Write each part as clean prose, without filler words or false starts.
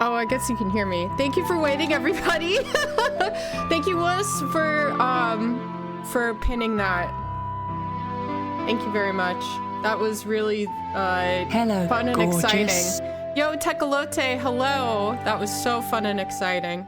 Oh, I guess you can hear me. Thank you for waiting, everybody. Thank you, Wuss, for pinning that. Thank you very much. That was really Hello, fun and gorgeous. exciting. Yo, Tekalote, hello. That was so fun and exciting.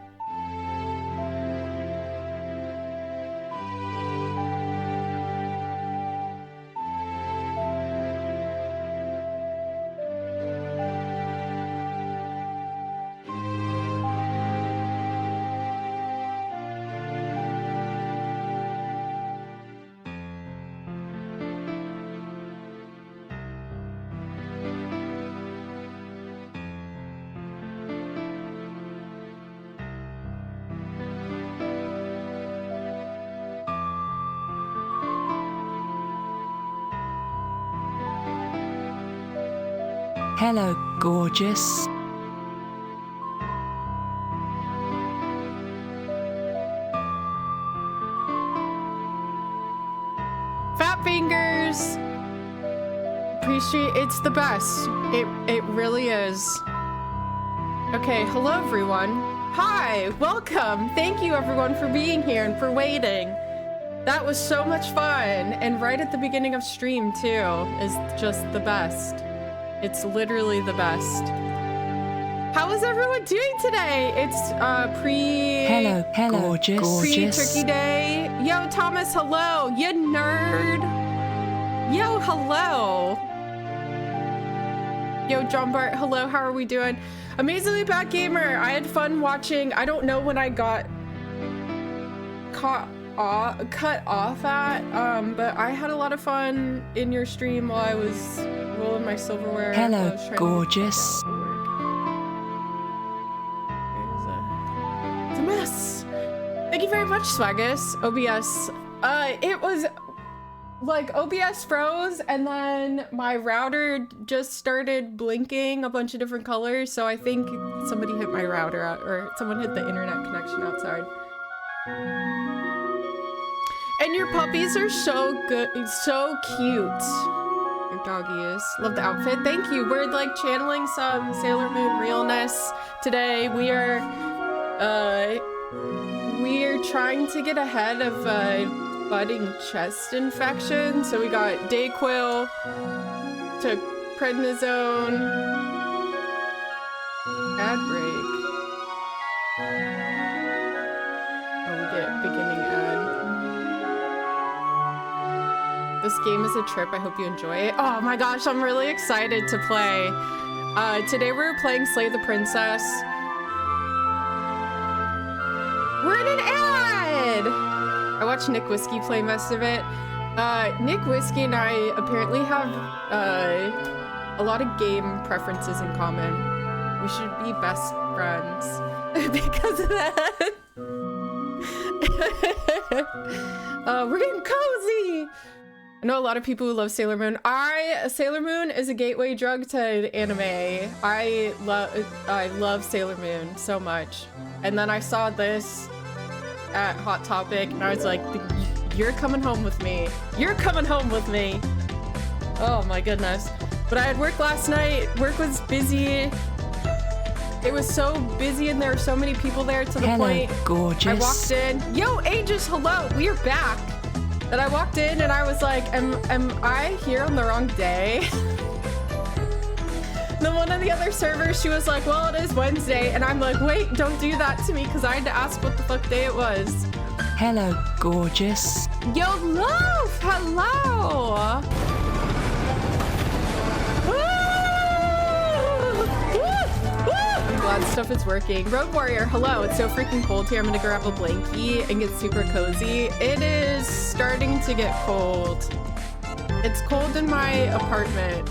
Hello, gorgeous. Fat fingers. Appreciate it's the best. It really is. Okay, hello everyone. Hi, welcome. Thank you everyone for being here and for waiting. That was so much fun, and right at the beginning of stream too is just the best. It's literally the best. How is everyone doing today? It's Hello, gorgeous. pre-turkey day. Yo, Thomas, hello. You nerd. Yo, hello. Yo, John Bart, hello. How are we doing? Amazingly Bad Gamer. I had fun watching. I don't know when I got cut off at, but I had a lot of fun in your stream while I was rolling my silverware. Hello, gorgeous. It's a mess. Thank you very much, Swaggus. OBS. It was like OBS froze, and then my router just started blinking a bunch of different colors. So I think somebody hit my router out, or someone hit the internet connection outside. And your puppies are so good, so cute. Your doggy is. Love the outfit. Thank you. We're like channeling some Sailor Moon realness today. We are trying to get ahead of budding chest infection. So we got Dayquil, took prednisone, ad break. Oh, we get beginning ad. This game is a trip. I hope you enjoy it. Oh my gosh, I'm really excited to play. Today we're playing Slay the Princess. We're in an ad! I watched Nick Whiskey play most of it. Nick Whiskey and I apparently have a lot of game preferences in common. We should be best friends because of that. We're getting cozy! I know a lot of people who love Sailor Moon. Sailor Moon is a gateway drug to anime. I love Sailor Moon so much. And then I saw this at Hot Topic, and I was like, you're coming home with me. You're coming home with me. Oh my goodness. But I had work last night. Work was busy. It was so busy, and there were so many people there to the point. Gorgeous. I walked in. Yo, Aegis, hello. We are back. And I walked in and I was like, am I here on the wrong day? Then one of the other servers, she was like, well, it is Wednesday. And I'm like, wait, don't do that to me, because I had to ask what the fuck day it was. Hello, gorgeous. Yo, Love, hello. I'm glad stuff is working. Road Warrior, hello. It's so freaking cold here. I'm gonna grab a blankie and get super cozy. It is starting to get cold. It's cold in my apartment.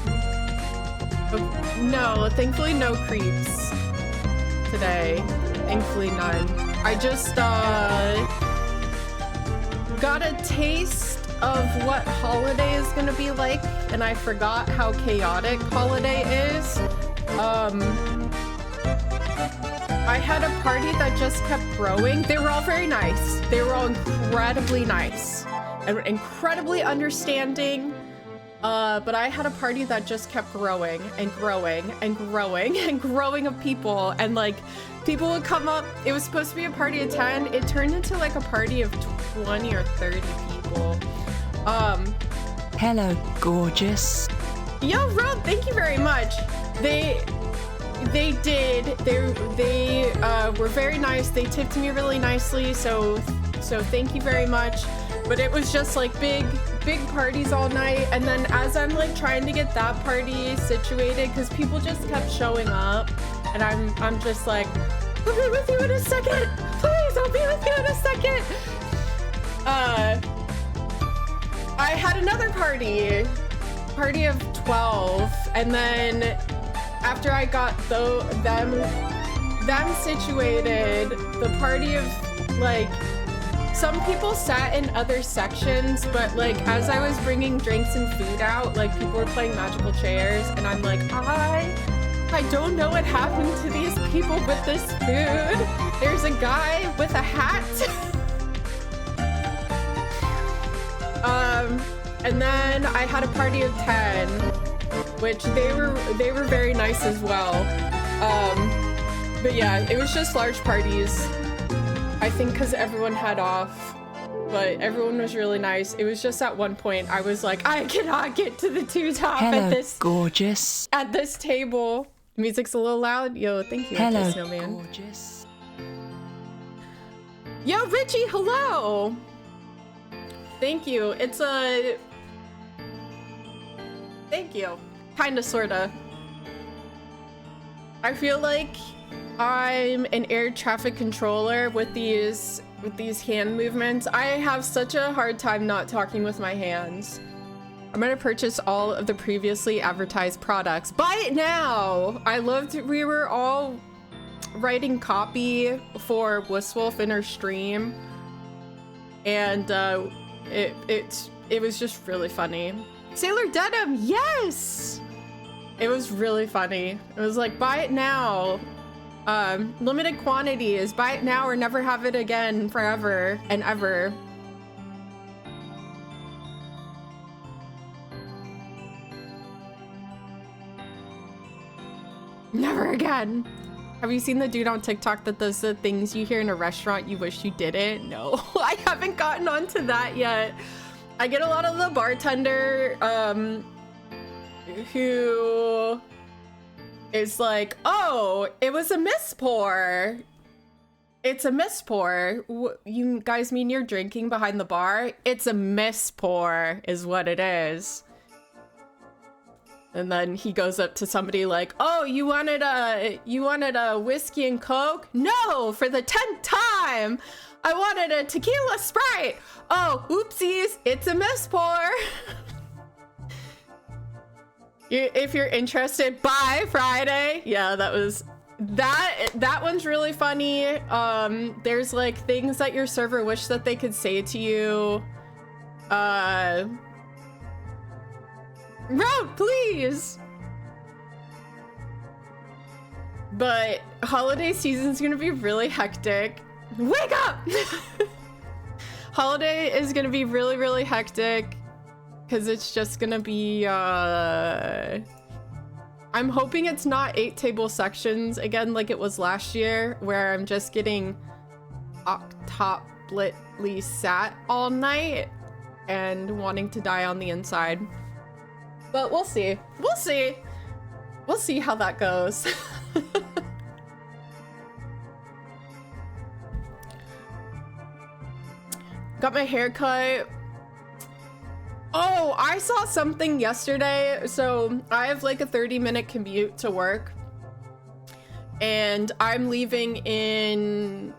But no, thankfully no creeps today. Thankfully none. I just got a taste of what holiday is gonna be like, and I forgot how chaotic holiday is. I had a party that just kept growing. They were all very nice. They were all incredibly nice and incredibly understanding. But I had a party that just kept growing and growing and growing and growing of people, and like people would come up. It was supposed to be a party of 10. It turned into like a party of 20 or 30 people. Hello, gorgeous. Yo, Rob, thank you very much. They were very nice. They tipped me really nicely, so thank you very much. But it was just like big parties all night, and then as I'm like trying to get that party situated, because people just kept showing up, and I'm just like, I'll be with you in a second, please, I'll be with you in a second. I had another party of 12, and then after I got them situated, the party of like, some people sat in other sections, but like as I was bringing drinks and food out, like people were playing magical chairs, and I'm like, I don't know what happened to these people with this food. There's a guy with a hat. And then I had a party of 10, which they were very nice as well. But yeah, it was just large parties. I think because everyone had off, but everyone was really nice. It was just at one point I was like, I cannot get to the two-top at this gorgeous. At this table. Music's a little loud. Yo, thank you. Hello, Snowman. gorgeous. Yo, Richie, hello. Thank you. It's a thank you. Kinda, sorta. I feel like I'm an air traffic controller with these hand movements. I have such a hard time not talking with my hands. I'm gonna purchase all of the previously advertised products. Buy it now! We were all writing copy for Wusswolf in her stream, and it was just really funny. Sailor Denim, yes! It was really funny. It was like, buy it now. Limited quantities, buy it now or never have it again forever and ever. Never again. Have you seen the dude on TikTok that does the things you hear in a restaurant you wish you didn't? No, I haven't gotten onto that yet. I get a lot of the bartender who is like, oh, it was a mispour. It's a mispour. You guys mean you're drinking behind the bar? It's a mispour is what it is. And then he goes up to somebody like, oh, you wanted a whiskey and Coke? No, for the 10th time. I wanted a tequila Sprite. Oh, oopsies, it's a mispour. If you're interested, by Friday. Yeah, that one's really funny. There's like things that your server wish that they could say to you. Rob, please. But holiday season's gonna be really hectic. Wake up! Holiday is gonna be really, really hectic. Because it's just gonna be, I'm hoping it's not 8 table sections again like it was last year, where I'm just getting octoplically sat all night and wanting to die on the inside. But we'll see. We'll see. We'll see how that goes. Got my hair cut. Oh, I saw something yesterday. So I have like a 30-minute commute to work, and I'm leaving in,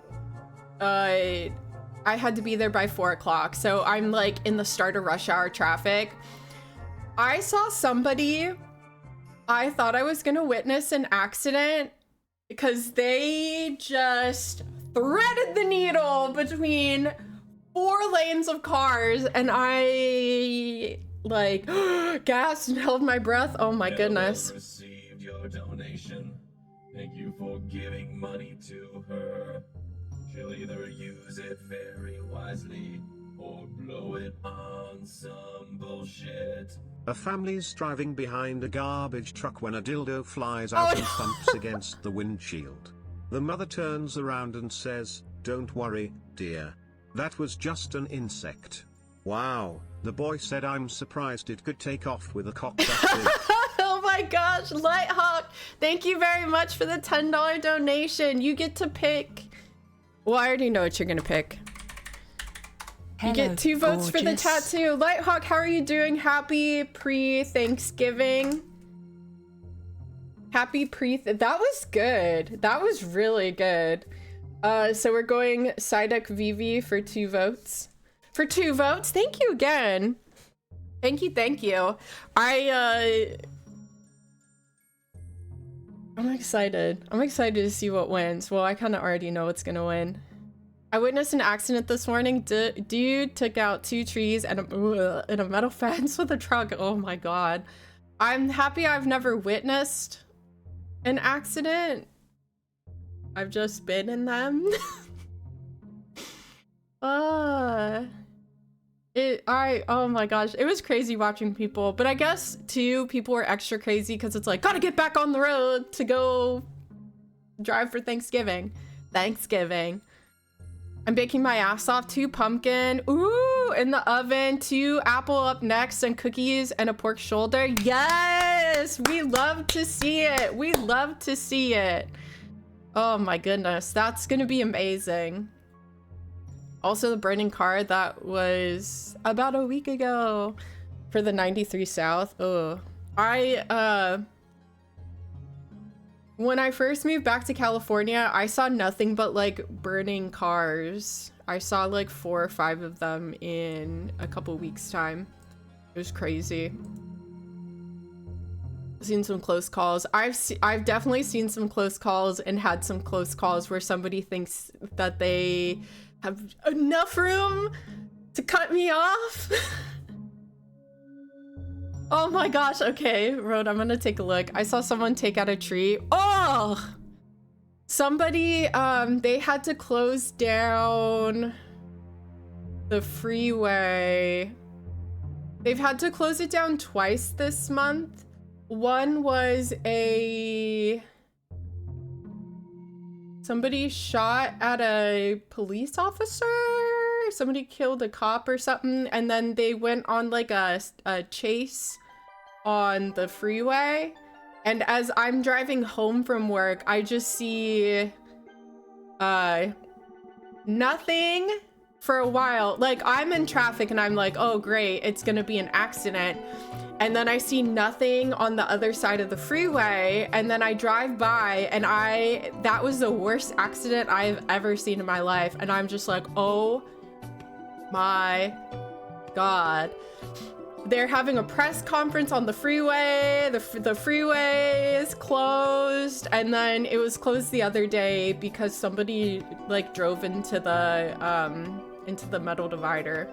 I had to be there by 4 o'clock. So I'm like in the start of rush hour traffic. I saw somebody, I thought I was gonna witness an accident because they just threaded the needle between 4 lanes of cars, and I like gasped and held my breath. Oh my goodness. Received your donation. Thank you for giving money to her. She'll either use it very wisely or blow it on some bullshit. A family's driving behind a garbage truck when a dildo flies out and thumps against the windshield. The mother turns around and says, "Don't worry, dear. That was just an insect." Wow, the boy said, "I'm surprised it could take off with a cock that big." Oh my gosh, Lighthawk, thank you very much for the $10 donation. You get to pick. Well, I already know what you're gonna pick. You get 2 votes for the tattoo. Lighthawk, how are you doing? Happy pre-Thanksgiving. Happy that was good. That was really good. So we're going Psyduck VV for 2 votes. For 2 votes, thank you again. Thank you. I'm excited. I'm excited to see what wins. Well, I kind of already know what's gonna win. I witnessed an accident this morning. Dude took out 2 trees and a metal fence with a truck. Oh my god. I'm happy I've never witnessed an accident. I've just been in them. Oh my gosh, it was crazy watching people, but I guess too people were extra crazy because it's like, gotta get back on the road to go drive for Thanksgiving. I'm baking my ass off. 2 pumpkin, ooh, in the oven, 2 apple up next, and cookies and a pork shoulder. Yes, we love to see it. Oh my goodness, that's gonna be amazing. Also, the burning car that was about a week ago for the 93 South. Oh, when I first moved back to California, I saw nothing but like burning cars. I saw like 4 or 5 of them in a couple weeks time. It was crazy. Seen some close calls. I've definitely seen some close calls and had some close calls where somebody thinks that they have enough room to cut me off. Oh my gosh. Okay, Road, I'm gonna take a look. I saw someone take out a tree. Oh, somebody, they had to close down the freeway. They've had to close it down twice this month. One was somebody shot at a police officer. Somebody killed a cop or something, and then they went on like a chase on the freeway. And as I'm driving home from work, I just see nothing for a while. Like, I'm in traffic and I'm like, oh great, it's gonna be an accident. And then I see nothing on the other side of the freeway, and then I drive by, and that was the worst accident I've ever seen in my life. And I'm just like, oh my god. They're having a press conference on the freeway. The freeway is closed, and then it was closed the other day because somebody like drove into the metal divider.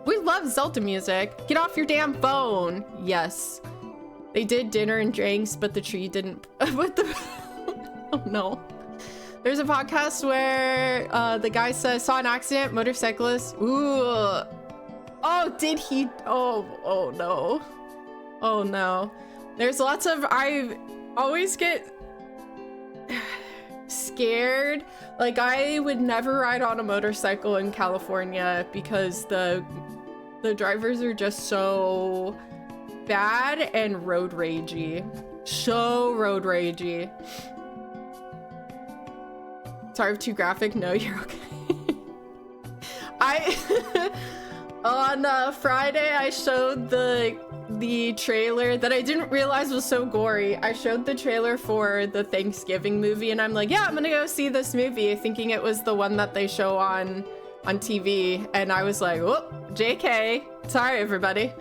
We love Zelda music. Get off your damn phone. Yes. They did dinner and drinks, but the tree didn't. What the? Oh no. There's a podcast where the guy saw an accident, motorcyclist. Ooh. Oh, did he? Oh no. Oh no. There's lots of, I always get scared. Like, I would never ride on a motorcycle in California because the drivers are just so bad and road ragey. So road ragey. Sorry if too graphic. No, you're okay. On Friday, I showed the trailer that I didn't realize was so gory. I showed the trailer for the Thanksgiving movie, and I'm like, yeah, I'm gonna go see this movie, thinking it was the one that they show on TV, and I was like, whoop, JK. Sorry, everybody.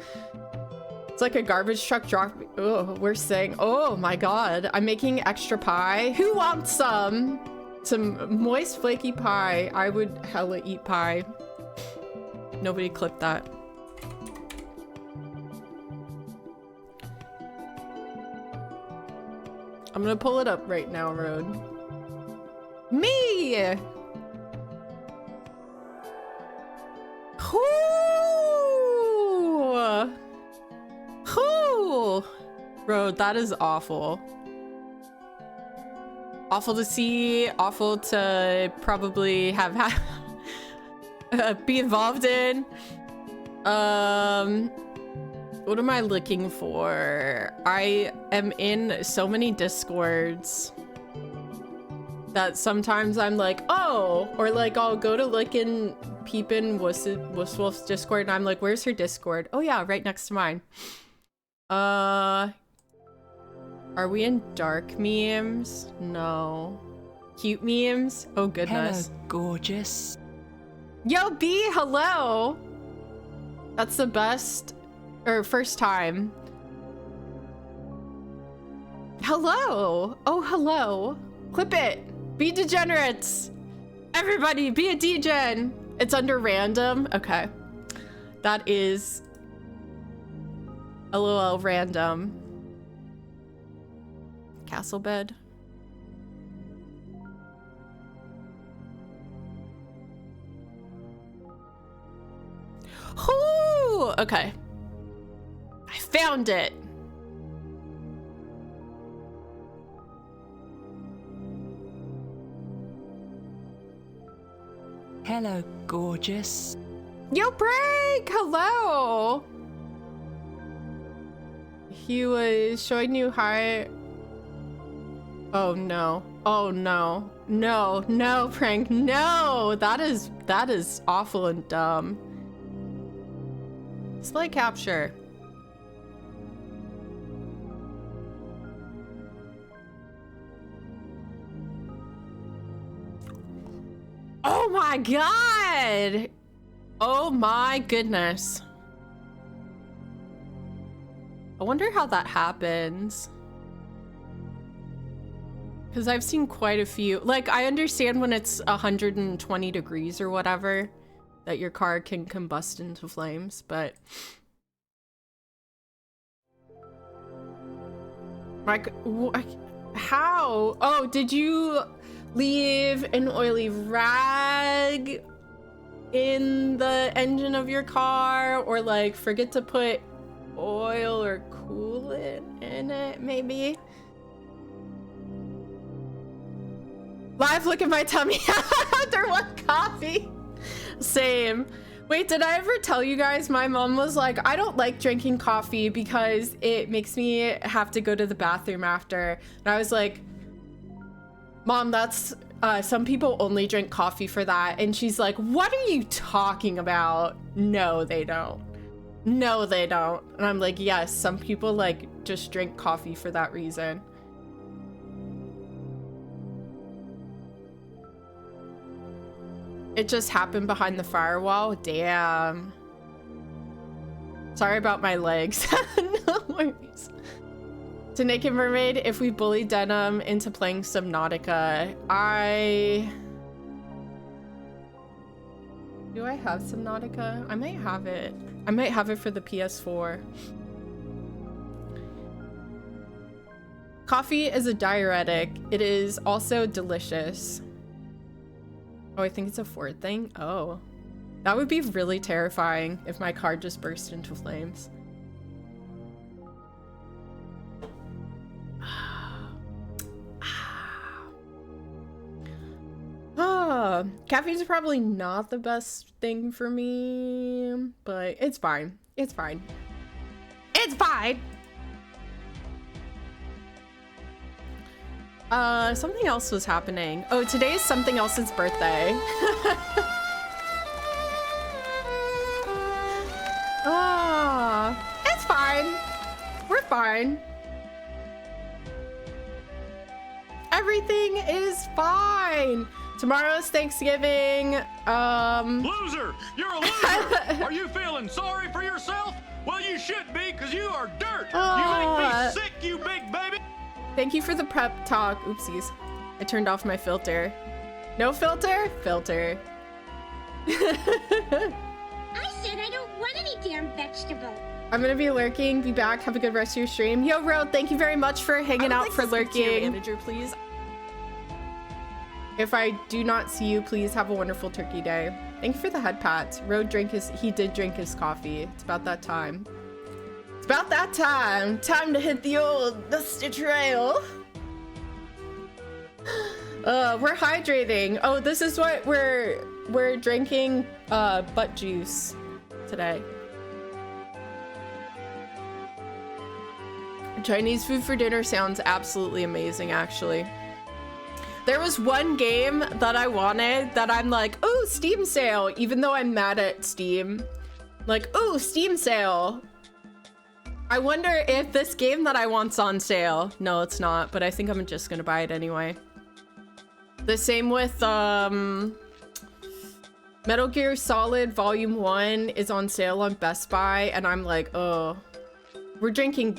It's like a garbage truck dropping. Oh, we're saying, oh my god, I'm making extra pie. Who wants some moist, flaky pie? I would hella eat pie. Nobody clipped that. I'm gonna pull it up right now, Road. Me! Ooh! Bro, that is awful. Awful to see, awful to probably have be involved in. What am I looking for? I am in so many Discords that sometimes I'm like, oh, or like I'll go to look in peep in Wolf's Discord and I'm like, where's her Discord? Oh yeah, right next to mine. Are we in dark memes? No. Cute memes? Oh goodness. Hello, gorgeous. Yo, B, hello. That's the best, or first time. Hello. Oh, hello. Clip it. Be degenerates. Everybody, be a degen. It's under random. Okay. That is LOL random. Castle bed. Ooh, okay. I found it. Hello, gorgeous. Yo, Break! Hello! He was showing you how... Oh no. Oh no. No, no, Prank, no! That is awful and dumb. Display capture. Oh my god! Oh my goodness. I wonder how that happens. Because I've seen quite a few. Like, I understand when it's 120 degrees or whatever, that your car can combust into flames, but... Like, how? Oh, did you leave an oily rag in the engine of your car? Or, like, forget to put oil or coolant in it, maybe? Live, look at my tummy after one coffee. Same. Wait, did I ever tell you guys my mom was like, I don't like drinking coffee because it makes me have to go to the bathroom after. And I was like, Mom, that's some people only drink coffee for that. And she's like, what are you talking about? No, they don't. No, they don't. And I'm like, yes, some people like just drink coffee for that reason. It just happened behind the firewall. Damn. Sorry about my legs. No worries. To Naked Mermaid, if we bully Denim into playing Subnautica, do I have Subnautica? I might have it. I might have it for the PS4. Coffee is a diuretic. It is also delicious. Oh, I think it's a Ford thing. Oh, that would be really terrifying if my car just burst into flames. Caffeine's probably not the best thing for me, but it's fine. It's fine. It's fine. Something else was happening. Oh, today is something else's birthday. It's fine. We're fine. Everything is fine. Tomorrow's Thanksgiving. Loser! You're a loser! Are you feeling sorry for yourself? Well, you should be, because you are dirt! You make me sick, you big baby! Thank you for the prep talk. Oopsies. I turned off my filter. No filter? Filter. I said I don't want any damn vegetable. I'm gonna be lurking. Be back. Have a good rest of your stream. Yo, Road, thank you very much for hanging out, for lurking. Manager, please. If I do not see you, please have a wonderful turkey day. Thank you for the head pats. Road he did drink his coffee. It's about that time. It's About that time. Time to hit the old dusty trail. We're hydrating. Oh, this is what we're drinking butt juice today. Chinese food for dinner sounds absolutely amazing, actually. There was one game that I wanted that I'm like, oh, Steam sale, even though I'm mad at Steam. Like, oh, Steam sale. I wonder if this game that I want's on sale. No, it's not, but I think I'm just gonna buy it anyway. The same with Metal Gear Solid Volume 1 is on sale on Best Buy, and I'm like, oh, we're drinking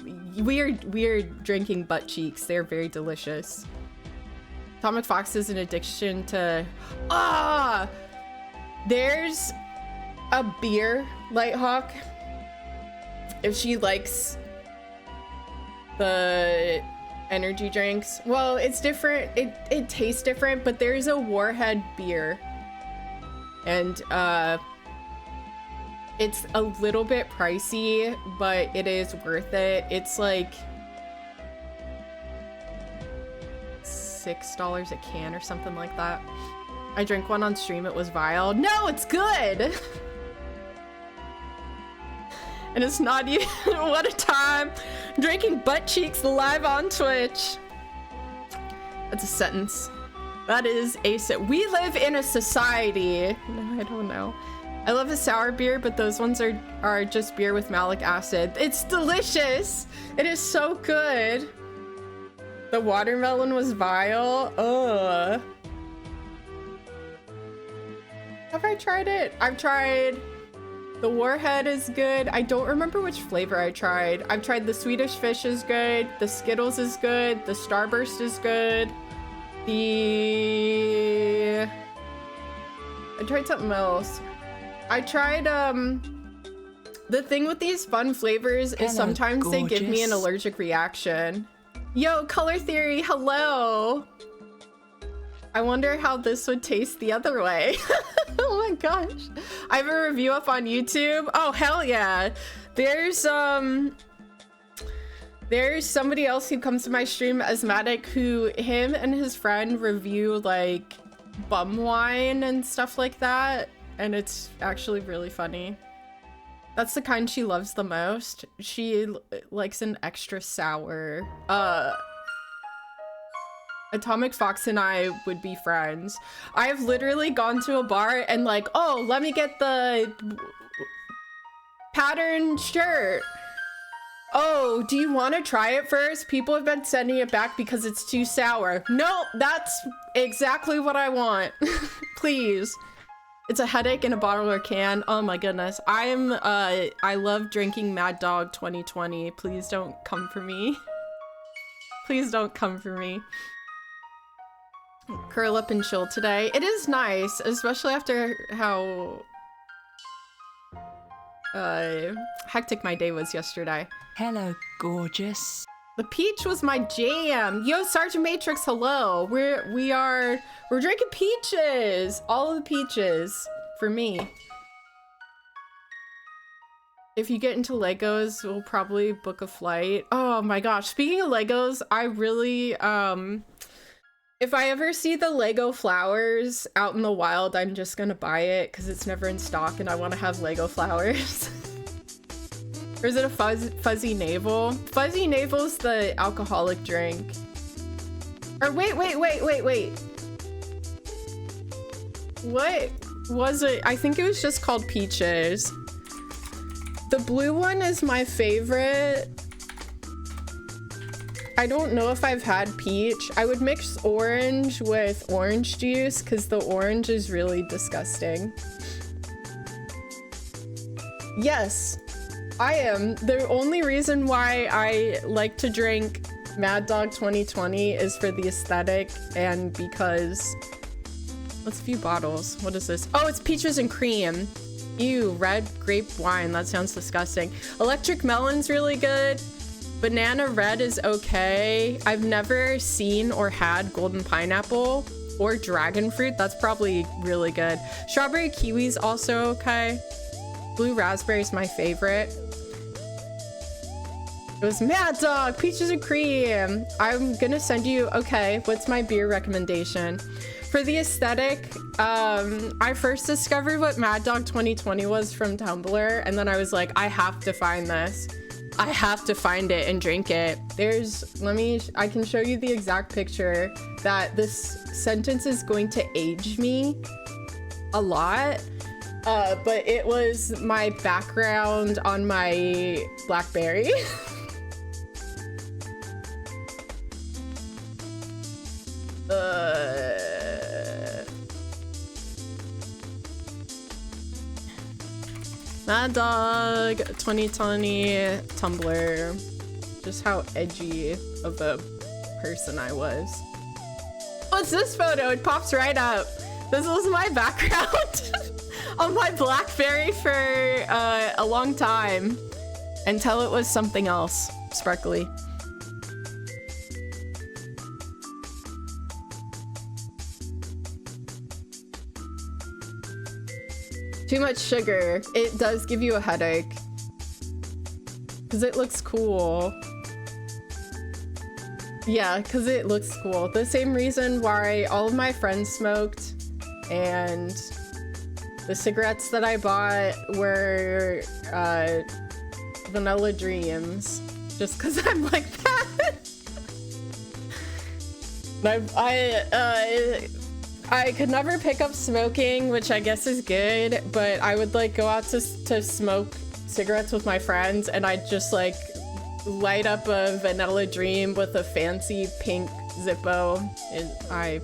butt cheeks. They're very delicious. Atomic Fox is an addiction to, there's a beer, Lighthawk, if she likes the energy drinks. Well, it's different. It tastes different, but there's a Warhead beer, and it's a little bit pricey, but it is worth it. It's like $6 a can or something like that. I drank one on stream. It was vile. No, it's good. And it's not even, what a time. Drinking butt cheeks live on Twitch. That's a sentence. That is a sentence. We live in a society. No, I don't know. I love a sour beer, but those ones are just beer with malic acid. It's delicious. It is so good. The watermelon was vile. Ugh. Have I tried it? I've tried... The Warhead is good. I don't remember which flavor I tried. I've tried the Swedish Fish is good. The Skittles is good. The Starburst is good. I tried something else. I tried, the thing with these fun flavors is sometimes they give me an allergic reaction. Yo, Color Theory, hello. I wonder how this would taste the other way. Oh my gosh. I have a review up on YouTube. Oh, hell yeah. There's somebody else who comes to my stream, Asthmatic, who him and his friend review like bum wine and stuff like that. And it's actually really funny. That's the kind she loves the most. She likes an extra sour. Atomic Fox and I would be friends. I've literally gone to a bar and like, oh, let me get the patterned shirt. Oh, do you want to try it first? People have been sending it back because it's too sour. No, that's exactly what I want. Please. It's a headache in a bottle or can. Oh my goodness. I love drinking Mad Dog 2020. Please don't come for me. Please don't come for me. Curl up and chill today. It is nice, especially after how hectic my day was yesterday. Hello, gorgeous. The peach was my jam. Yo, Sergeant Matrix, hello. We're drinking peaches. All of the peaches for me. If you get into Legos, we'll probably book a flight. Oh my gosh. Speaking of Legos, I really if I ever see the Lego flowers out in the wild, I'm just gonna buy it because it's never in stock and I want to have Lego flowers. Or is it a fuzzy navel? Fuzzy navel's the alcoholic drink. Or wait. What was it? I think it was just called peaches. The blue one is my favorite. I don't know if I've had peach. I would mix orange with orange juice because the orange is really disgusting. Yes, I am. The only reason why I like to drink Mad Dog 2020 is for the aesthetic and because... What's a few bottles? What is this? Oh, it's peaches and cream. Ew, red grape wine. That sounds disgusting. Electric melon's really good. Banana red is okay. I've never seen or had golden pineapple or dragon fruit. That's probably really good. Strawberry kiwi's also okay. Blue raspberry is my favorite. It was Mad Dog, Peaches and Cream. I'm gonna send you, okay, what's my beer recommendation? For the aesthetic, I first discovered what Mad Dog 2020 was from Tumblr, and then I was like, I have to find this. I have to find it and drink it. I can show you the exact picture that this sentence is going to age me a lot. But it was my background on my BlackBerry. Mad Dog 2020 Tumblr. Just how edgy of a person I was. What's this photo? It pops right up. This was my background on my BlackBerry for a long time until it was something else sparkly. Too much sugar. It does give you a headache. Because it looks cool. Yeah, because it looks cool. The same reason why all of my friends smoked and the cigarettes that I bought were Vanilla Dreams. Just because I'm like that. I could never pick up smoking, which I guess is good, but I would like go out to smoke cigarettes with my friends, and I'd just like light up a Vanilla Dream with a fancy pink Zippo. I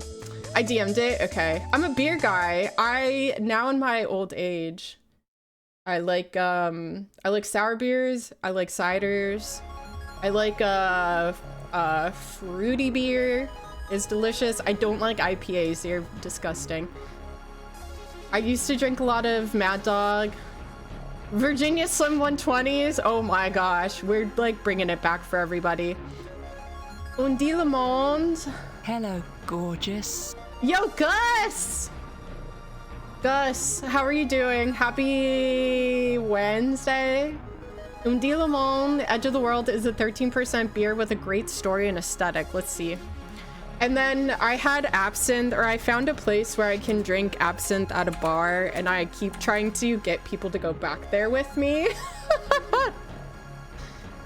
DM'd it. Okay, I'm a beer guy. Now in my old age, I like sour beers. I like ciders. I like fruity beer. Is delicious. I don't like IPAs. They're disgusting. I used to drink a lot of Mad Dog. Virginia Slim 120s. Oh my gosh. We're like bringing it back for everybody. DenimBlonde. Hello, gorgeous. Yo, Gus! Gus, how are you doing? Happy Wednesday. DenimBlonde, The Edge of the World is a 13% beer with a great story and aesthetic. Let's see. And then I had absinthe, or I found a place where I can drink absinthe at a bar, and I keep trying to get people to go back there with me.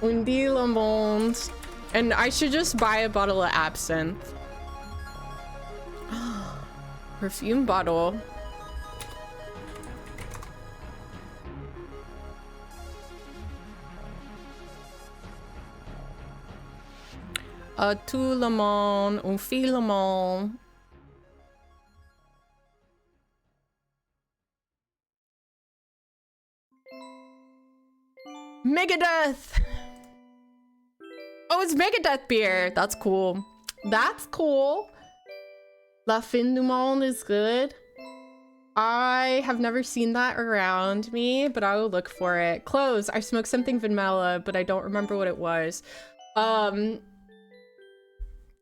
DenimBlonde. And I should just buy a bottle of absinthe. Perfume bottle. Tout le monde, on fait le monde. Megadeth! Oh, it's Megadeth beer. That's cool. That's cool. La Fin du Monde is good. I have never seen that around me, but I will look for it. Clothes. I smoked something vanilla, but I don't remember what it was.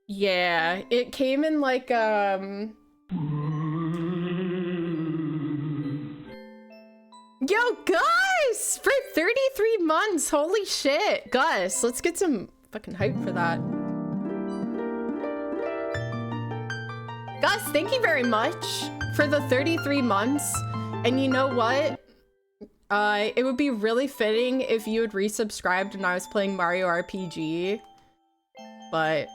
Yeah, it came in like, Yo, Gus! For 33 months! Holy shit! Gus, let's get some fucking hype for that. Gus, thank you very much for the 33 months. And you know what? It would be really fitting if you had resubscribed when I was playing Mario RPG. But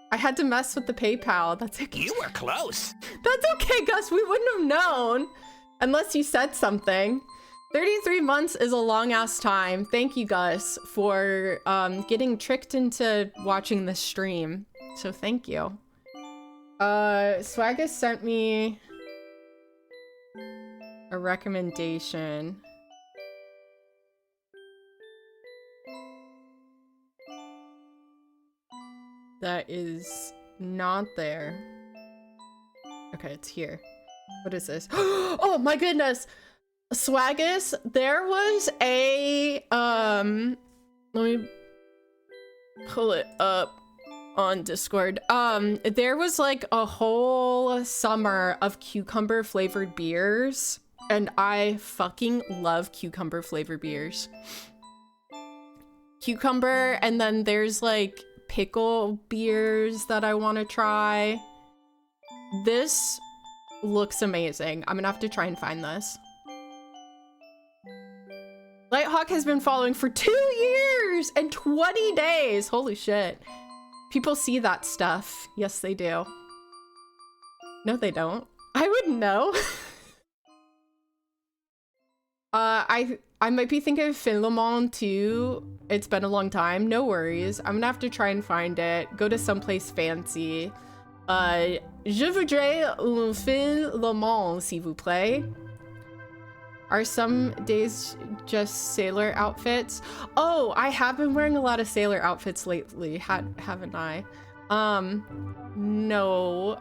I had to mess with the PayPal. That's okay. You were close. That's okay, Gus. We wouldn't have known unless you said something. 33 months is a long ass time. Thank you, Gus, for getting tricked into watching this stream. So thank you. Swaggus sent me a recommendation. That is not there. Okay, it's here. What is this? Oh my goodness! Swaggus, there was a, let me pull it up on Discord. There was like a whole summer of cucumber flavored beers, and I fucking love cucumber flavored beers. cucumber, and then there's like pickle beers that I want to try. This looks amazing. I'm gonna have to try and find this. Lighthawk has been following for 2 years and 20 days. Holy shit. People see that stuff. Yes, they do. No, they don't. I wouldn't know. I might be thinking of Philemon too. It's been a long time. No worries. I'm gonna have to try and find it. Go to someplace fancy. Je voudrais un Philemon, s'il vous plaît. Are some days just sailor outfits? Oh, I have been wearing a lot of sailor outfits lately, haven't I? No.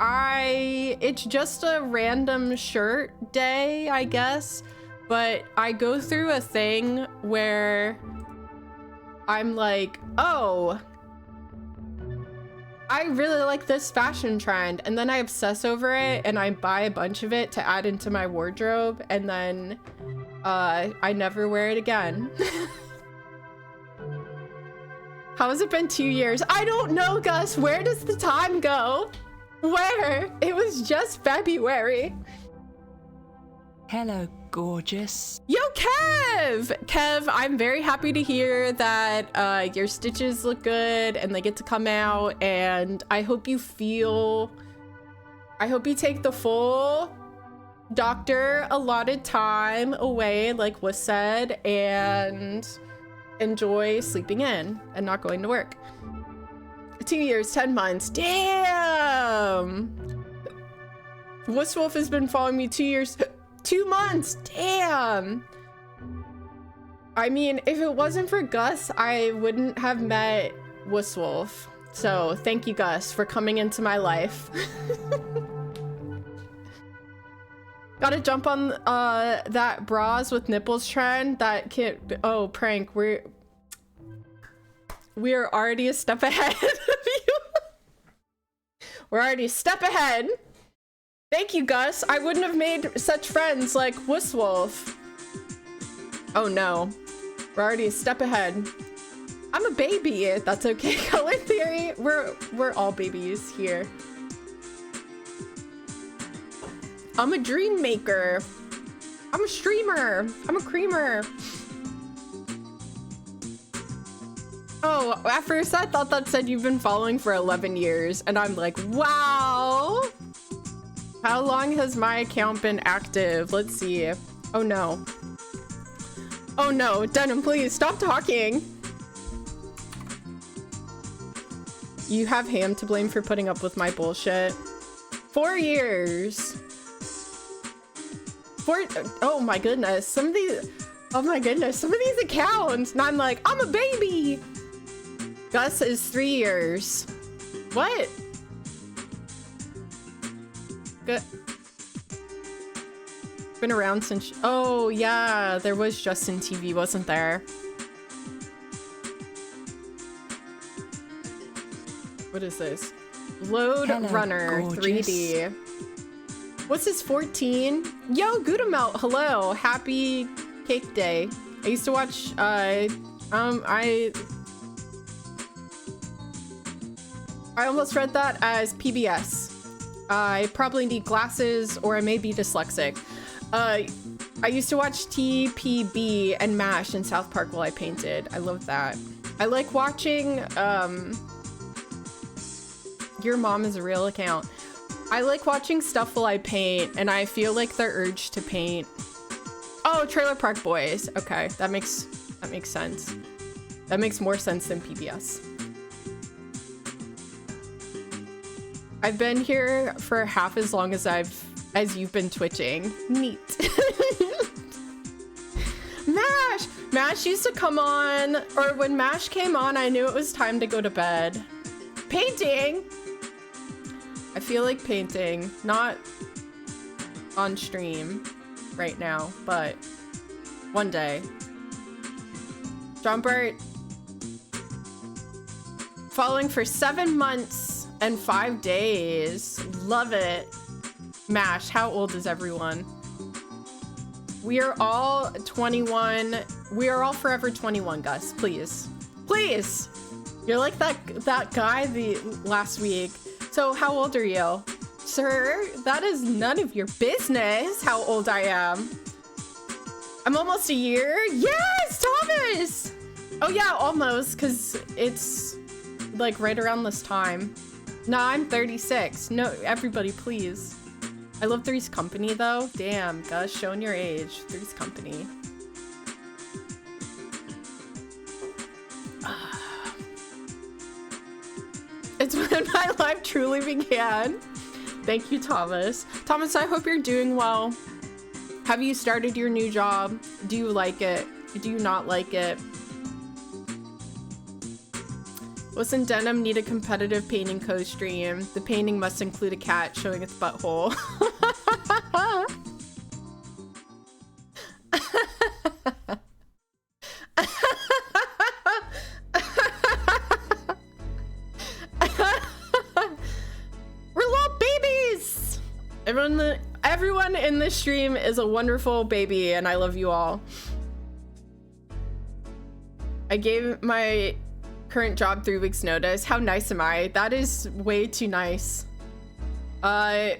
It's just a random shirt day, I guess. But I go through a thing where I'm like, oh, I really like this fashion trend, and then I obsess over it and I buy a bunch of it to add into my wardrobe, and then I never wear it again. How has it been 2 years? I don't know, Gus. Where does the time go? Where? It was just February. Hello, gorgeous. Yo, Kev! Kev, I'm very happy to hear that your stitches look good and they get to come out, and I hope you take the full doctor allotted time away, like was said, and enjoy sleeping in and not going to work. 2 years, 10 months. Damn! Wusswolf has been following me 2 years, 2 months. Damn! I mean, if it wasn't for Gus, I wouldn't have met Wusswolf. So thank you, Gus, for coming into my life. Gotta jump on that bras with nipples trend. That can't. Oh, prank. We're already a step ahead of you. We're already a step ahead. Thank you, Gus. I wouldn't have made such friends like Wusswolf. Oh no, we're already a step ahead. I'm a baby. That's okay. Color theory. We're all babies here. I'm a dream maker. I'm a streamer. I'm a creamer. Oh, at first I thought that said you've been following for 11 years, and I'm like, wow. How long has my account been active? Let's see. Oh no. Oh no, Denim, please stop talking. You have Ham to blame for putting up with my bullshit. 4 years. Oh my goodness. Some of these accounts, and I'm like, I'm a baby. Gus is 3 years. What? Good. Been around since. Oh yeah, there was Justin TV, wasn't there? What is this? Load Hello, Runner gorgeous. 3D. What's this, 14? Yo, Gudamelt, hello. Happy Cake Day. I used to watch, I almost read that as PBS. I probably need glasses, or I may be dyslexic. I used to watch TPB and MASH in South Park while I painted. I love that. I like watching, Your Mom is a Real account. I like watching stuff while I paint, and I feel like the urge to paint. Oh, Trailer Park Boys. Okay, that makes sense. That makes more sense than PBS. I've been here for half as long as you've been twitching. Neat. MASH used to come on, or when MASH came on, I knew it was time to go to bed. Painting. I feel like painting, not on stream right now, but one day. John Burt, following for 7 months and 5 days. Love it. MASH, how old is everyone? We are all 21 We are all forever 21, Gus. Please. Please! You're like that guy last week. So how old are you? Sir, that is none of your business how old I am. I'm almost a year? Yes, Thomas! Oh yeah, almost, because it's like right around this time. No, I'm 36. No, everybody, please. I love Three's Company, though. Damn, Gus, showing your age. Three's Company. It's when my life truly began. Thank you, Thomas. Thomas, I hope you're doing well. Have you started your new job? Do you like it? Do you not like it? Listen, Denim, need a competitive painting co-stream. The painting must include a cat showing its butthole. We're little babies! Everyone in this stream is a wonderful baby, and I love you all. I gave my current job 3 weeks notice. How nice am I? That is way too nice.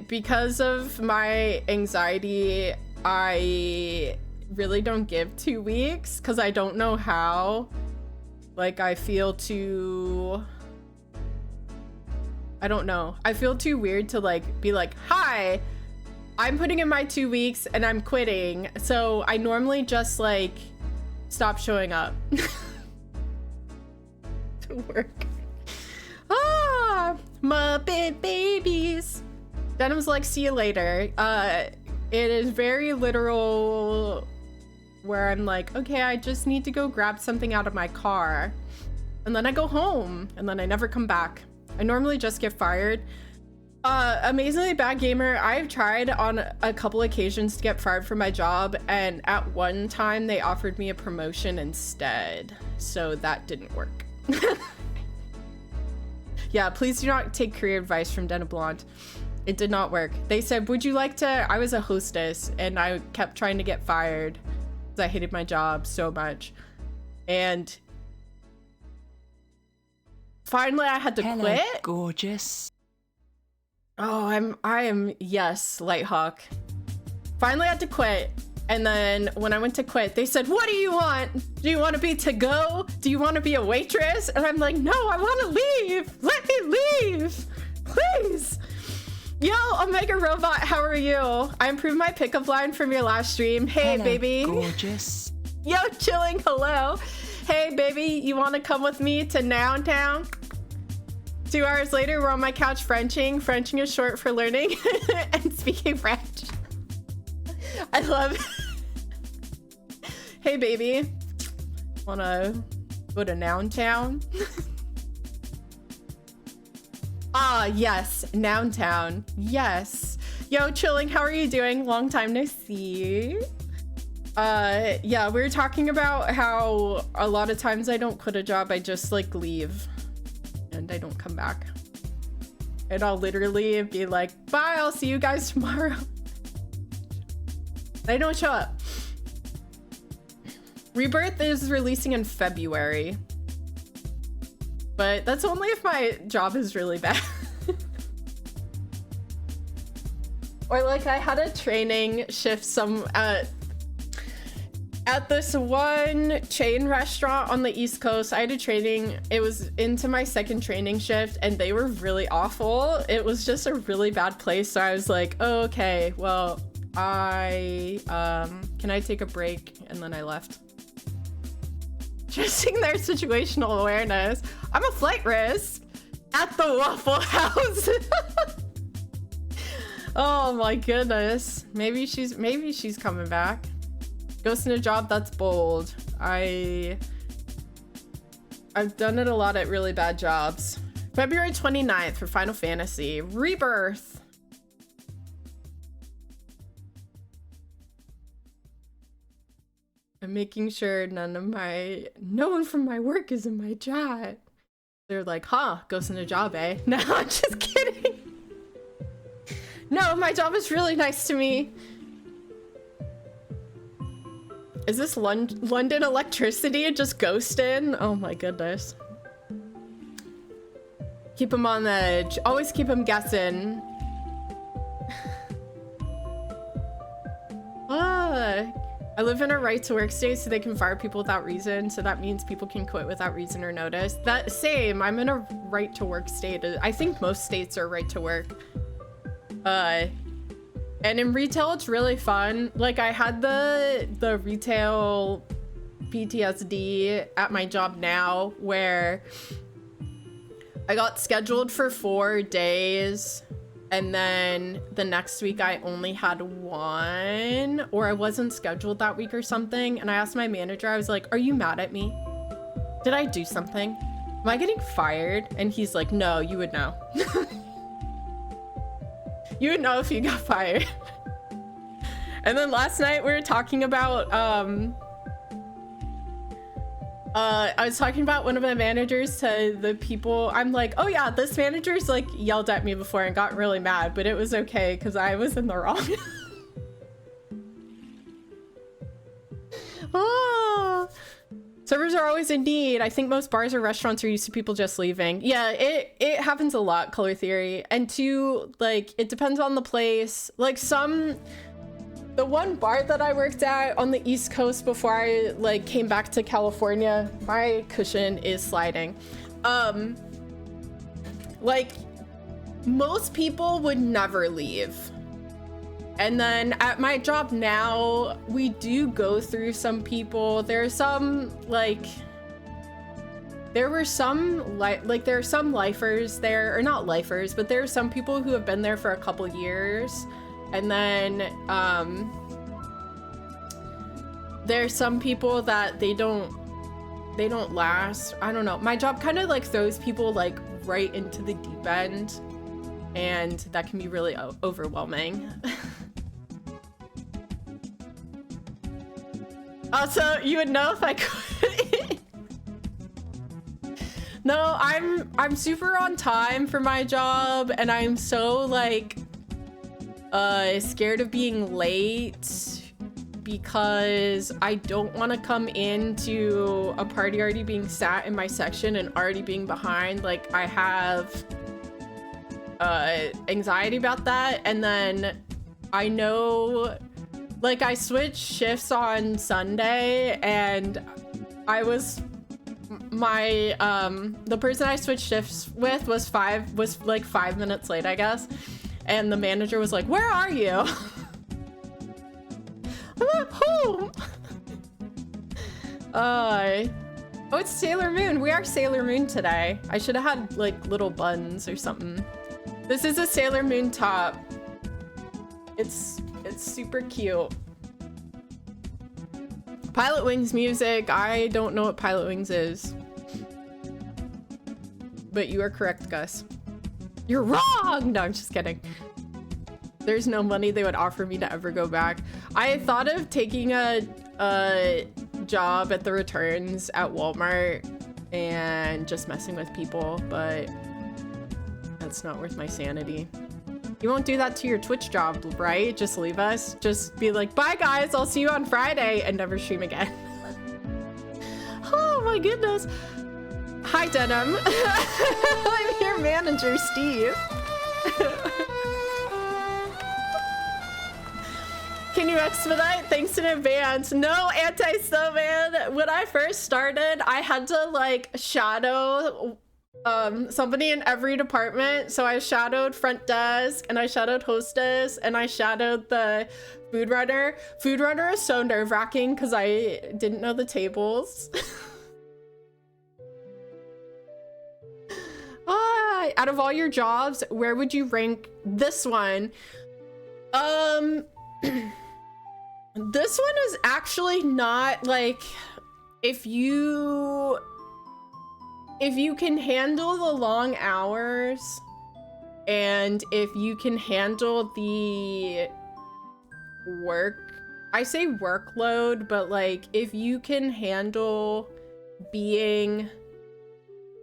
Because of my anxiety, I really don't give 2 weeks because I don't know how. Like, I feel too... I don't know. I feel too weird to like be like, hi, I'm putting in my 2 weeks and I'm quitting. So I normally just like stop showing up to work. Ah, Muppet babies. Denim's like, see you later. It is very literal where I'm like, okay, I just need to go grab something out of my car. And then I go home and then I never come back. I normally just get fired. Amazingly Bad Gamer, I've tried on a couple occasions to get fired from my job, and at one time they offered me a promotion instead. So that didn't work. Yeah, please do not take career advice from DenimBlonde. It did not work. They said, would you like to... I was a hostess, and I kept trying to get fired because I hated my job so much. And... finally, I had to quit. Gorgeous. Oh, I am, yes, Lighthawk. Finally, I had to quit. And then when I went to quit, they said, what do you want? Do you want to be to go? Do you want to be a waitress? And I'm like, no, I want to leave. Let me leave, please. Yo, Omega Robot, how are you? I improved my pickup line from your last stream. Hey, hello, baby. Gorgeous. Yo, chilling, hello. Hey, baby, you want to come with me to Noun Town? 2 hours later, we're on my couch Frenching. Frenching is short for learning and speaking French. I love it. Hey, baby. Wanna go to Noun Town? Ah, yes. Noun Town. Yes. Yo, chilling. How are you doing? Long time no see. Yeah, we were talking about how a lot of times I don't quit a job. I just, like, leave. And I don't come back. And I'll literally be like, bye, I'll see you guys tomorrow. They don't show up. Rebirth is releasing in February. But that's only if my job is really bad. Or like I had a training shift at this one chain restaurant on the East Coast. I had a training, it was into my second training shift, and they were really awful. It was just a really bad place. So I was like, oh, okay, well, can I take a break? And then I left. Trusting their situational awareness. I'm a flight risk at the Waffle House. Oh my goodness. Maybe she's coming back. Ghost in a job, that's bold. I've done it a lot at really bad jobs. February 29th for Final Fantasy Rebirth. I'm making sure no one from my work is in my chat. They're like, huh, ghost in a job, eh? No, I'm just kidding. No, my job is really nice to me. Is this London electricity just ghosting? Oh my goodness. Keep him on the edge. Always keep him guessing. I live in a right to work state, so they can fire people without reason. So that means people can quit without reason or notice. That same, I'm in a right to work state. I think most states are right to work. And in retail, it's really fun. Like I had the retail PTSD at my job now, where I got scheduled for 4 days. And then the next week I only had 1, or I wasn't scheduled that week or something. And I asked my manager, I was like, are you mad at me? Did I do something? Am I getting fired? And he's like, no, you would know. You would know if you got fired. And then last night we were talking about, I was talking about one of my managers to the people. I'm like, oh yeah, this manager's like yelled at me before and got really mad, but it was okay because I was in the wrong. Oh, servers are always in need. I think most bars or restaurants are used to people just leaving. Yeah, it happens a lot, Color Theory. And two, like, it depends on the place. Like the one bar that I worked at on the East Coast before I like came back to California, my cushion is sliding. Like most people would never leave. And then at my job now, we do go through some people. There's some like, there were some there are some lifers there, or not lifers, but there are some people who have been there for a couple years. And then there's some people that they don't last. I don't know. My job kind of like throws people like right into the deep end, and that can be really overwhelming. Also, you would know if I could. No, I'm super on time for my job, and I'm so like scared of being late because I don't want to come into a party already being sat in my section and already being behind. Like I have anxiety about that. And then I know, like, I switched shifts on Sunday, and I was the person I switched shifts with was like 5 minutes late, I guess. And the manager was like, where are you? I'm at home. Oh, it's Sailor Moon. We are Sailor Moon today. I should have had like little buns or something. This is a Sailor Moon top. It's super cute. Pilot Wings music. I don't know what Pilot Wings is. But you are correct, Gus. You're wrong! No, I'm just kidding. There's no money they would offer me to ever go back. I thought of taking a job at the returns at Walmart and just messing with people, but that's not worth my sanity. You won't do that to your Twitch job, right? Just leave us. Just be like, bye guys, I'll see you on Friday, and never stream again. Oh my goodness. Hi, Denim. I'm your manager, Steve. Can you expedite? Thanks in advance. No, anti-snowman. When I first started, I had to like shadow somebody in every department. So I shadowed front desk, and I shadowed hostess, and I shadowed the food runner. Food runner is so nerve-wracking because I didn't know the tables. Out of all your jobs, where would you rank this one? This one is actually not like, if you can handle the long hours, and if you can handle the I say workload, but like if you can handle being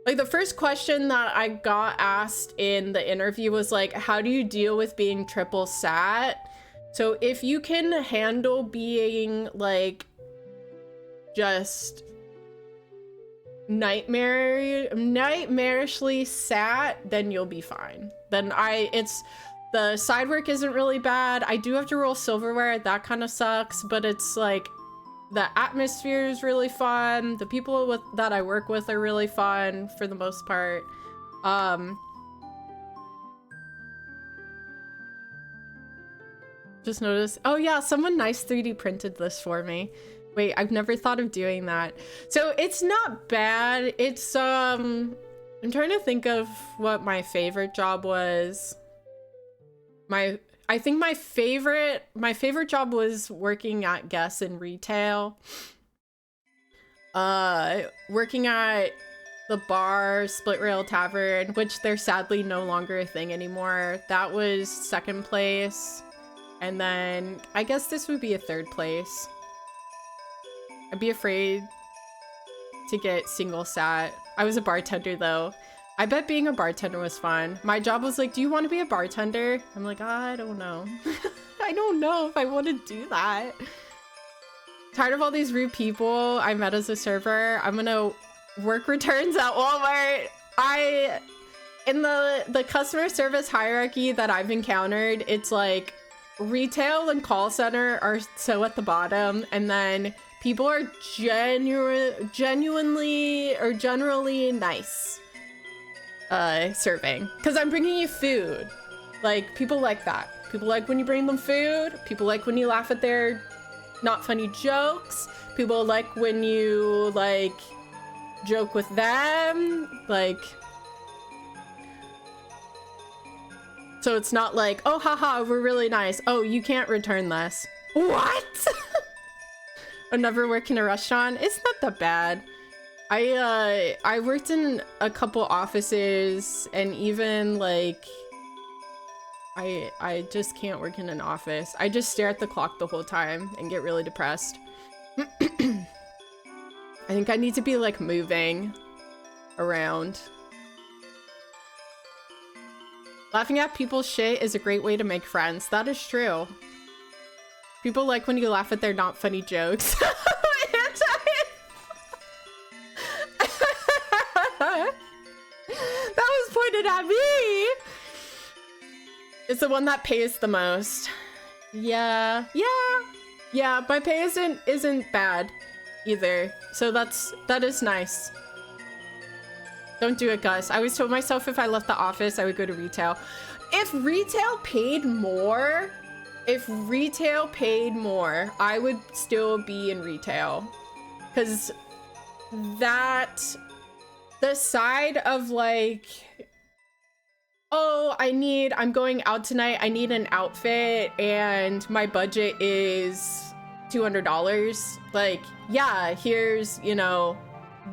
like, the first question that I got asked in the interview was like, how do you deal with being triple sat? So if you can handle being like just nightmarishly sat, then you'll be fine. Then the side work isn't really bad. I do have to roll silverware, that kind of sucks, but it's like the atmosphere is really fun. The people that I work with are really fun for the most part. Just noticed. Oh yeah, someone nice 3D printed this for me. Wait, I've never thought of doing that. So it's not bad. It's I'm trying to think of what my favorite job was. I think my favorite job was working at Guess in retail. Working at the bar Split Rail Tavern, which they're sadly no longer a thing anymore. That was second place. And then I guess this would be a third place. I'd be afraid to get single sat. I was a bartender though. I bet being a bartender was fun. My job was like, do you want to be a bartender? I'm like, I don't know. I don't know if I want to do that. Tired of all these rude people I met as a server. I'm gonna work returns at Walmart. In the customer service hierarchy that I've encountered, it's like retail and call center are so at the bottom, and then people are genuinely or generally nice serving, because I'm bringing you food. Like, people like that. People like when you bring them food. People like when you laugh at their not funny jokes. People like when you like joke with them, like, so it's not like, oh haha, we're really nice, oh you can't return this. What? I'll never work in a restaurant. It's not that bad. I worked in a couple offices, and even like I just can't work in an office. I just stare at the clock the whole time and get really depressed. I think I need to be like moving around. Laughing at people's shit is a great way to make friends. That is true. People like when you laugh at their not funny jokes. That was pointed at me. It's the one that pays the most. Yeah. My pay isn't bad either. So that is nice. Don't do it, Gus. I always told myself if I left the office, I would go to retail. If retail paid more, I would still be in retail. Because the side of like, oh, I'm going out tonight, I need an outfit, and my budget is $200. Like, yeah, here's, you know,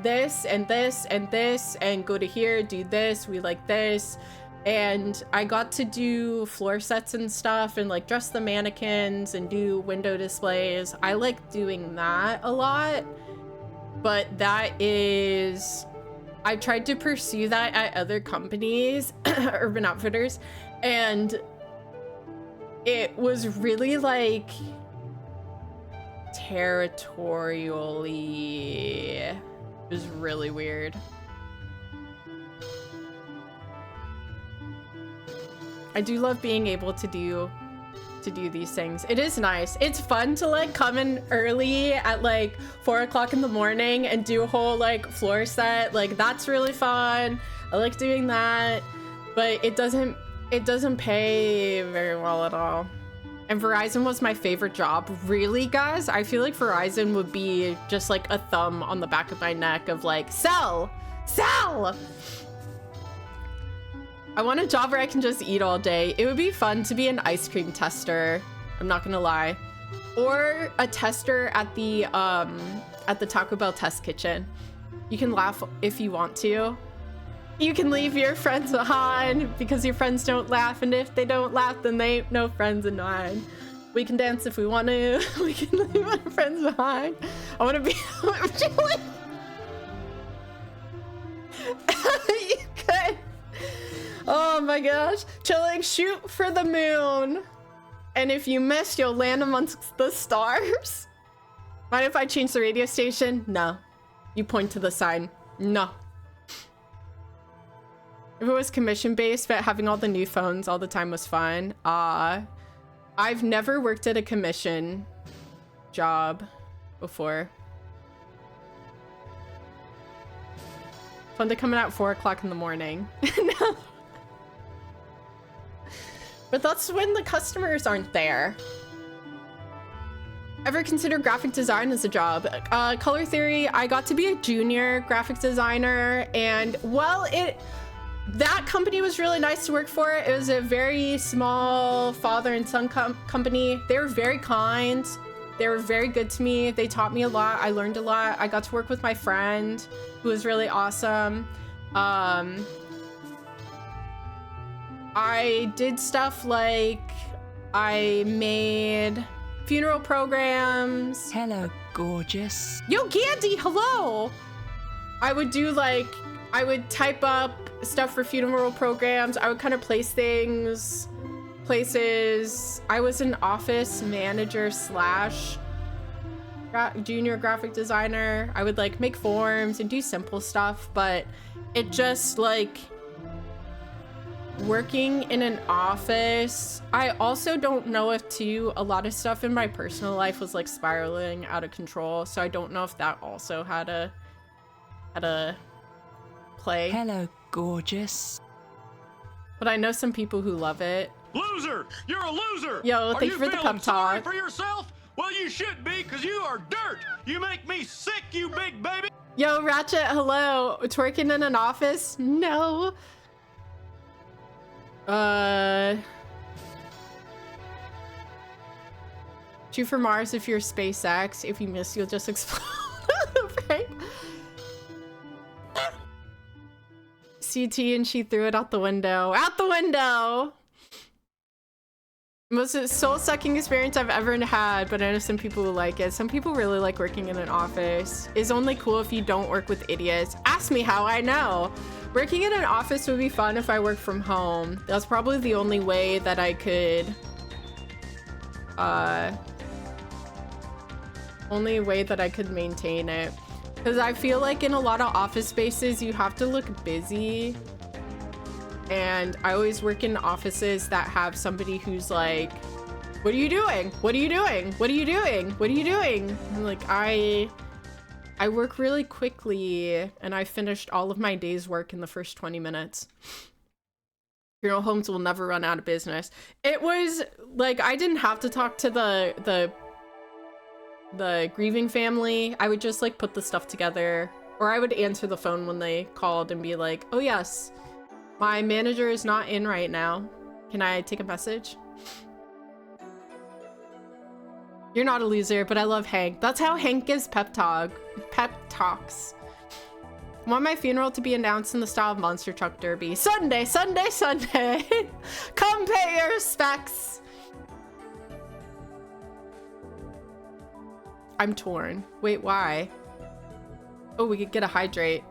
this and this and this, and go to here, do this, we like this. And I got to do floor sets and stuff, and like dress the mannequins and do window displays. I like doing that a lot, but I tried to pursue that at other companies, Urban Outfitters, and it was really like territorially, it was really weird. I do love being able to do these things. It is nice. It's fun to like come in early at like 4 o'clock in the morning and do a whole like floor set. Like, that's really fun. I like doing that, but it doesn't pay very well at all. And Verizon was my favorite job. Really, guys? I feel like Verizon would be just like a thumb on the back of my neck of like, sell! I want a job where I can just eat all day. It would be fun to be an ice cream tester. I'm not gonna lie. Or a tester at the Taco Bell test kitchen. You can laugh if you want to. You can leave your friends behind because your friends don't laugh, and if they don't laugh, then they ain't no friends of mine. We can dance if we want to. We can leave our friends behind. I want to be you could. Oh my gosh. Chilling, shoot for the moon. And if you miss, you'll land amongst the stars. Mind if I change the radio station? No. You point to the sign. No. If it was commission-based, but having all the new phones all the time was fun. I've never worked at a commission job before. Fun to come in at 4 o'clock in the morning. No. But that's when the customers aren't there. Ever consider graphic design as a job? Color theory, I got to be a junior graphic designer, and well, that company was really nice to work for. It was a very small father and son company. They were very kind. They were very good to me. They taught me a lot. I learned a lot. I got to work with my friend, who was really awesome. I did stuff like I made funeral programs. Hello, gorgeous. Yo, Gandhi, hello! I would do like, I would type up stuff for funeral programs. I would kind of place things, places. I was an office manager slash junior graphic designer. I would like make forms and do simple stuff, but it just like working in an office. I also don't know if too, a lot of stuff in my personal life was like spiraling out of control. So I don't know if that also had a play. Hello, gorgeous. But I know some people who love it. Loser! You're a loser! Yo, thank you for the pep sorry talk. for yourself? Well, you should be, because you are dirt! You make me sick, you big baby! Yo, Ratchet, hello. Twerking in an office? No. Shoot for Mars if you're SpaceX. If you miss, you'll just explode. Right? CT and she threw it out the window. Out the window! Most soul-sucking experience I've ever had, but I know some people who like it. Some people really like working in an office. It's only cool if you don't work with idiots. Ask me how I know. Working in an office would be fun if I worked from home. That's probably the only way that I could, maintain it. Because I feel like in a lot of office spaces, you have to look busy. And I always work in offices that have somebody who's like, what are you doing? What are you doing? What are you doing? What are you doing? And like, I work really quickly, and I finished all of my day's work in the first 20 minutes. Funeral homes will never run out of business. It was like, I didn't have to talk to the grieving family. I would just like put the stuff together, or I would answer the phone when they called and be like, oh yes, my manager is not in right now. Can I take a message? You're not a loser, but I love Hank. That's how Hank gives pep talks. I want my funeral to be announced in the style of Monster Truck Derby. Sunday, Sunday, Sunday. Come pay your respects. I'm torn. Wait, why? Oh, we could get a hydrate.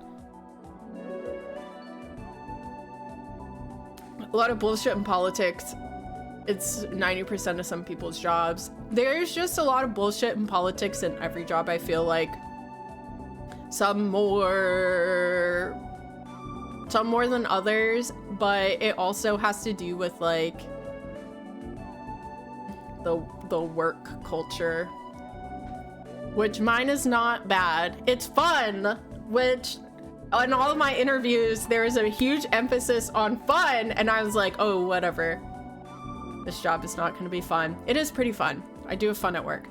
A lot of bullshit in politics. It's 90% of some people's jobs. There's just a lot of bullshit in politics in every job, I feel like. Some more than others, but it also has to do with like the work culture, which mine is not bad. It's fun, which in all of my interviews, there is a huge emphasis on fun, and I was like, oh, whatever. This job is not going to be fun. It is pretty fun. I do have fun at work.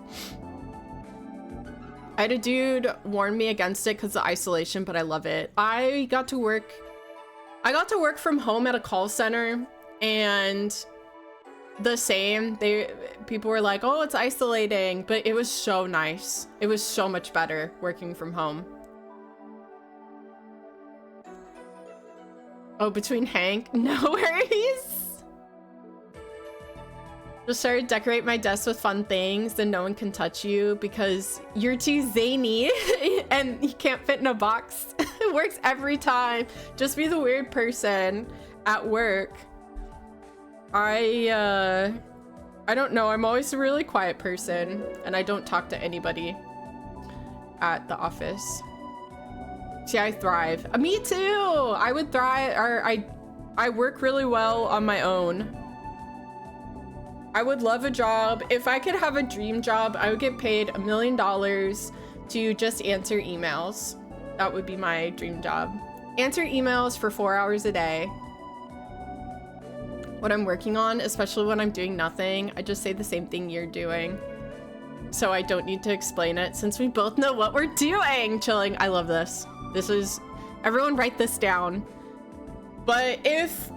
I had a dude warn me against it because of isolation, but I love it. I got to work from home at a call center, and the same. People were like, oh, it's isolating, but it was so nice. It was so much better working from home. Oh, between Hank? No worries. Just started to decorate my desk with fun things, then no one can touch you because you're too zany and you can't fit in a box. It works every time. Just be the weird person at work. I don't know. I'm always a really quiet person and I don't talk to anybody. at the office. See, I thrive. Me too. I would thrive, or I work really well on my own. I would love a job. If I could have a dream job, I would get paid $1 million to just answer emails. That would be my dream job. Answer emails for 4 hours a day. What I'm working on, especially when I'm doing nothing, I just say the same thing you're doing. So I don't need to explain it since we both know what we're doing. Chilling. I love this. This is, everyone write this down. But if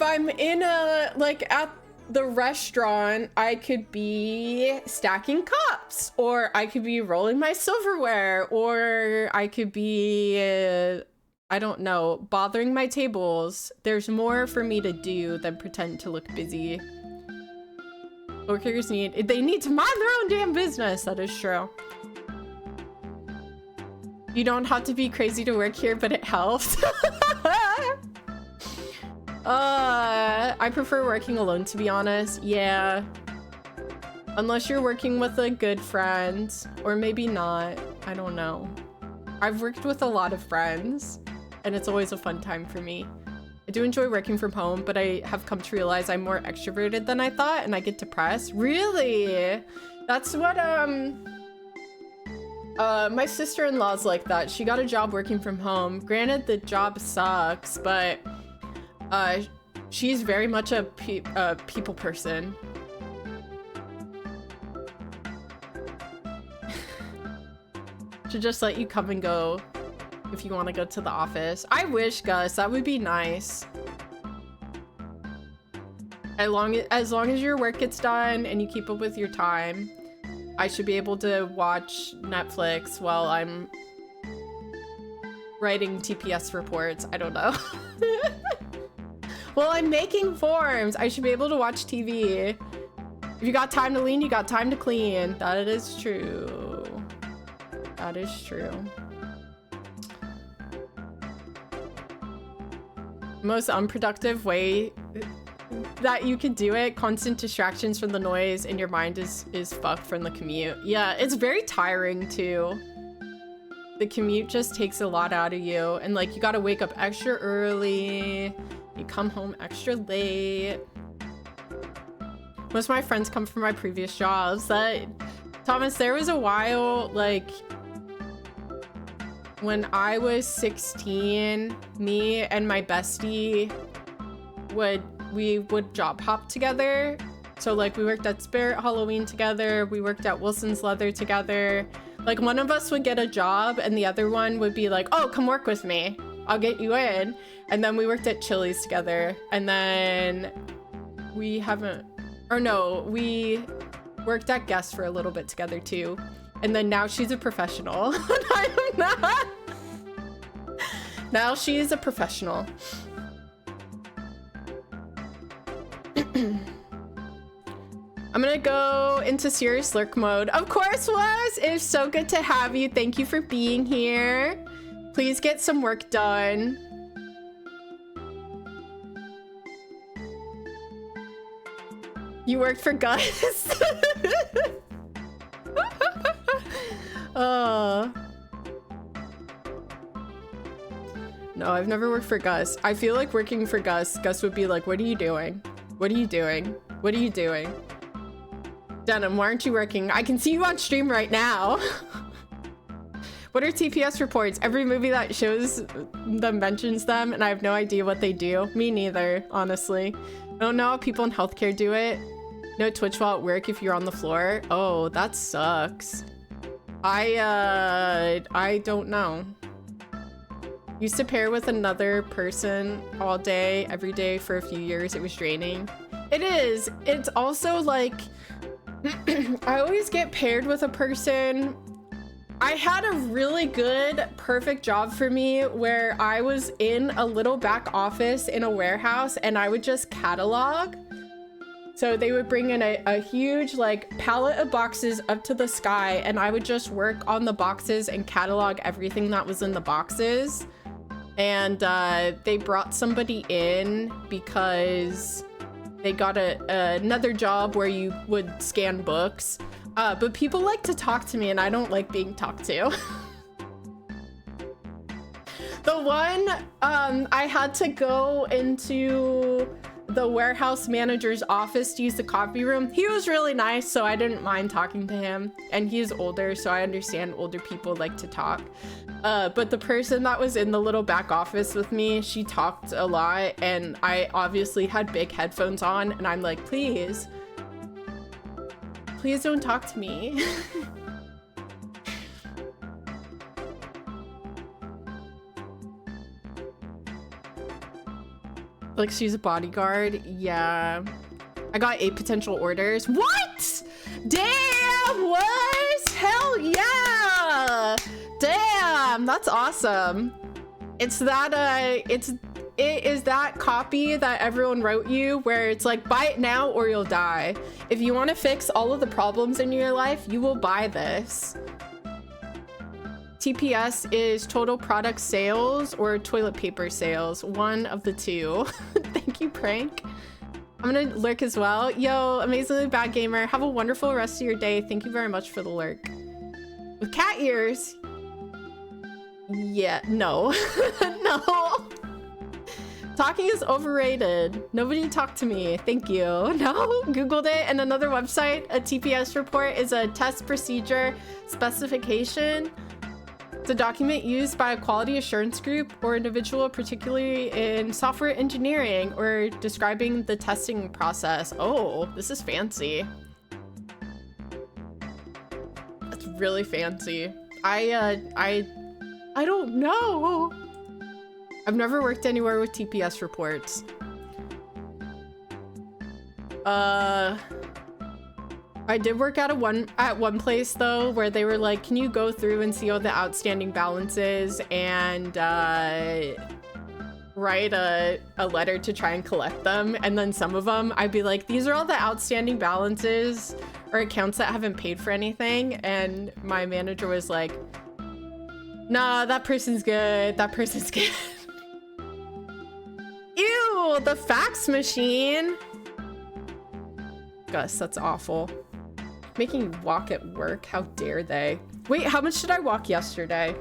I'm in a, like at the restaurant, I could be stacking cups, or I could be rolling my silverware, or I could be, I don't know, bothering my tables. There's more for me to do than pretend to look busy. Workers they need to mind their own damn business. That is true. You don't have to be crazy to work here, but it helps. I prefer working alone, to be honest. Yeah. Unless you're working with a good friend, or maybe not. I don't know. I've worked with a lot of friends, and it's always a fun time for me. I do enjoy working from home, but I have come to realize I'm more extroverted than I thought, and I get depressed. Really? That's what, my sister-in-law's like that. She got a job working from home. Granted, the job sucks, but she's very much a people person. She'll just let you come and go if you want to go to the office. I wish, Gus, that would be nice. As long as your work gets done and you keep up with your time, I should be able to watch Netflix while I'm writing TPS reports. I don't know. Well, I'm making forms. I should be able to watch TV. If you got time to lean, you got time to clean. That is true. That is true. Most unproductive way that you could do it, constant distractions from the noise, and your mind is fucked from the commute. Yeah, it's very tiring too. The commute just takes a lot out of you, and like you gotta wake up extra early, you come home extra late. Most of my friends come from my previous jobs. Thomas, there was a while, like when I was 16, me and my bestie we would job hop together. So like we worked at Spirit Halloween together, we worked at Wilson's Leather together. Like one of us would get a job and the other one would be like, oh, come work with me, I'll get you in. And then we worked at Chili's together, and then we worked at Guest for a little bit together too. And then now she's a professional. I'm not. Now she is a professional. I'm gonna go into serious lurk mode. Of course, Was. It's so good to have you. Thank you for being here. Please get some work done. You worked for Gus. No, I've never worked for Gus. I feel like working for Gus would be like, what are you doing? What are you doing? What are you doing? Denim, why aren't you working? I can see you on stream right now. What are TPS reports? Every movie that shows them mentions them, and I have no idea what they do. Me neither, honestly. I don't know how people in healthcare do it. No Twitch while at work if you're on the floor. Oh, that sucks. I don't know. Used to pair with another person all day, every day for a few years. It was draining. It is. It's also like, I always get paired with a person. I had a really good, perfect job for me where I was in a little back office in a warehouse and I would just catalog. So they would bring in a huge like pallet of boxes up to the sky, and I would just work on the boxes and catalog everything that was in the boxes. And they brought somebody in because they got another job where you would scan books. But people like to talk to me and I don't like being talked to. The one, I had to go into the warehouse manager's office to use the coffee room. He was really nice, so I didn't mind talking to him. And he's older, so I understand older people like to talk. But the person that was in the little back office with me, she talked a lot, and I obviously had big headphones on, and I'm like, please don't talk to me. Like she's a bodyguard. Yeah. I got 8 potential orders. What? Damn, what? Hell yeah. Damn, that's awesome. It's that, it is that copy that everyone wrote you where it's like, buy it now or you'll die. If you want to fix all of the problems in your life, you will buy this. TPS is total product sales or toilet paper sales. One of the two. Thank you, Prank. I'm gonna lurk as well. Yo, amazingly bad gamer. Have a wonderful rest of your day. Thank you very much for the lurk. With cat ears? Yeah, no. No. Talking is overrated. Nobody talk to me. Thank you. No, Googled it. And another website, a TPS report is a test procedure specification. It's a document used by a quality assurance group or individual, particularly in software engineering, or describing the testing process. Oh, this is fancy. That's really fancy. I don't know. I've never worked anywhere with TPS reports. I did work at one place though, where they were like, can you go through and see all the outstanding balances and write a letter to try and collect them? And then some of them, I'd be like, these are all the outstanding balances or accounts that haven't paid for anything. And my manager was like, nah, that person's good. That person's good. Ew, the fax machine. Gus, that's awful. Making you walk at work, how dare they? Wait, how much did I walk yesterday?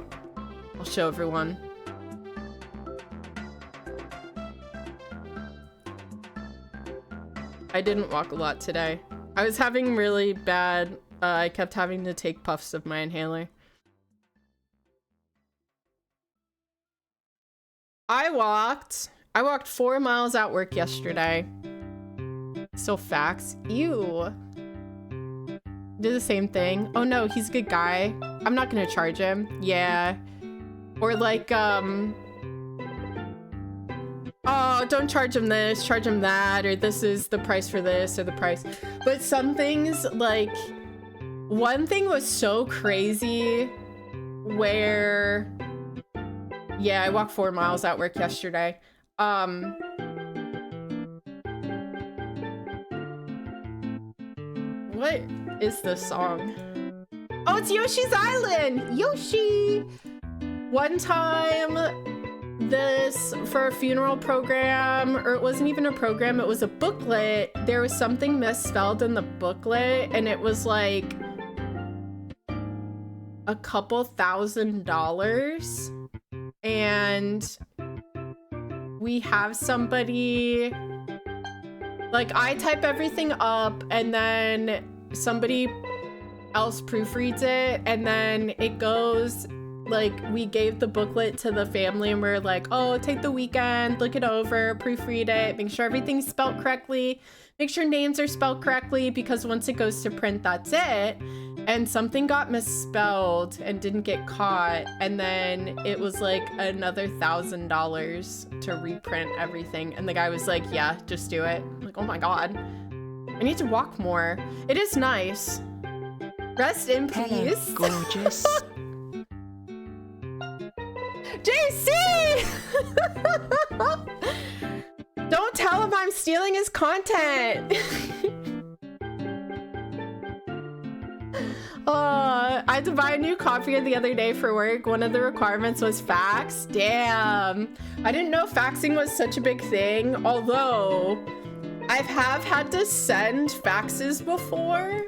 I'll show everyone. I didn't walk a lot today. I was having really bad, I kept having to take puffs of my inhaler. I walked 4 miles at work yesterday. So facts. Ew. Did the same thing. Oh no, he's a good guy. I'm not gonna charge him. Yeah. Or like, oh, don't charge him this, charge him that, or this is the price for this, or the price. But some things, like, one thing was so crazy where, yeah, I walked 4 miles at work yesterday. What is this song? Oh, it's Yoshi's Island! Yoshi! One time, this, for a funeral program, or it wasn't even a program, it was a booklet. There was something misspelled in the booklet, and it was like a couple $1,000. And we have somebody, like, I type everything up and then somebody else proofreads it, and then it goes, like, we gave the booklet to the family and we're like, oh, take the weekend, look it over, proofread it, make sure everything's spelled correctly, make sure names are spelled correctly, because once it goes to print, that's it. And something got misspelled and didn't get caught, and then it was like another $1,000 to reprint everything. And the guy was like, yeah, just do it. I'm like, oh my god, I need to walk more. It is nice. Rest in peace. Hello, gorgeous. JC! Don't tell him I'm stealing his content. I had to buy a new copier the other day for work. One of the requirements was fax. Damn. I didn't know faxing was such a big thing, although I have had to send faxes before.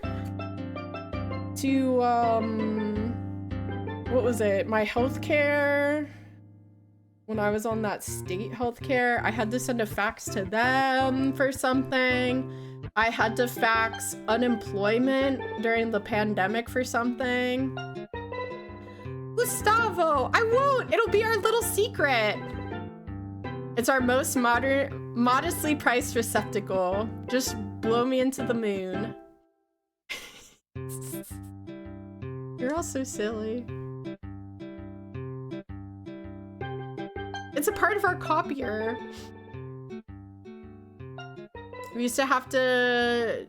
to, what was it? My healthcare. When I was on that state healthcare, I had to send a fax to them for something. I had to fax unemployment during the pandemic for something. Gustavo, I won't. It'll be our little secret. It's our most modestly priced receptacle. Just blow me into the moon. You're all so silly. It's a part of our copier. We used to have to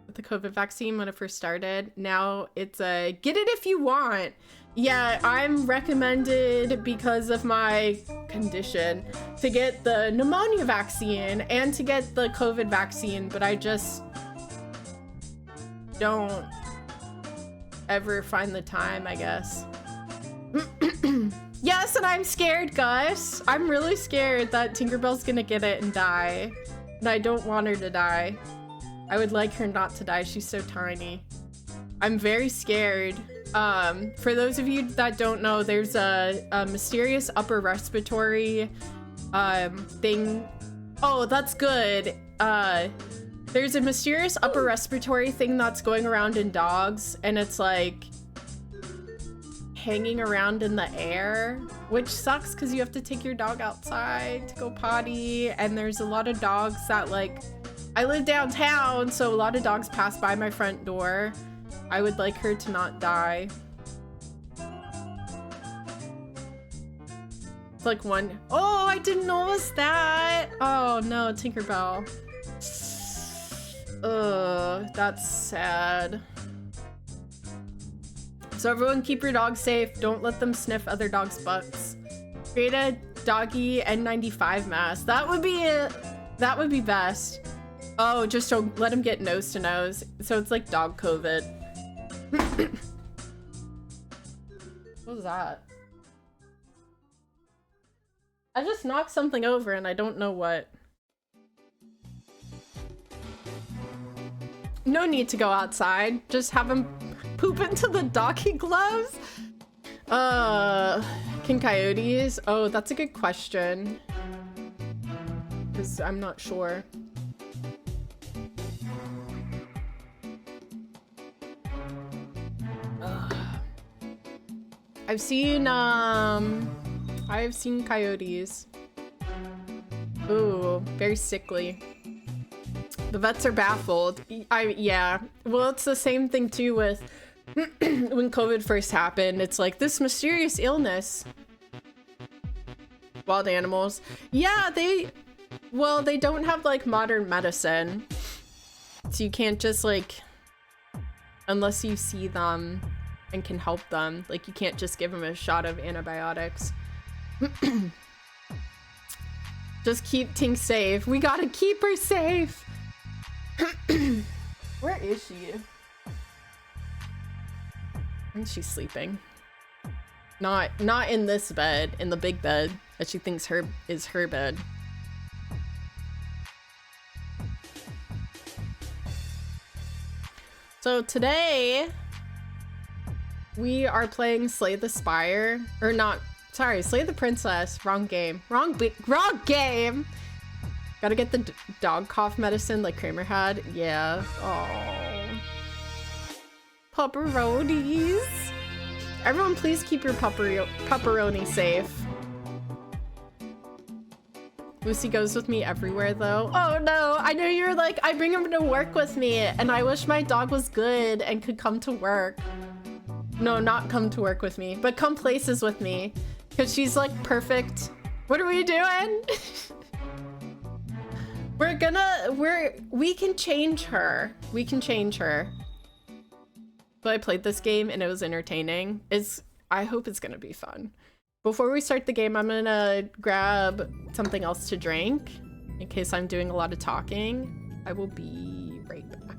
with the COVID vaccine when it first started. Now it's a get it if you want. Yeah, I'm recommended because of my condition to get the pneumonia vaccine and to get the COVID vaccine, but I just don't ever find the time, I guess. Yes, and I'm scared, Gus. I'm really scared that Tinkerbell's gonna get it and die. And I don't want her to die. I would like her not to die. She's so tiny. I'm very scared. For those of you that don't know, there's a mysterious upper respiratory thing. Oh, that's good. There's a mysterious upper respiratory thing that's going around in dogs, and it's like hanging around in the air, which sucks because you have to take your dog outside to go potty, and there's a lot of dogs that, like, I live downtown, so a lot of dogs pass by my front door. I would like her to not die. It's like one. Oh, I didn't notice that. Oh no, Tinkerbell. Ugh, that's sad. So everyone keep your dogs safe. Don't let them sniff other dogs' butts. Create a doggy N95 mask. That would be it. That would be best. Oh, just don't let him get nose to nose. So it's like dog COVID. What was that? I just knocked something over and I don't know what. No need to go outside. Just have him poop into the doggy gloves? Can coyotes? Oh, that's a good question. Because I'm not sure. I've seen coyotes. Ooh, very sickly. The vets are baffled. Yeah. Well, it's the same thing too with when COVID first happened. It's like this mysterious illness. Wild animals. Yeah, they don't have like modern medicine. So you can't just like, unless you see them and can help them, like you can't just give them a shot of antibiotics. Just keep Tink safe. We gotta keep her safe. Where is she? And she's sleeping. Not in this bed, in the big bed that she thinks is her bed. So today we are playing Slay the Spire, or not, sorry, Slay the Princess. Wrong game. Wrong game. Gotta get the dog cough medicine like Kramer had. Yeah. Oh. Pepperonis. Everyone please keep your pepperoni safe. Lucy goes with me everywhere though. Oh no, I know you're like, I bring him to work with me and I wish my dog was good and could come to work. No, not come to work with me, but come places with me. Cause she's like perfect. What are we doing? We can change her. We can change her. But I played this game and it was entertaining. I hope it's gonna be fun. Before we start the game, I'm gonna grab something else to drink in case I'm doing a lot of talking. I will be right back.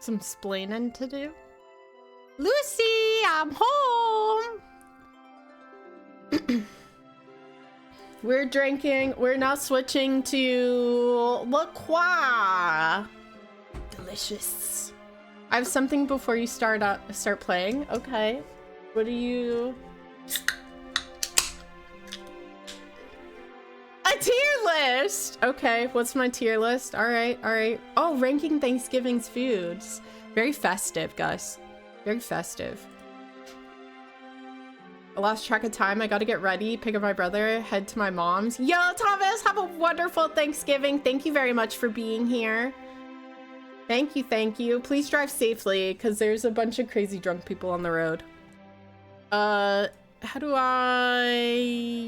Some splaining to do. Lucy, I'm home. We're now switching to La Croix. Delicious. I have something before you start playing. Okay. What are you? A tier list. Okay, what's my tier list? All right, all right. Oh, ranking Thanksgiving's foods. Very festive, Gus. Very festive. I lost track of time. I gotta get ready, pick up my brother, head to my mom's. Yo, Thomas, have a wonderful Thanksgiving. Thank you very much for being here. Thank you, thank you. Please drive safely, because there's a bunch of crazy drunk people on the road. How do I...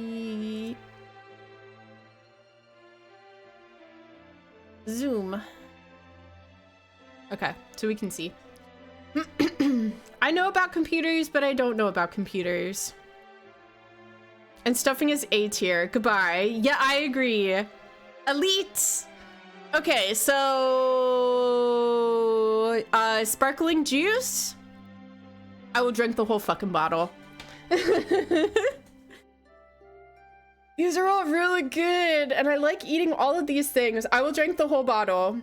Zoom. Okay, so we can see. I know about computers, but I don't know about computers. And stuffing is A tier. Goodbye. Yeah, I agree. Elite. Okay, so sparkling juice. I will drink the whole fucking bottle. These are all really good, and I like eating all of these things. I will drink the whole bottle.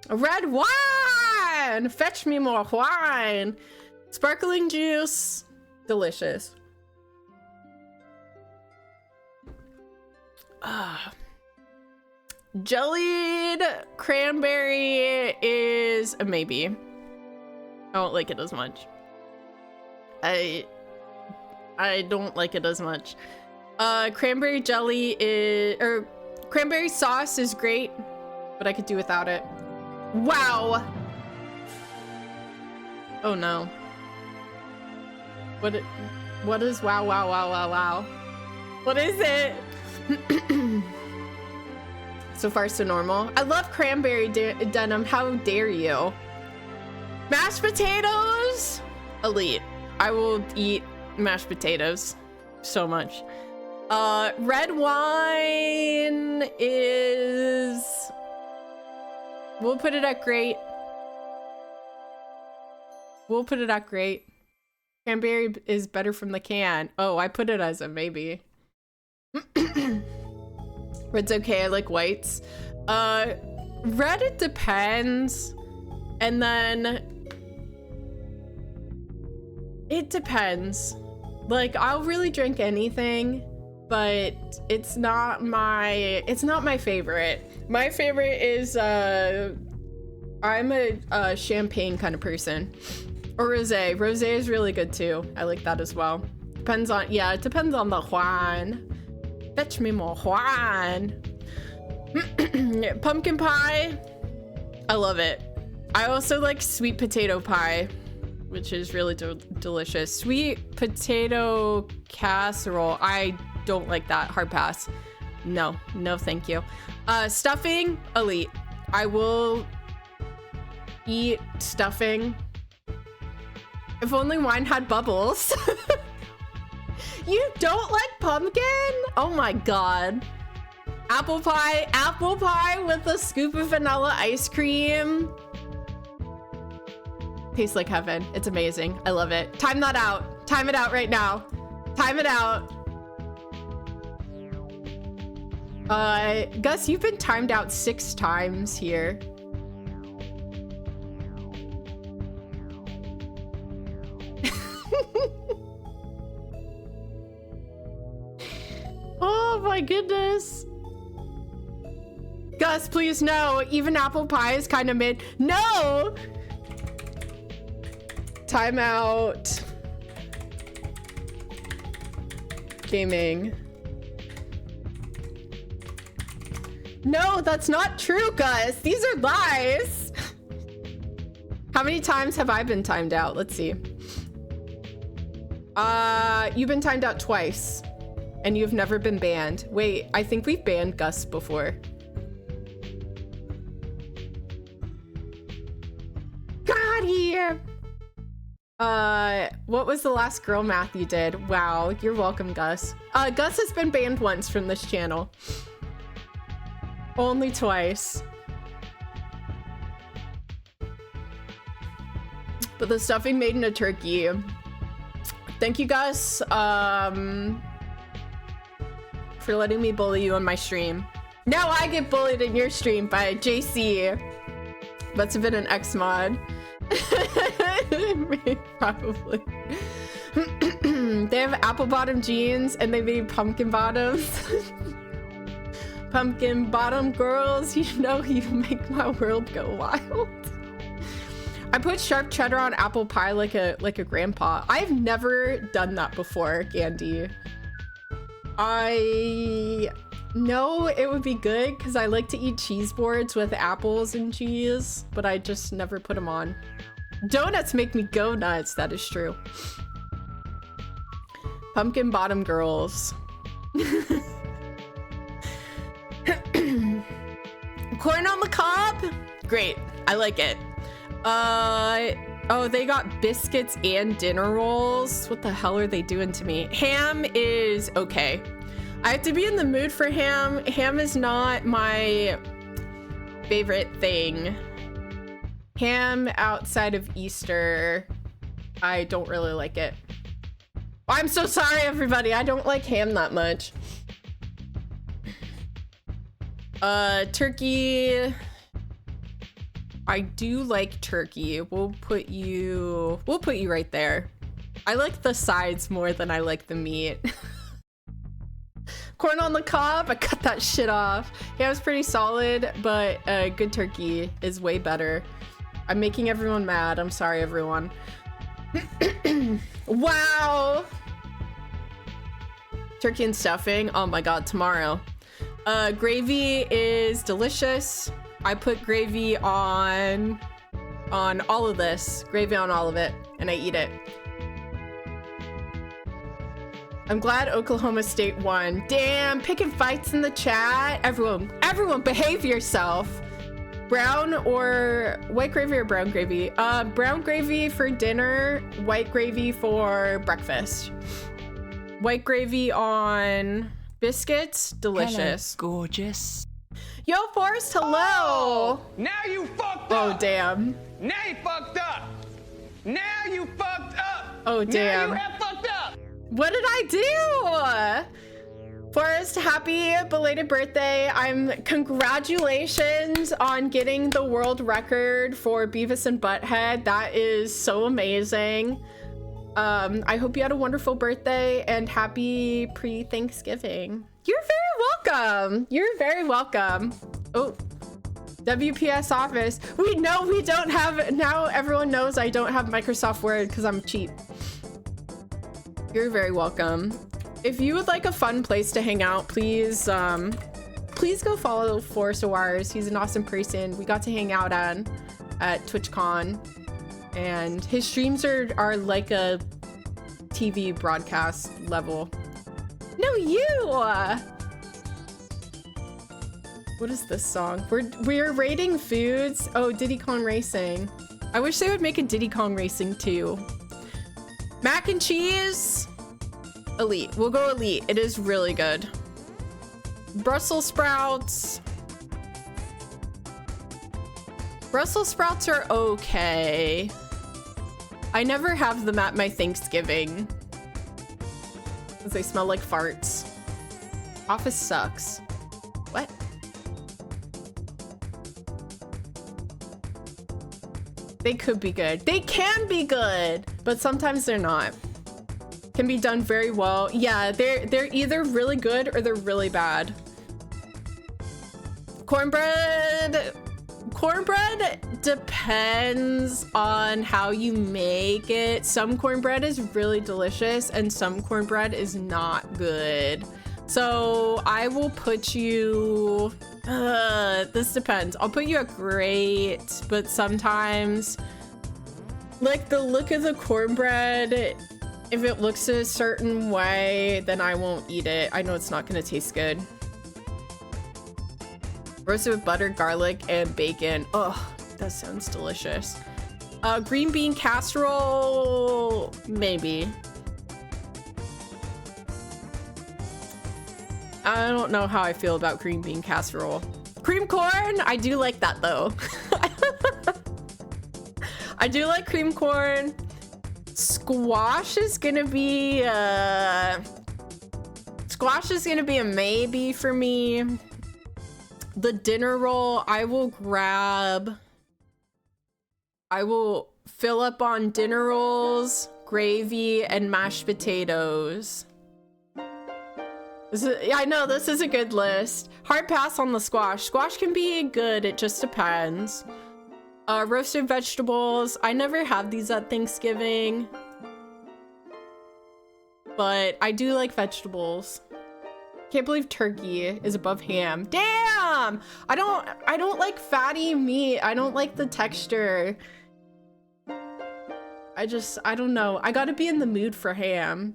Red wine! Fetch me more wine. Sparkling juice. Delicious. Jellied cranberry is a maybe. I don't like it as much. I don't like it as much. Cranberry jelly is, or cranberry sauce is great, but I could do without it. Wow. Oh no. What is wow, wow, wow, wow, wow? What is it? So far, so normal. I love cranberry denim. How dare you? Mashed potatoes? Elite. I will eat mashed potatoes so much. Red wine is... We'll put it at great. We'll put it at great. Cranberry is better from the can. Oh, I put it as a maybe. Red's okay, I like whites. Red, it depends. And then... It depends. Like, I'll really drink anything, but it's not my favorite. My favorite is, I'm a champagne kind of person. Or rosé. Rosé is really good too. I like that as well. Depends on, yeah, it depends on the wine. Fetch me more wine. Pumpkin pie. I love it. I also like sweet potato pie, which is really delicious. Sweet potato casserole. I don't like that. Hard pass. No, no thank you. Stuffing, elite. I will eat stuffing. If only wine had bubbles. You don't like pumpkin? Oh my god. Apple pie with a scoop of vanilla ice cream. Tastes like heaven. It's amazing. I love it. Time that out. Time it out right now. Time it out. Gus, you've been timed out 6 times here. Oh my goodness. Gus, please no. Even apple pie is kind of mid. No! Time out. Gaming. No, that's not true, Gus. These are lies. How many times have I been timed out? Let's see. You've been timed out twice. And you've never been banned. Wait, I think we've banned Gus before. Got here. What was the last girl math you did? Wow, you're welcome, Gus. Gus has been banned once from this channel. Only twice. But the stuffing made in a turkey. Thank you, Gus, for letting me bully you on my stream. Now I get bullied in your stream by JC. Must have been an X mod. Probably. They have apple bottom jeans and they made pumpkin bottoms. Pumpkin bottom girls, you know you make my world go wild. I put sharp cheddar on apple pie like a grandpa. I've never done that before, Gandhi. I know it would be good because I like to eat cheese boards with apples and cheese, but I just never put them on. Donuts make me go nuts, that is true. Pumpkin bottom girls. Corn on the cob? Great, I like it. Oh, they got biscuits and dinner rolls. What the hell are they doing to me? Ham is okay. I have to be in the mood for ham. Ham is not my favorite thing. Ham outside of Easter, I don't really like it. I'm so sorry, everybody. I don't like ham that much. Turkey. I do like turkey. We'll put you right there. I like the sides more than I like the meat. Corn on the cob, I cut that shit off. Yeah, it was pretty solid, but good turkey is way better. I'm making everyone mad. I'm sorry, everyone. Wow. Turkey and stuffing. Oh my god, tomorrow. Gravy is delicious. I put gravy on all of this. Gravy on all of it, and I eat it. I'm glad Oklahoma State won. Damn, picking fights in the chat. Everyone behave yourself. Brown or white gravy or brown gravy? Brown gravy for dinner, white gravy for breakfast. White gravy on biscuits, delicious. Hello, gorgeous. Yo, Forrest, hello. Oh, now you fucked up. Oh, damn. Now you fucked up. Now you fucked up. Oh, damn. Now you have fucked up. What did I do? Forrest, happy belated birthday. Congratulations on getting the world record for Beavis and Butthead. That is so amazing. I hope you had a wonderful birthday and happy pre-Thanksgiving. You're very welcome. You're very welcome. Oh, WPS Office. We know we don't have, now everyone knows I don't have Microsoft Word because I'm cheap. You're very welcome. If you would like a fun place to hang out, please go follow Forrest Awars. He's an awesome person. We got to hang out at TwitchCon, and his streams are like a TV broadcast level. No, you! What is this song? We're rating foods. Oh, Diddy Kong Racing. I wish they would make a Diddy Kong Racing too. Mac and cheese. Elite. We'll go elite. It is really good. Brussels sprouts. Brussels sprouts are okay. I never have them at my Thanksgiving because they smell like farts. Office sucks. What? They could be good. They can be good, but sometimes they're not. Can be done very well. Yeah, they're either really good or they're really bad. Cornbread depends on how you make it. Some cornbread is really delicious and some cornbread is not good. So I will put you, this depends. I'll put you at great, but sometimes like the look of the cornbread, if it looks a certain way, then I won't eat it. I know it's not gonna taste good. Roasted with butter, garlic, and bacon. Oh, that sounds delicious. Green bean casserole, maybe. I don't know how I feel about green bean casserole. Cream corn, I do like that though. I do like cream corn. Squash is gonna be a maybe for me. The dinner roll, I will fill up on dinner rolls, gravy, and mashed potatoes. I know this is a good list. Hard pass on the squash. Squash can be good, it just depends. Roasted vegetables. I never have these at Thanksgiving, but I do like vegetables. Can't believe turkey is above ham. Damn! I don't like fatty meat. I don't like the texture. I don't know. I gotta be in the mood for ham.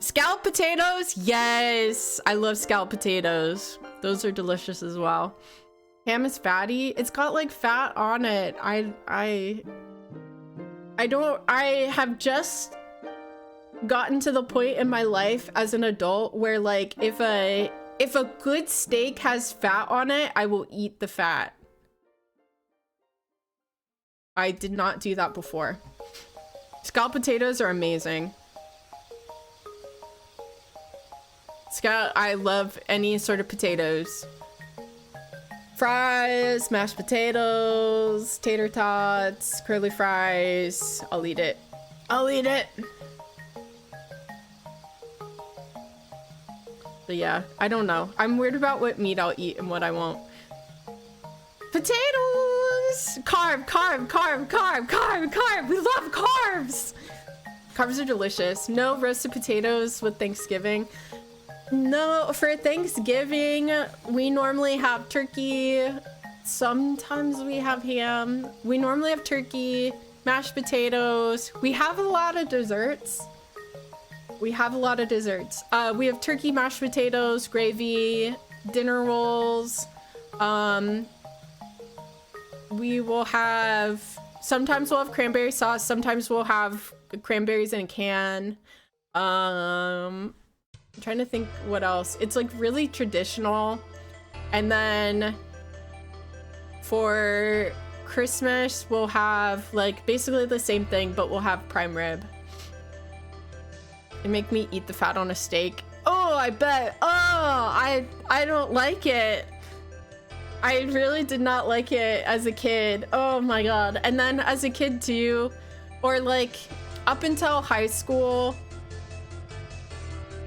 Scalloped potatoes. Yes, I love scalloped potatoes. Those are delicious as well. Ham is fatty. It's got like fat on it. I have just gotten to the point in my life as an adult where like if a good steak has fat on it, I will eat the fat. I did not do that before. Scalloped potatoes are amazing. I love any sort of potatoes. Fries, mashed potatoes, tater tots, curly fries. I'll eat it. I'll eat it. But yeah, I don't know. I'm weird about what meat I'll eat and what I won't. Potatoes! Carb, carb, carb, carb, carb, carb. We love carbs! Carbs are delicious. No roasted potatoes with Thanksgiving. No, for Thanksgiving, we normally have turkey. Sometimes we have ham. We normally have turkey, mashed potatoes. We have a lot of desserts. We have turkey, mashed potatoes, gravy, dinner rolls. We will have, sometimes we'll have cranberry sauce. Sometimes we'll have cranberries in a can. I'm trying to think what else. It's like really traditional. And then for Christmas, we'll have like basically the same thing, but we'll have prime rib. It make me eat the fat on a steak. Oh, I bet. Oh, I don't like it. I really did not like it as a kid. Oh my god. And then as a kid too, or like up until high school,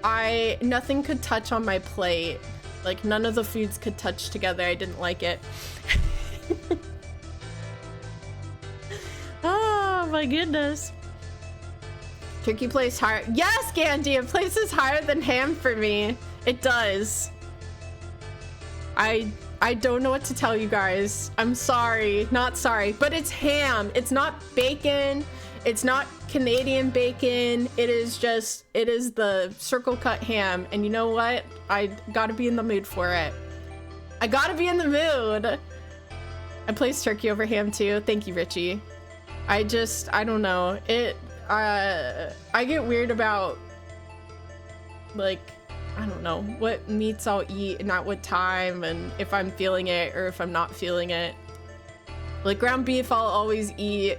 nothing could touch on my plate. Like none of the foods could touch together. I didn't like it. Oh my goodness. Turkey plays higher. Yes, Gandhi, it places higher than ham for me. It does. I don't know what to tell you guys. I'm sorry, not sorry, but it's ham. It's not bacon. It's not Canadian bacon. It is the circle cut ham. And you know what? I gotta be in the mood for it. I gotta be in the mood. I place turkey over ham too. Thank you, Richie. I don't know. I get weird about, like, I don't know, what meats I'll eat and at what time, and if I'm feeling it or if I'm not feeling it. Like, ground beef I'll always eat.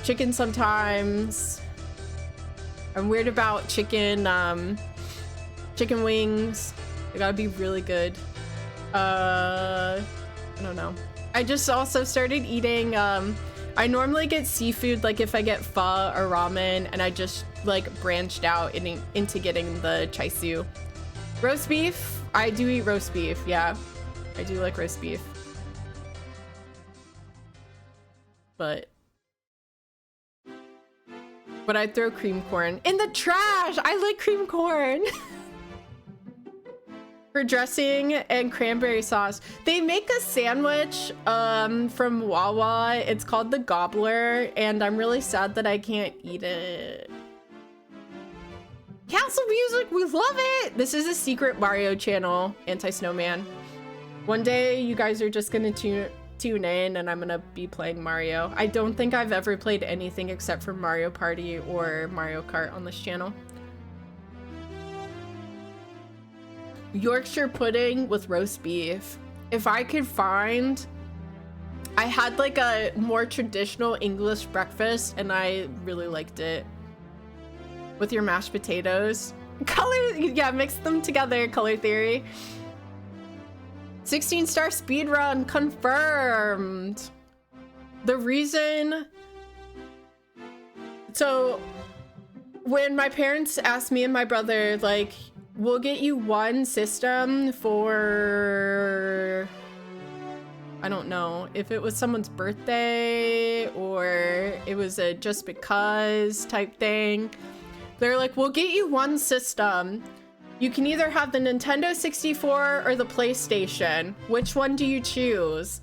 Chicken sometimes. I'm weird about chicken wings. They gotta be really good. I don't know. I just also started eating, I normally get seafood, like if I get pho or ramen, and I just like branched out into getting the chaisu. Roast beef, I do eat roast beef, yeah. I do like roast beef. But I'd throw cream corn in the trash. I like cream corn. For dressing and cranberry sauce. They make a sandwich from Wawa. It's called the Gobbler, and I'm really sad that I can't eat it. Castle music, we love it! This is a secret Mario channel, Anti-Snowman. One day you guys are just gonna tune in and I'm gonna be playing Mario. I don't think I've ever played anything except for Mario Party or Mario Kart on this channel. Yorkshire pudding with roast beef. If I could find, I had like a more traditional English breakfast and I really liked it. With your mashed potatoes. Color, yeah, mix them together, color theory. 16-star speedrun confirmed. The reason, so when my parents asked me and my brother, like, we'll get you one system for, I don't know if it was someone's birthday or it was a just because type thing. They're like, we'll get you one system. You can either have the Nintendo 64 or the PlayStation. Which one do you choose?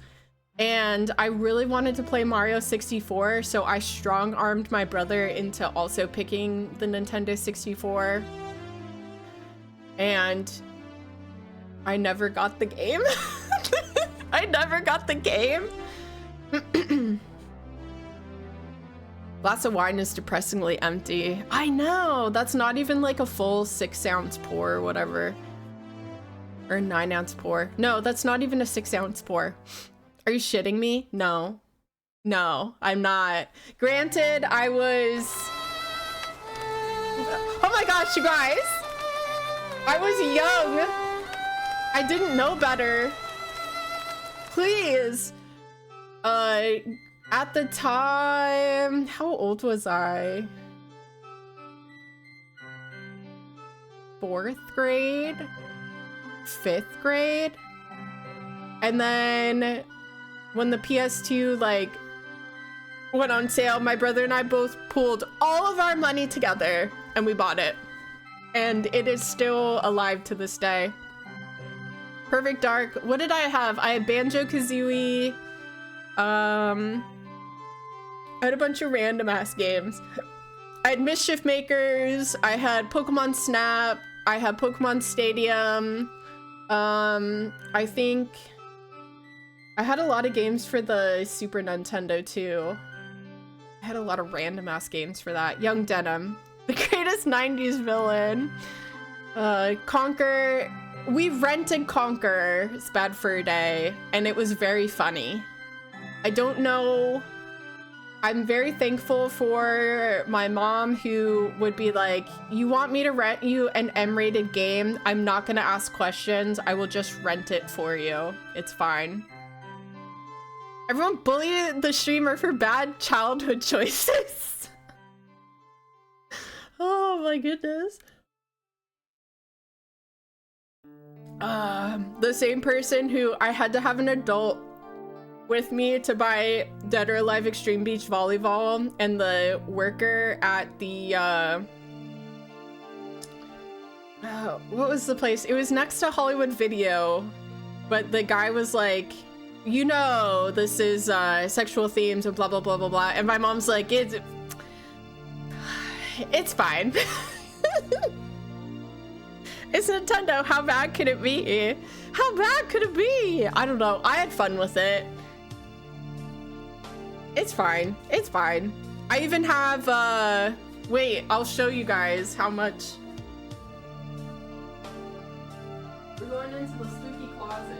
And I really wanted to play Mario 64, so I strong-armed my brother into also picking the Nintendo 64. And I never got the game. I never got the game. Glass of wine is depressingly empty. I know, that's not even like a full 6-ounce pour or whatever. Or 9-ounce pour. No, that's not even a 6-ounce pour. Are you shitting me? No. No, I'm not. Granted, I was... Oh my gosh, you guys! I was young! I didn't know better. Please! At the time... How old was I? 4th grade? 5th grade? And then... when the PS2 like went on sale, my brother and I both pooled all of our money together and we bought it. And it is still alive to this day. Perfect Dark. What did I have? I had Banjo-Kazooie. I had a bunch of random ass games. I had Mischief Makers. I had Pokemon Snap. I had Pokemon Stadium. I think I had a lot of games for the Super Nintendo too. I had a lot of random ass games for that. Young Denim, the greatest 90s villain. Conquer. We rented Conquer, It's Bad for a Day, and it was very funny. I don't know. I'm very thankful for my mom who would be like, you want me to rent you an M-rated game? I'm not gonna ask questions. I will just rent it for you. It's fine. Everyone bullied the streamer for bad childhood choices. Oh my goodness. The same person who I had to have an adult with me to buy Dead or Alive Extreme Beach Volleyball, and the worker at the what was the place? It was next to Hollywood Video, but the guy was like, you know, this is sexual themes and blah blah blah blah blah, and my mom's like, it's fine. It's Nintendo, how bad could it be? How bad could it be? I don't know, I had fun with it. It's fine, it's fine. I even have, wait, I'll show you guys how much. We're going into the spooky closet.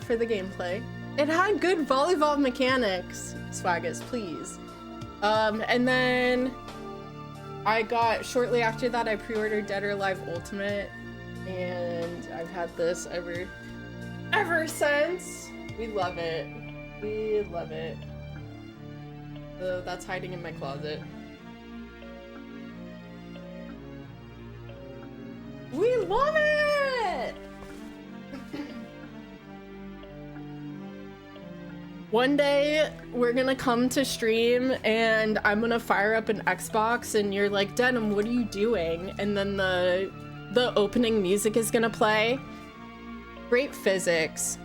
For the gameplay. It had good volleyball mechanics. Swaggus, please. And then I got, shortly after that, I pre-ordered Dead or Alive Ultimate, and I've had this ever since. We love it. We love it. So that's hiding in my closet. We love it! One day we're gonna come to stream and I'm gonna fire up an Xbox and you're like, Denim, what are you doing? And then the opening music is gonna play. Great physics.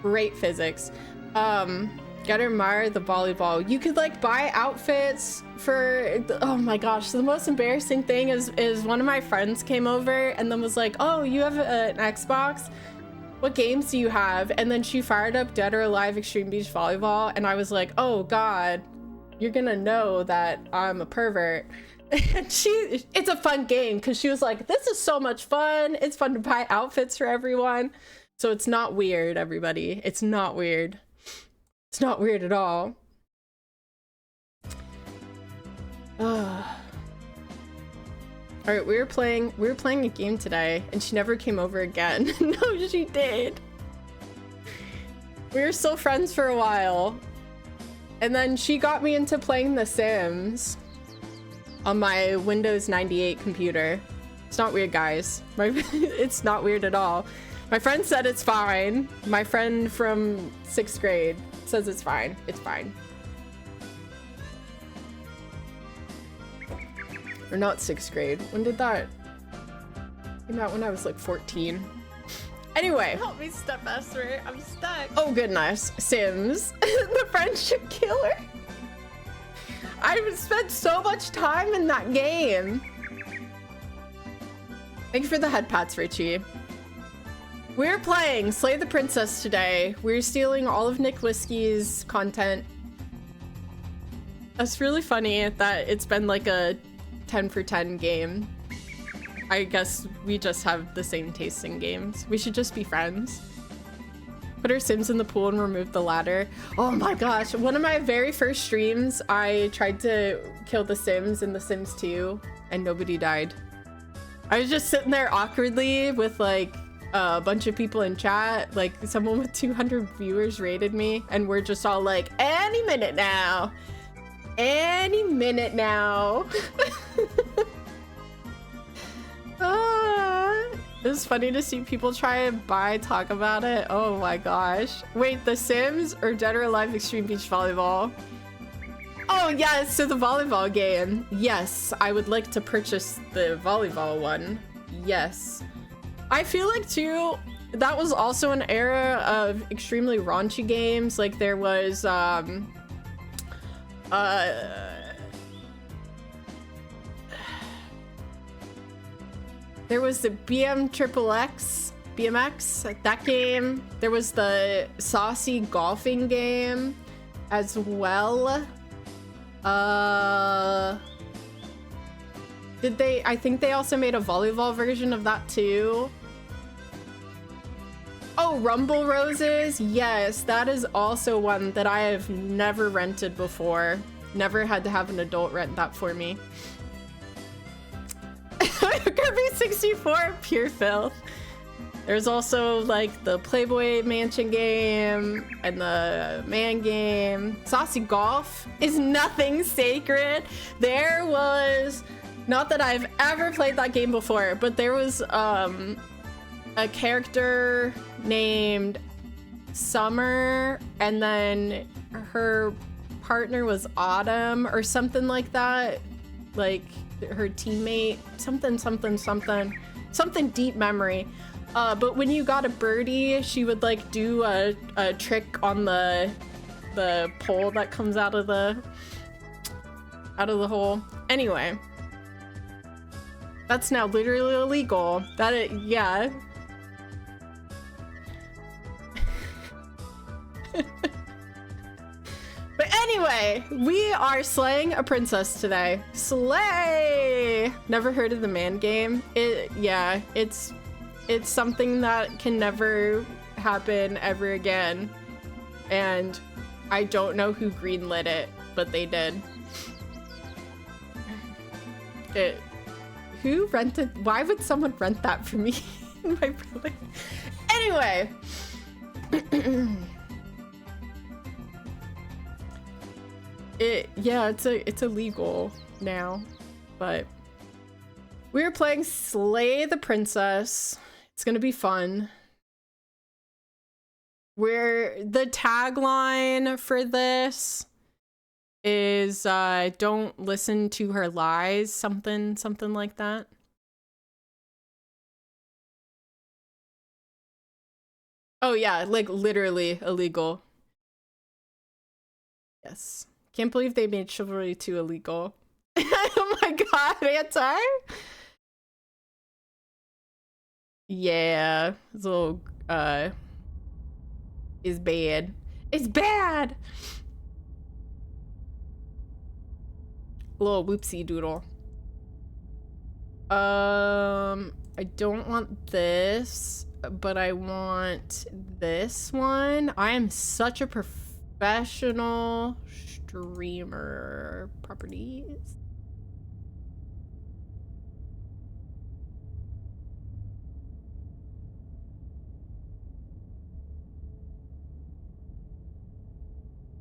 Great physics. Gotta admire the volleyball. You could like buy outfits for, oh my gosh, the most embarrassing thing is one of my friends came over and then was like, oh, you have an Xbox? What games do you have? And then she fired up Dead or Alive Extreme Beach Volleyball and I was like, oh God, you're gonna know that I'm a pervert. And it's a fun game because she was like, this is so much fun. It's fun to buy outfits for everyone. So it's not weird, everybody. It's not weird. It's not weird at all. All right, we were playing a game today and she never came over again. No, she did. We were still friends for a while. And then she got me into playing The Sims on my Windows 98 computer. It's not weird, guys. It's not weird at all. My friend said it's fine. My friend from 6th grade says it's fine. It's fine. Or not 6th grade. When did that came out? When I was like 14. Anyway. Help me, stepmaster. I'm stuck. Oh goodness. Sims. The friendship killer. I've spent so much time in that game. Thank you for the head pats, Richie. We're playing Slay the Princess today. We're stealing all of Nick Whiskey's content. That's really funny that it's been like a 10 for 10 game. I guess we just have the same taste in games. We should just be friends. Put our Sims in the pool and remove the ladder. Oh my gosh, one of my very first streams, I tried to kill the Sims in The Sims 2 and nobody died. I was just sitting there awkwardly with like a bunch of people in chat, like someone with 200 viewers rated me and we're just all like, any minute now. Any minute now. It was funny to see people try and talk about it. Oh my gosh. Wait, The Sims or Dead or Alive Extreme Beach Volleyball? Oh yes, so the volleyball game. Yes, I would like to purchase the volleyball one. Yes. I feel like too, that was also an era of extremely raunchy games. Like there was, there was the BMX, that game. There was the saucy golfing game as well. I think they also made a volleyball version of that too. Oh, Rumble Roses. Yes, that is also one that I have never rented before. Never had to have an adult rent that for me. Kirby 64, pure filth. There's also like the Playboy Mansion game and the Man game. Saucy Golf is nothing sacred. There was, not that I've ever played that game before, but there was a character named Summer and then her partner was Autumn or something like that. Like her teammate, something deep memory. But when you got a birdie, she would like do a trick on the pole that comes out of the hole. Anyway, that's now literally illegal. Yeah. But anyway, we are slaying a princess today. Slay! Never heard of the Man game? Yeah, it's something that can never happen ever again. And I don't know who greenlit it, but they did. Who rented? Why would someone rent that for me? My brother. Anyway. Yeah, it's illegal now, but we're playing Slay the Princess. It's gonna be fun. where the tagline for this is don't listen to her lies, something like that. Oh yeah, like literally illegal. Yes. Can't believe they made Chivalry 2 illegal. Oh my god, anti? Yeah, it's a little, is bad. It's bad! A little whoopsie doodle. I don't want this, but I want this one. I am such a professional streamer. Properties.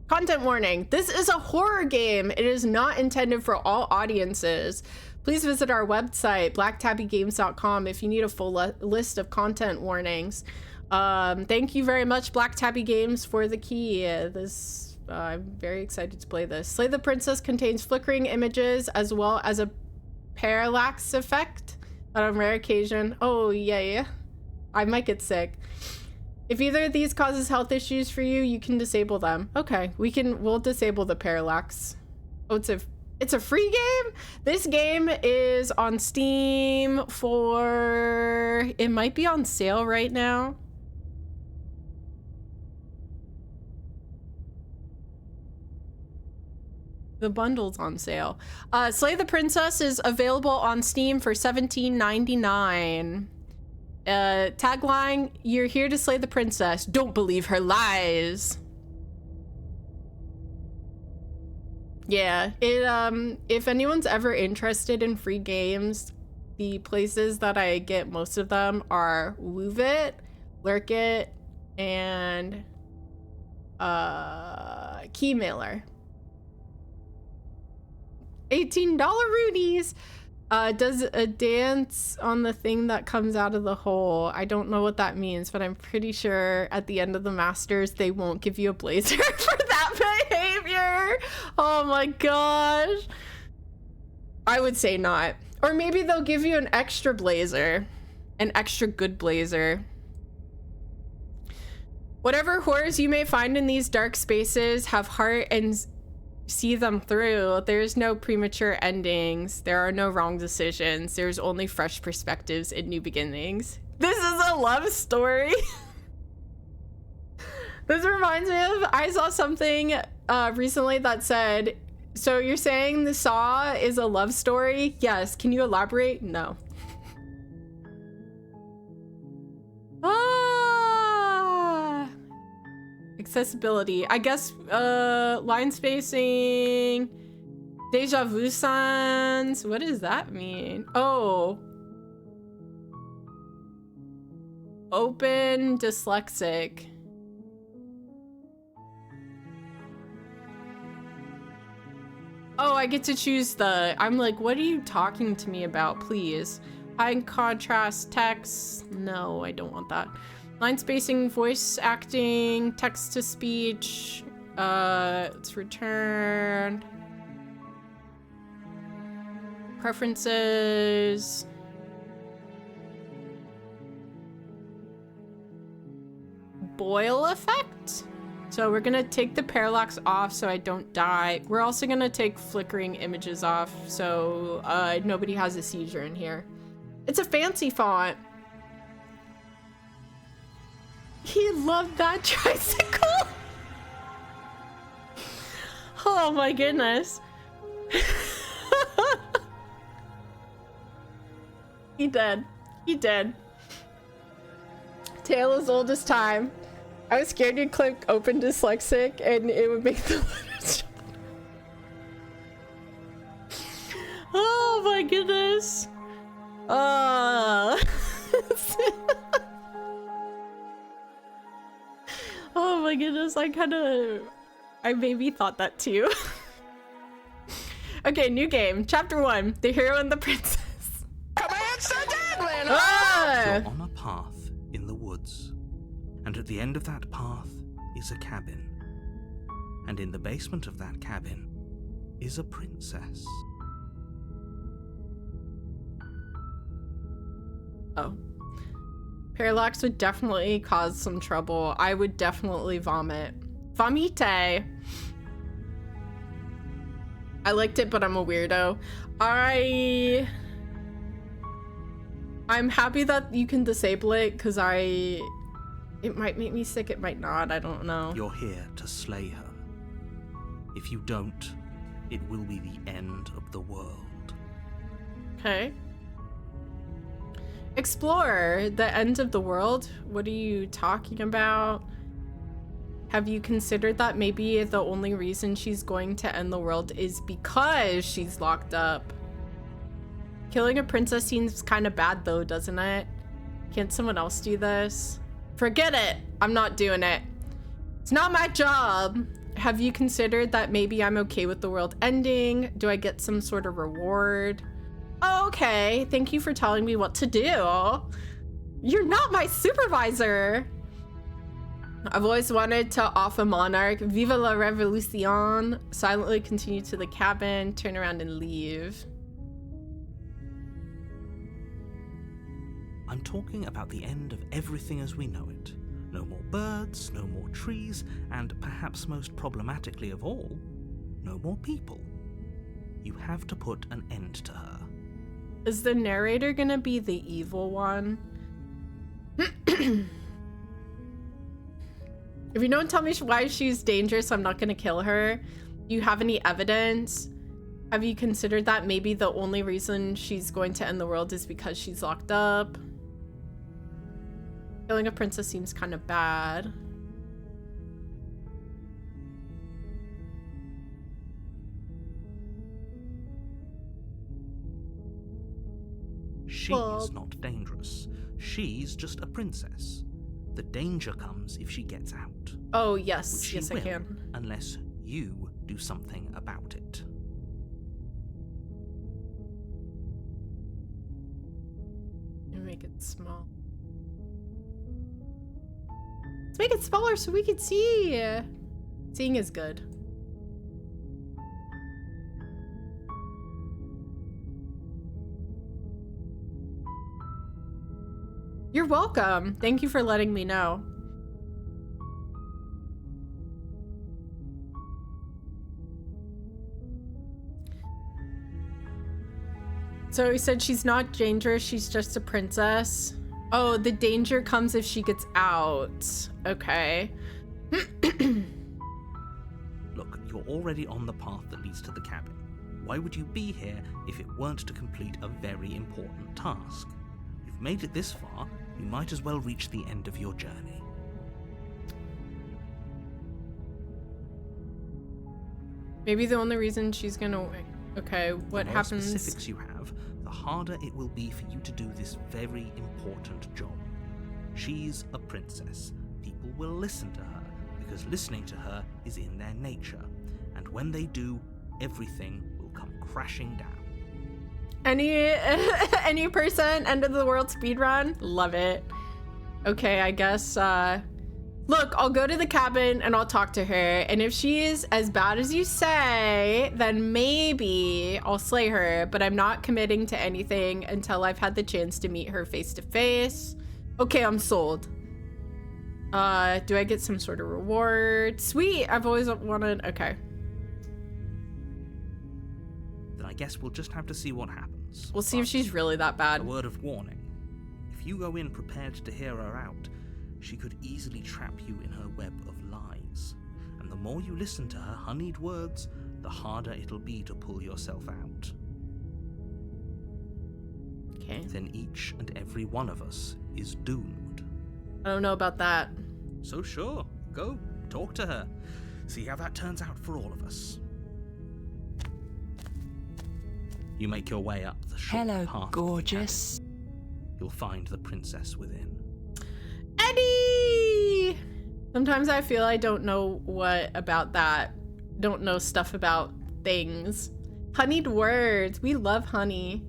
Content warning. This is a horror game. It is not intended for all audiences. Please visit our website, blacktabbygames.com, if you need a full list of content warnings. Thank you very much, Black Tabby Games, for the key. I'm very excited to play this. Slay the Princess contains flickering images as well as a parallax effect on rare occasion. Oh, yeah. I might get sick. If either of these causes health issues for you, you can disable them. Okay, we'll disable the parallax. Oh, it's a free game? This game is on Steam for, it might be on sale right now. The bundle's on sale. Slay the Princess is available on Steam for $17.99. Tagline, you're here to slay the princess. Don't believe her lies. Yeah, if anyone's ever interested in free games, the places that I get most of them are Woovit, Lurkit, and Keymailer. $18 Rudies. Does a dance on the thing that comes out of the hole. I don't know what that means, but I'm pretty sure at the end of the Masters, they won't give you a blazer for that behavior. Oh my gosh. I would say not. Or maybe they'll give you an extra blazer. An extra good blazer. Whatever horrors you may find in these dark spaces, have heart and see them through. There's no premature endings. There are no wrong decisions. There's only fresh perspectives and new beginnings. This is a love story. This reminds me of, I saw something recently that said, so you're saying the Saw is a love story? Yes. Can you elaborate? No. Accessibility. I guess line spacing. Deja vu sans. What does that mean? Oh. Open dyslexic. Oh, I get to choose the... I'm like, what are you talking to me about, please? High contrast text. No, I don't want that. Line spacing, voice acting, text to speech. Let's return. Preferences. Boil effect. So we're gonna take the parallax off so I don't die. We're also gonna take flickering images off so nobody has a seizure in here. It's a fancy font. He loved that tricycle. Oh my goodness. He did. He did. Tale as old as time. I was scared you'd click open dyslexic and it would make the letters. Oh my goodness. Oh my goodness, I maybe thought that too. Okay, new game. Chapter 1, The Hero and the Princess. Command Sir Devlin! You're on a path in the woods, and But at the end of that path is a cabin. And in the basement of that cabin is a princess. Oh. Parallax would definitely cause some trouble. I would definitely vomit. Vomite! I liked it, but I'm a weirdo. I'm happy that you can disable it, because it might make me sick, it might not, I don't know. You're here to slay her. If you don't, it will be the end of the world. Okay. Explorer, the end of the world? What are you talking about? Have you considered that maybe the only reason she's going to end the world is because she's locked up? Killing a princess seems kind of bad though, doesn't it? Can't someone else do this? Forget it! I'm not doing it. It's not my job! Have you considered that maybe I'm okay with the world ending? Do I get some sort of reward? Okay, thank you for telling me what to do. You're not my supervisor! I've always wanted to off a monarch. Viva la revolution. Silently continue to the cabin, turn around and leave. I'm talking about the end of everything as we know it. No more birds, no more trees, and perhaps most problematically of all, no more people. You have to put an end to her. Is the narrator gonna be the evil one? If you don't tell me why she's dangerous, I'm not gonna kill her. Do you have any evidence? Have you considered that maybe the only reason she's going to end the world is because she's locked up? Killing a princess seems kind of bad. She's not dangerous. She's just a princess. The danger comes if she gets out. Oh, yes. Which she Yes, will, I can. unless you do something about it. And make it small. Let's make it smaller so we can see. Seeing is good. You're welcome. Thank you for letting me know. So he said she's not dangerous, she's just a princess. Oh, the danger comes if she gets out. Okay. Look, you're already on the path that leads to the cabin. Why would you be here if it weren't to complete a very important task? You've made it this far, you might as well reach the end of your journey. Maybe the only reason she's gonna... Okay, what The more happens? specifics you have, the harder it will be for you to do this very important job. She's a princess. People will listen to her, because listening to her is in their nature. And when they do, everything will come crashing down. Any person, end of the world speedrun? Love it. Okay, I guess, look, I'll go to the cabin and I'll talk to her. And if she is as bad as you say, then maybe I'll slay her. But I'm not committing to anything until I've had the chance to meet her face to face. Okay, I'm sold. Do I get some sort of reward? Sweet, I've always wanted, okay. Then I guess we'll just have to see what happens. We'll see if she's really that A bad. word of warning. If you go in prepared to hear her out, she could easily trap you in her web of lies. And the more you listen to her honeyed words, the harder it'll be to pull yourself out. Okay. Then each and every one of us is doomed. I don't know about that. So sure, go, talk to her. See how that turns out for all of us. You make your way up the short Hello, path. gorgeous. You'll find the princess within. Eddie! Sometimes I feel I don't know what about that. Don't know stuff about things. Honeyed words. We love honey.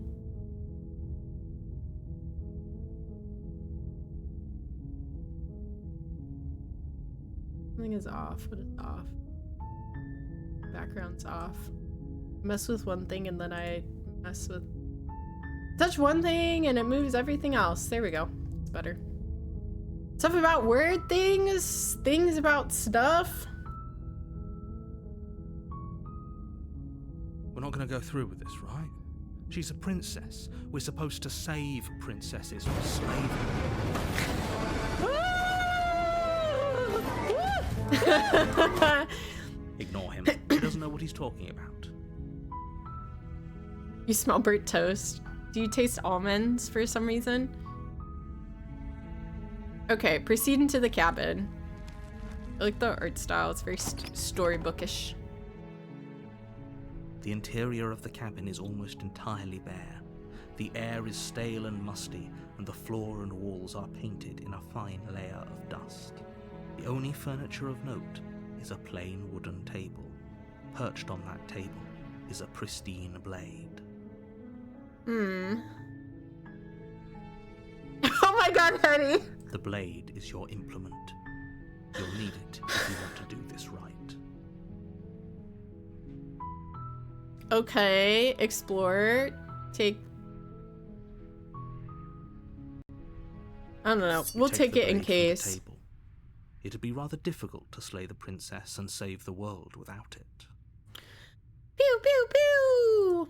is off. What is off? Background's off. Mess with one thing and then I mess with... Touch one thing and it moves everything else. There we go. It's better. Stuff about weird things. Things about stuff. We're not going to go through with this, right? She's a princess. We're supposed to save princesses from slavery. Ignore him. He doesn't know what he's talking about. You smell burnt toast. Do you taste almonds for some reason? Okay, proceed into the cabin. I like the art style. It's very storybookish. The interior of the cabin is almost entirely bare. The air is stale and musty, and the floor and walls are painted in a fine layer of dust. The only furniture of note is a plain wooden table. Perched on that table is a pristine blade. Oh my god, honey! The blade is your implement. You'll need it if you want to do this right. Okay, explore. Take... I don't know. We'll take it in case. It'd be rather difficult to slay the princess and save the world without it. Pew pew pew!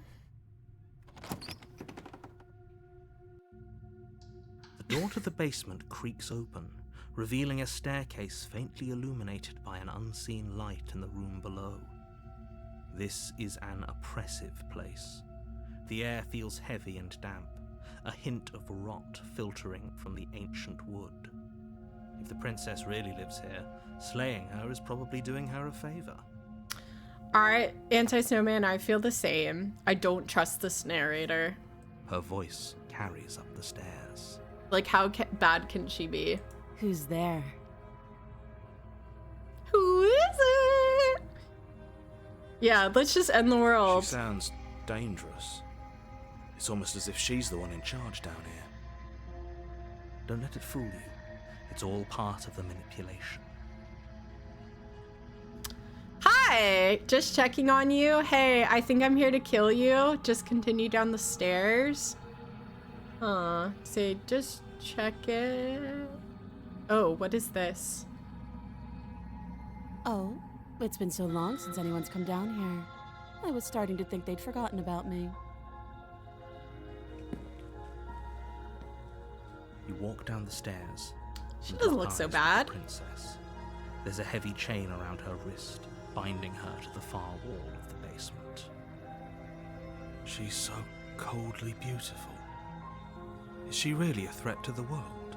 The door to the basement creaks open, revealing a staircase faintly illuminated by an unseen light in the room below. This is an oppressive place. The air feels heavy and damp, a hint of rot filtering from the ancient wood. If the princess really lives here, slaying her is probably doing her a favor. Alright, Anti-Snowman, I feel the same. I don't trust this narrator. Her voice carries up the stairs. Like, how bad can she be? Who's there? Who is it? Yeah, let's just end the world. She sounds dangerous. It's almost as if she's the one in charge down here. Don't let it fool you. It's all part of the manipulation. Hi! Just checking on you. Hey, I think I'm here to kill you. Just continue down the stairs. Say, just check it. Oh, what is this? Oh, it's been so long since anyone's come down here. I was starting to think they'd forgotten about me. You walk down the stairs. She doesn't look so bad. Princess. There's a heavy chain around her wrist, binding her to the far wall of the basement. She's so coldly beautiful. Is she really a threat to the world?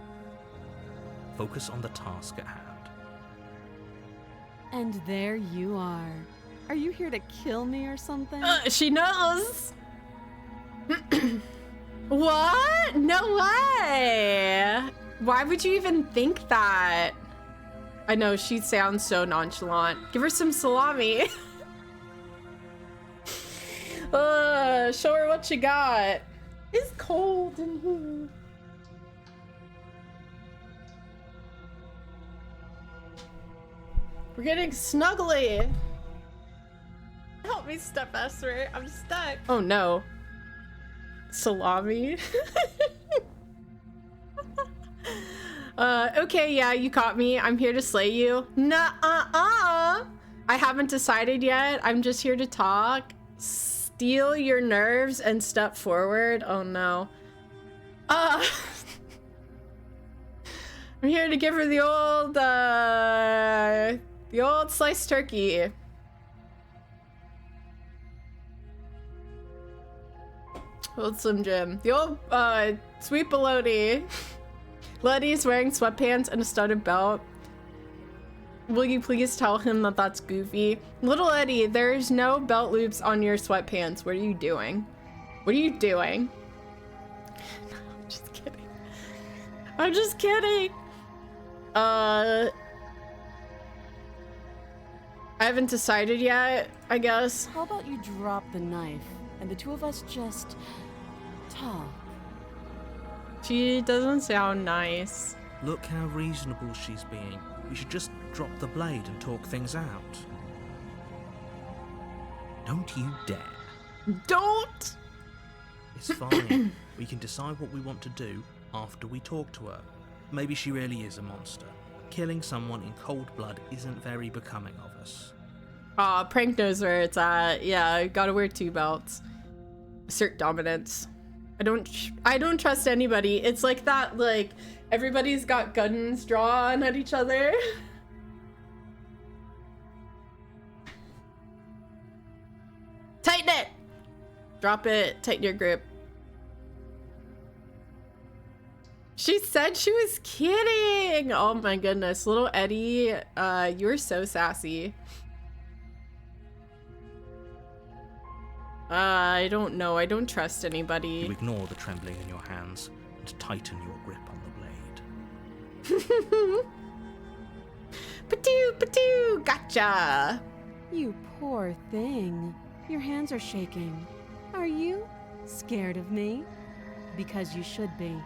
Focus on the task at hand. And there you are. Are you here to kill me or something? She knows! What? No way! Why would you even think that? I know, she sounds so nonchalant. Give her some salami. Show her what you got. It's cold in here. We're getting snuggly. Help me, Step-Esther. I'm stuck. Oh no. Salami. Okay, yeah, you caught me. I'm here to slay you. Nuh-uh-uh. I haven't decided yet. I'm just here to talk. Steal your nerves and step forward. Oh no. I'm here to give her the old sliced turkey. Old Slim Jim. The old, sweet bologna. Letty's wearing sweatpants and a studded belt. Will you please tell him that that's goofy? Little Eddie, there's no belt loops on your sweatpants. What are you doing? What are you doing? No, I'm just kidding. I'm just kidding. I haven't decided yet, I guess. How about you drop the knife and the two of us just talk? She doesn't sound nice. Look how reasonable she's being. We should just drop the blade and talk things out. Don't you dare. Don't! It's fine. We can decide what we want to do after we talk to her. Maybe she really is a monster. Killing someone in cold blood isn't very becoming of us. Aw, Prank knows where it's at. Yeah, gotta wear 2 belts. Assert dominance. I don't trust anybody. It's like that, like, everybody's got guns drawn at each other. Tighten it! Drop it, tighten your grip. She said she was kidding! Oh my goodness, little Eddie, you're so sassy. I don't know, I don't trust anybody. You ignore the trembling in your hands and tighten your grip on the blade. Patoo, patoo, gotcha! You poor thing. Your hands are shaking. Are you scared of me? Because you should be.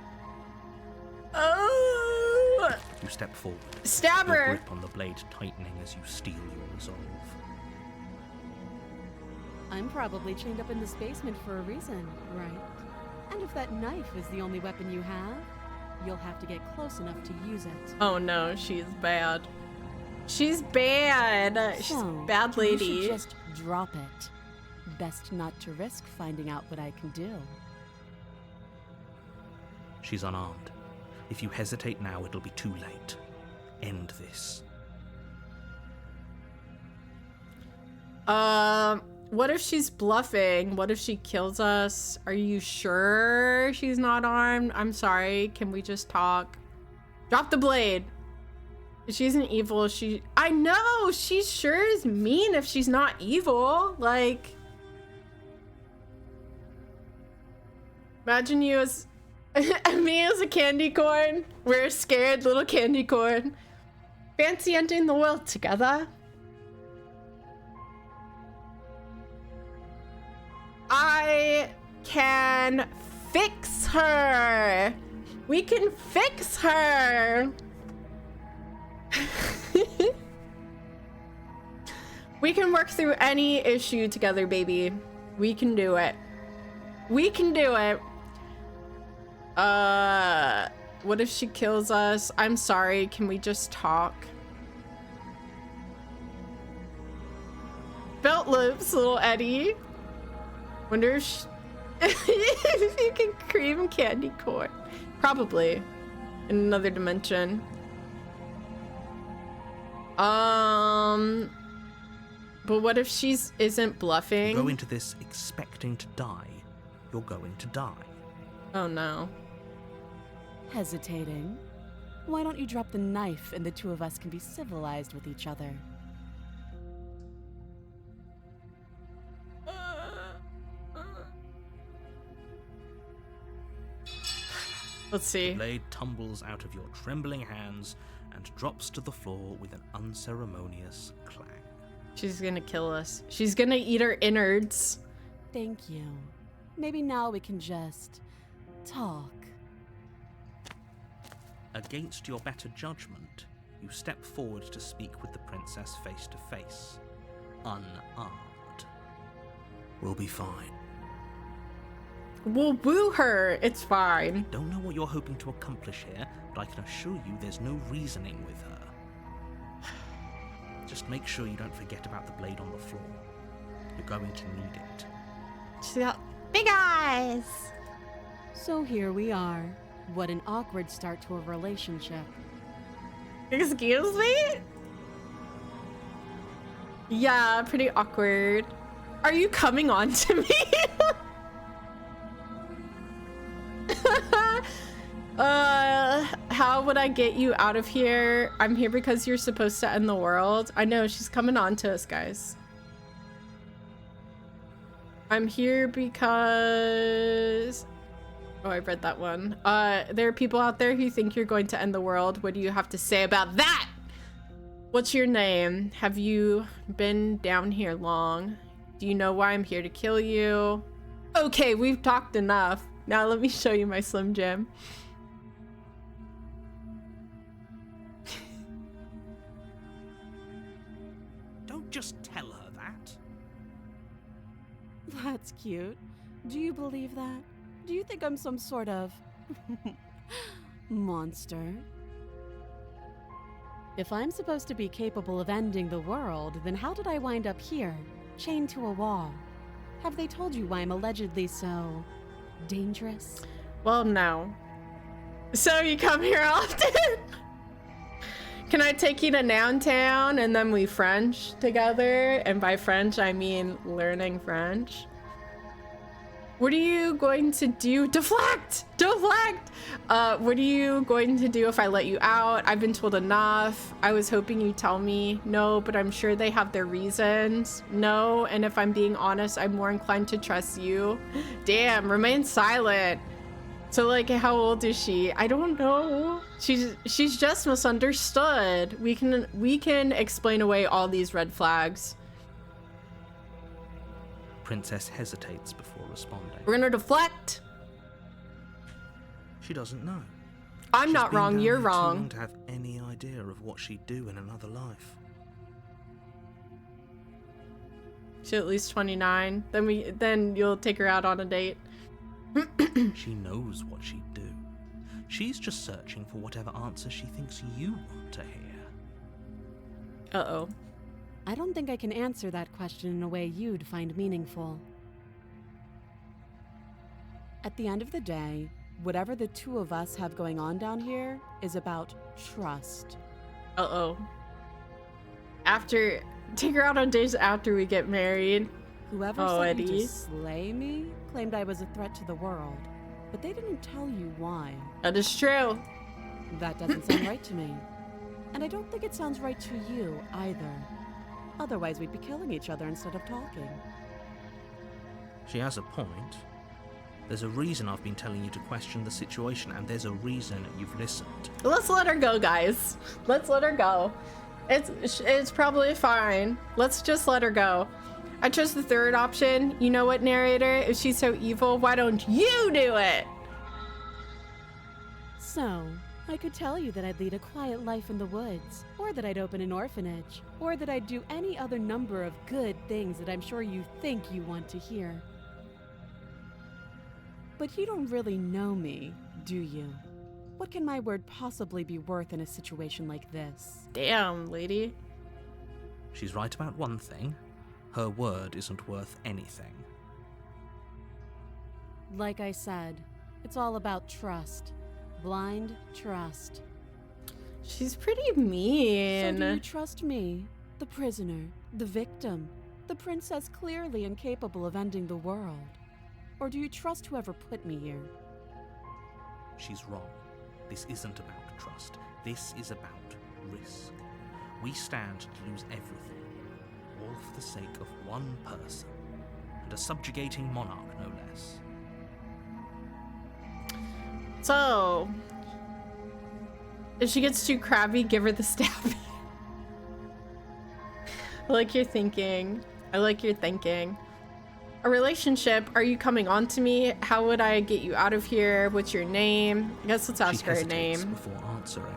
Oh! You step forward. Stab Your her! grip on the blade tightening as you steel your resolve. I'm probably chained up in this basement for a reason, right? And if that knife is the only weapon you have, you'll have to get close enough to use it. Oh no, she's bad. She's bad. She's a bad lady. You should just drop it. Best not to risk finding out what I can do. She's unarmed. If you hesitate now, it'll be too late. End this. What if she's bluffing? What if she kills us? Are you sure she's not armed? I'm sorry, can we just talk? Drop the blade. She's an evil, I know, she sure is mean if she's not evil. Like, imagine you as, me as a candy corn. We're a scared little candy corn. Fancy ending the world together. I can fix her. We can fix her. We can work through any issue together, baby. We can do it. We can do it. What if she kills us? I'm sorry, can we just talk? Belt loops, little Eddie. Wonder if, if you can cream candy corn. Probably. In another dimension. But what if she's isn't bluffing? You go into this expecting to die. You're going to die. Oh no. Hesitating? Why don't you drop the knife and the two of us can be civilized with each other? Let's see. The blade tumbles out of your trembling hands and drops to the floor with an unceremonious clang. She's gonna kill us. She's gonna eat her innards. Thank you. Maybe now we can just talk. Against your better judgment, you step forward to speak with the princess face to face, unarmed. We'll be fine. We'll woo her. It's fine. Don't know what you're hoping to accomplish here, but I can assure you there's no reasoning with her. Just make sure you don't forget about the blade on the floor. You're going to need it. She's got big eyes. So here we are. What an awkward start to a relationship. Excuse me? Yeah, pretty awkward. Are you coming on to me? How would I get you out of here? I'm here because you're supposed to end the world. I know, she's coming on to us, guys. I'm here because... Oh, I read that one. There are people out there who think you're going to end the world. What do you have to say about that? What's your name? Have you been down here long? Do you know why I'm here to kill you? Okay, we've talked enough. Now let me show you my Slim Jim. that. That's cute. Do you believe that? Do you think I'm some sort of monster? If I'm supposed to be capable of ending the world, then how did I wind up here, chained to a wall? Have they told you why I'm allegedly so dangerous? Well, no. So you come here often? Can I take you to Noun Town and then we French together? And by French, I mean learning French. What are you going to do? Deflect! Deflect! What are you going to do if I let you out? I've been told enough. I was hoping you'd tell me. No, but I'm sure they have their reasons. No, and if I'm being honest, I'm more inclined to trust you. Damn, remain silent. So like, how old is she? I don't know. She's just misunderstood. We can explain away all these red flags. Princess hesitates before responding. We're gonna deflect. She doesn't know. I'm She's not been wrong, down you're here too wrong. long to have any idea of what she'd do in another life. She's at least 29. Then you'll take her out on a date. She knows what she'd do. She's just searching for whatever answer she thinks you want to hear. Uh-oh. I don't think I can answer that question in a way you'd find meaningful. At the end of the day, whatever the two of us have going on down here is about trust. Uh-oh. Take her out on dates after we get married. Whoever sent you to slay me claimed I was a threat to the world, but they didn't tell you why. That is true. That doesn't sound right to me. And I don't think it sounds right to you either. Otherwise, we'd be killing each other instead of talking. She has a point. There's a reason I've been telling you to question the situation, and there's a reason you've listened. Let's let her go, guys. Let's let her go. It's probably fine. Let's just let her go. I chose the third option. You know what, narrator? If she's so evil, why don't you do it? So, I could tell you that I'd lead a quiet life in the woods, or that I'd open an orphanage, or that I'd do any other number of good things that I'm sure you think you want to hear. But you don't really know me, do you? What can my word possibly be worth in a situation like this? Damn, lady. She's right about one thing. Her word isn't worth anything. Like I said, it's all about trust. Blind trust. She's pretty mean. So do you trust me, the prisoner, the victim, the princess clearly incapable of ending the world? Or do you trust whoever put me here? She's wrong. This isn't about trust. This is about risk. We stand to lose everything, all for the sake of one person, and a subjugating monarch, no less. So, if she gets too crabby, give her the stab. I like your thinking. I like your thinking. A relationship, are you coming on to me? How would I get you out of here? What's your name? I guess let's ask her name. Before answering.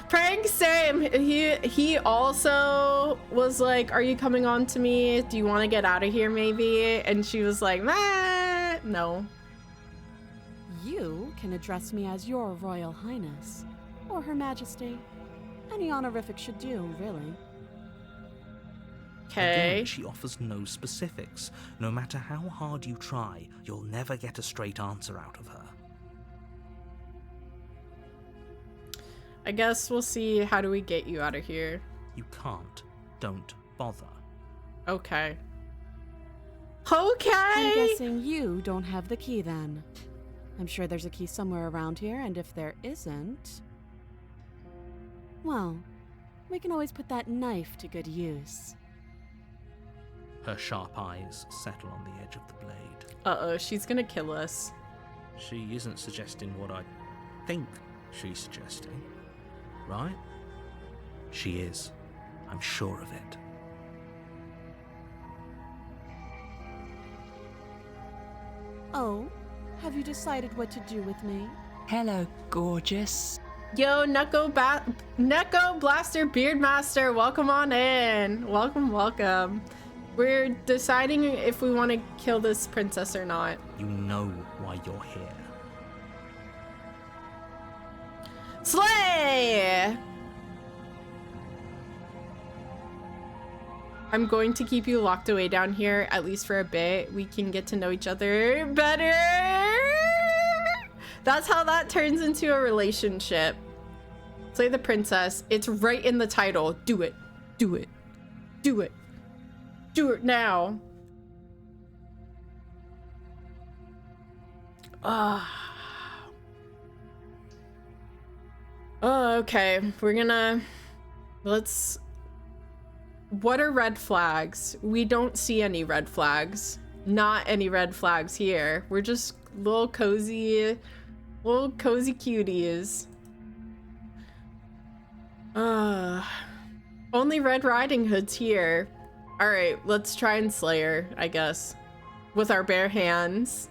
Prank, same. He also was like, are you coming on to me? Do you want to get out of here maybe? And she was like, nah, no. You can address me as your Royal Highness, or Her Majesty. Any honorific should do, really. Okay. Again, she offers no specifics. No matter how hard you try, you'll never get a straight answer out of her. I guess we'll see. How do we get you out of here? You can't. Don't bother. Okay. Okay. I'm guessing you don't have the key then. I'm sure there's a key somewhere around here, and if there isn't, well, we can always put that knife to good use. Her sharp eyes settle on the edge of the blade. Uh-oh, she's gonna kill us. She isn't suggesting what I think she's suggesting, right? She is. I'm sure of it. Oh, have you decided what to do with me? Hello, gorgeous. Yo, Neko Blaster Beardmaster, welcome on in. Welcome, welcome. We're deciding if we want to kill this princess or not. You know why you're here. Slay! I'm going to keep you locked away down here, at least for a bit. We can get to know each other better. That's how that turns into a relationship. Slay the princess. It's right in the title. Do it. Do it. Do it. Do it now. Oh, okay. We're gonna... Let's... What are red flags? We don't see any red flags. Not any red flags here. We're just little cozy cuties. Only Red Riding Hood's here. Alright, let's try and slay her, I guess. With our bare hands.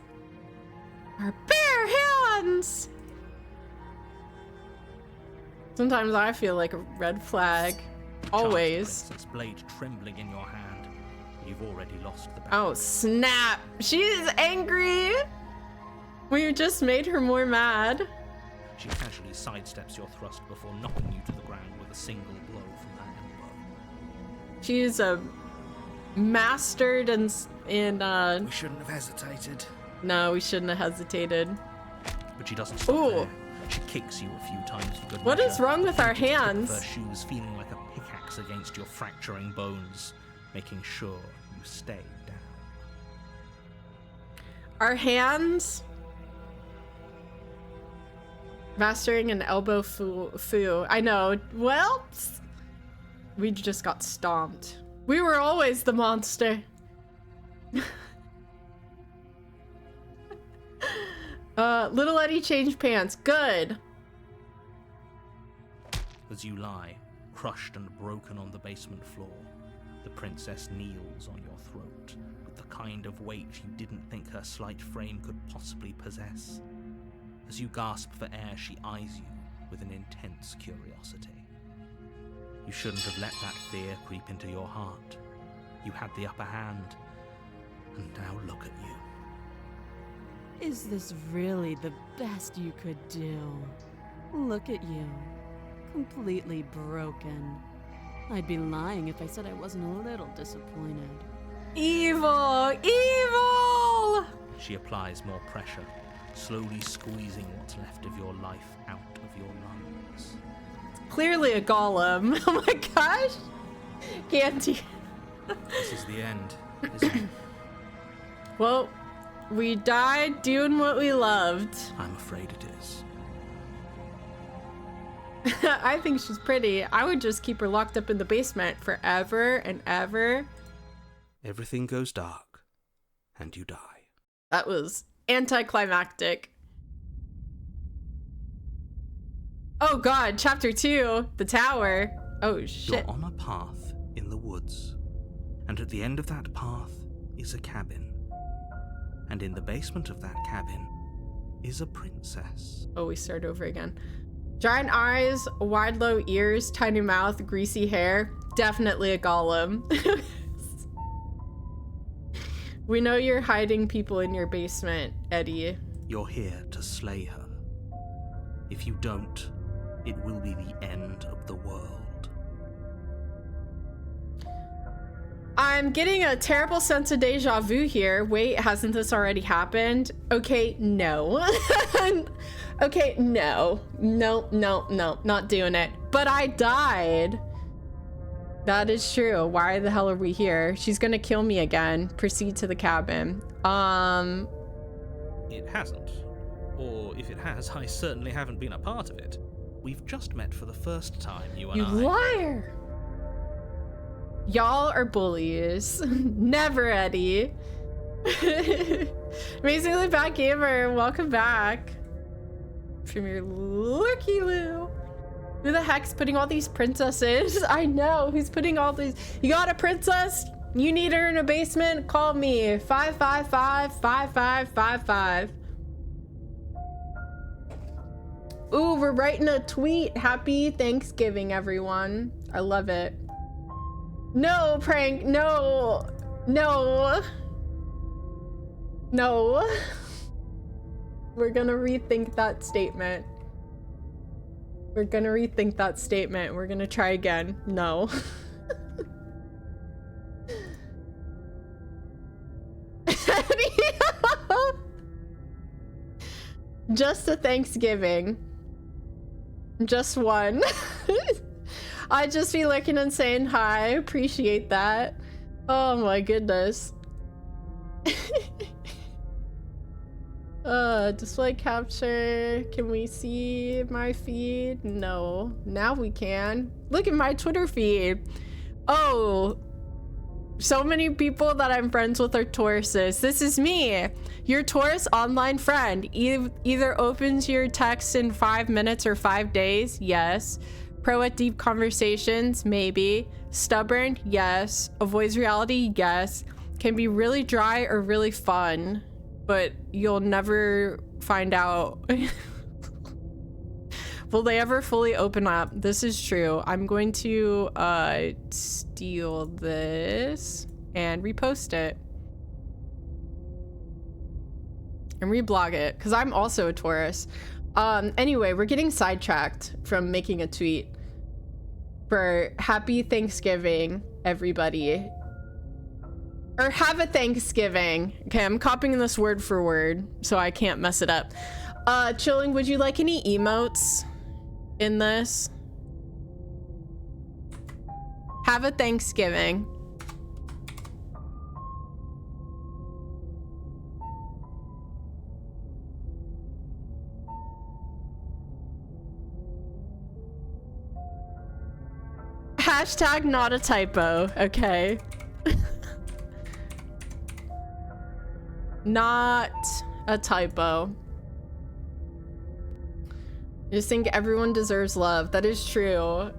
Our bare hands! Sometimes I feel like a red flag. Always. Its blade trembling in your hand. You've already lost the battle. Oh, snap. She is angry. We just made her more mad. She casually sidesteps your thrust before knocking you to the ground with a single blow from her elbow. She's a mastered in We shouldn't have hesitated. No, we shouldn't have hesitated. But she doesn't stop there. She kicks you a few times for good What measure. is wrong with our hands? Her shoes feeling like a pickaxe against your fracturing bones, making sure you stay down. Our hands? Mastering an elbow foo. I know. Well, we just got stomped. We were always the monster. Little Eddie changed pants. Good. As you lie, crushed and broken on the basement floor, the princess kneels on your throat with the kind of weight you didn't think her slight frame could possibly possess. As you gasp for air, she eyes you with an intense curiosity. You shouldn't have let that fear creep into your heart. You had the upper hand, and now look at you. Is this really the best you could do? Look at you. Completely broken. I'd be lying if I said I wasn't a little disappointed. Evil! Evil! She applies more pressure, slowly squeezing what's left of your life out of your lungs. Clearly a golem. Oh my gosh! Candy. This is the end, isn't it? Well, we died doing what we loved. I'm afraid it is. I think she's pretty. I would just keep her locked up in the basement forever and ever. Everything goes dark, and you die. That was anticlimactic. Oh god, chapter 2, the tower. Oh shit. You're on a path in the woods, and at the end of that path is a cabin. And in the basement of that cabin is a princess. Oh, we start over again. Giant eyes, wide low ears, tiny mouth, greasy hair. Definitely a golem. We know you're hiding people in your basement, Eddie. You're here to slay her. If you don't, it will be the end of the world. I'm getting a terrible sense of deja vu here. Wait, hasn't this already happened? Okay, no. Okay, no. No, not doing it. But I died. That is true. Why the hell are we here? She's gonna kill me again. Proceed to the cabin. It hasn't. Or if it has, I certainly haven't been a part of it. We've just met for the first time, you and You I. liar! Y'all are bullies. Never, Eddie. Amazingly Bad Gamer, welcome back. From your looky loo. Who the heck's putting all these princesses? I know, who's putting all these? You got a princess? You need her in a basement? Call me. 555-5555. Ooh, we're writing a tweet. Happy Thanksgiving, everyone. I love it. No, prank. No. No. No. We're gonna rethink that statement. We're gonna rethink that statement. We're gonna try again. No. Just a Thanksgiving. Just one. I'd just be looking and saying hi. Appreciate that. Oh my goodness. Display capture. Can we see my feed? No. Now we can. Look at my Twitter feed. Oh. So many people that I'm friends with are Tauruses. This is me, your Taurus online friend. Either opens your text in 5 minutes or 5 days. Yes. Pro at deep conversations. Maybe. Stubborn. Yes. Avoids reality. Yes. Can be really dry or really fun, but you'll never find out. Will they ever fully open up? This is true. I'm going to steal this and repost it. And reblog it, because I'm also a Taurus. Anyway, we're getting sidetracked from making a tweet for Happy Thanksgiving, everybody. Or have a Thanksgiving. Okay, I'm copying this word for word, so I can't mess it up. Chilling, would you like any emotes in this? Have a Thanksgiving. Hashtag not a typo. Okay. Not a typo. I just think everyone deserves love. That is true.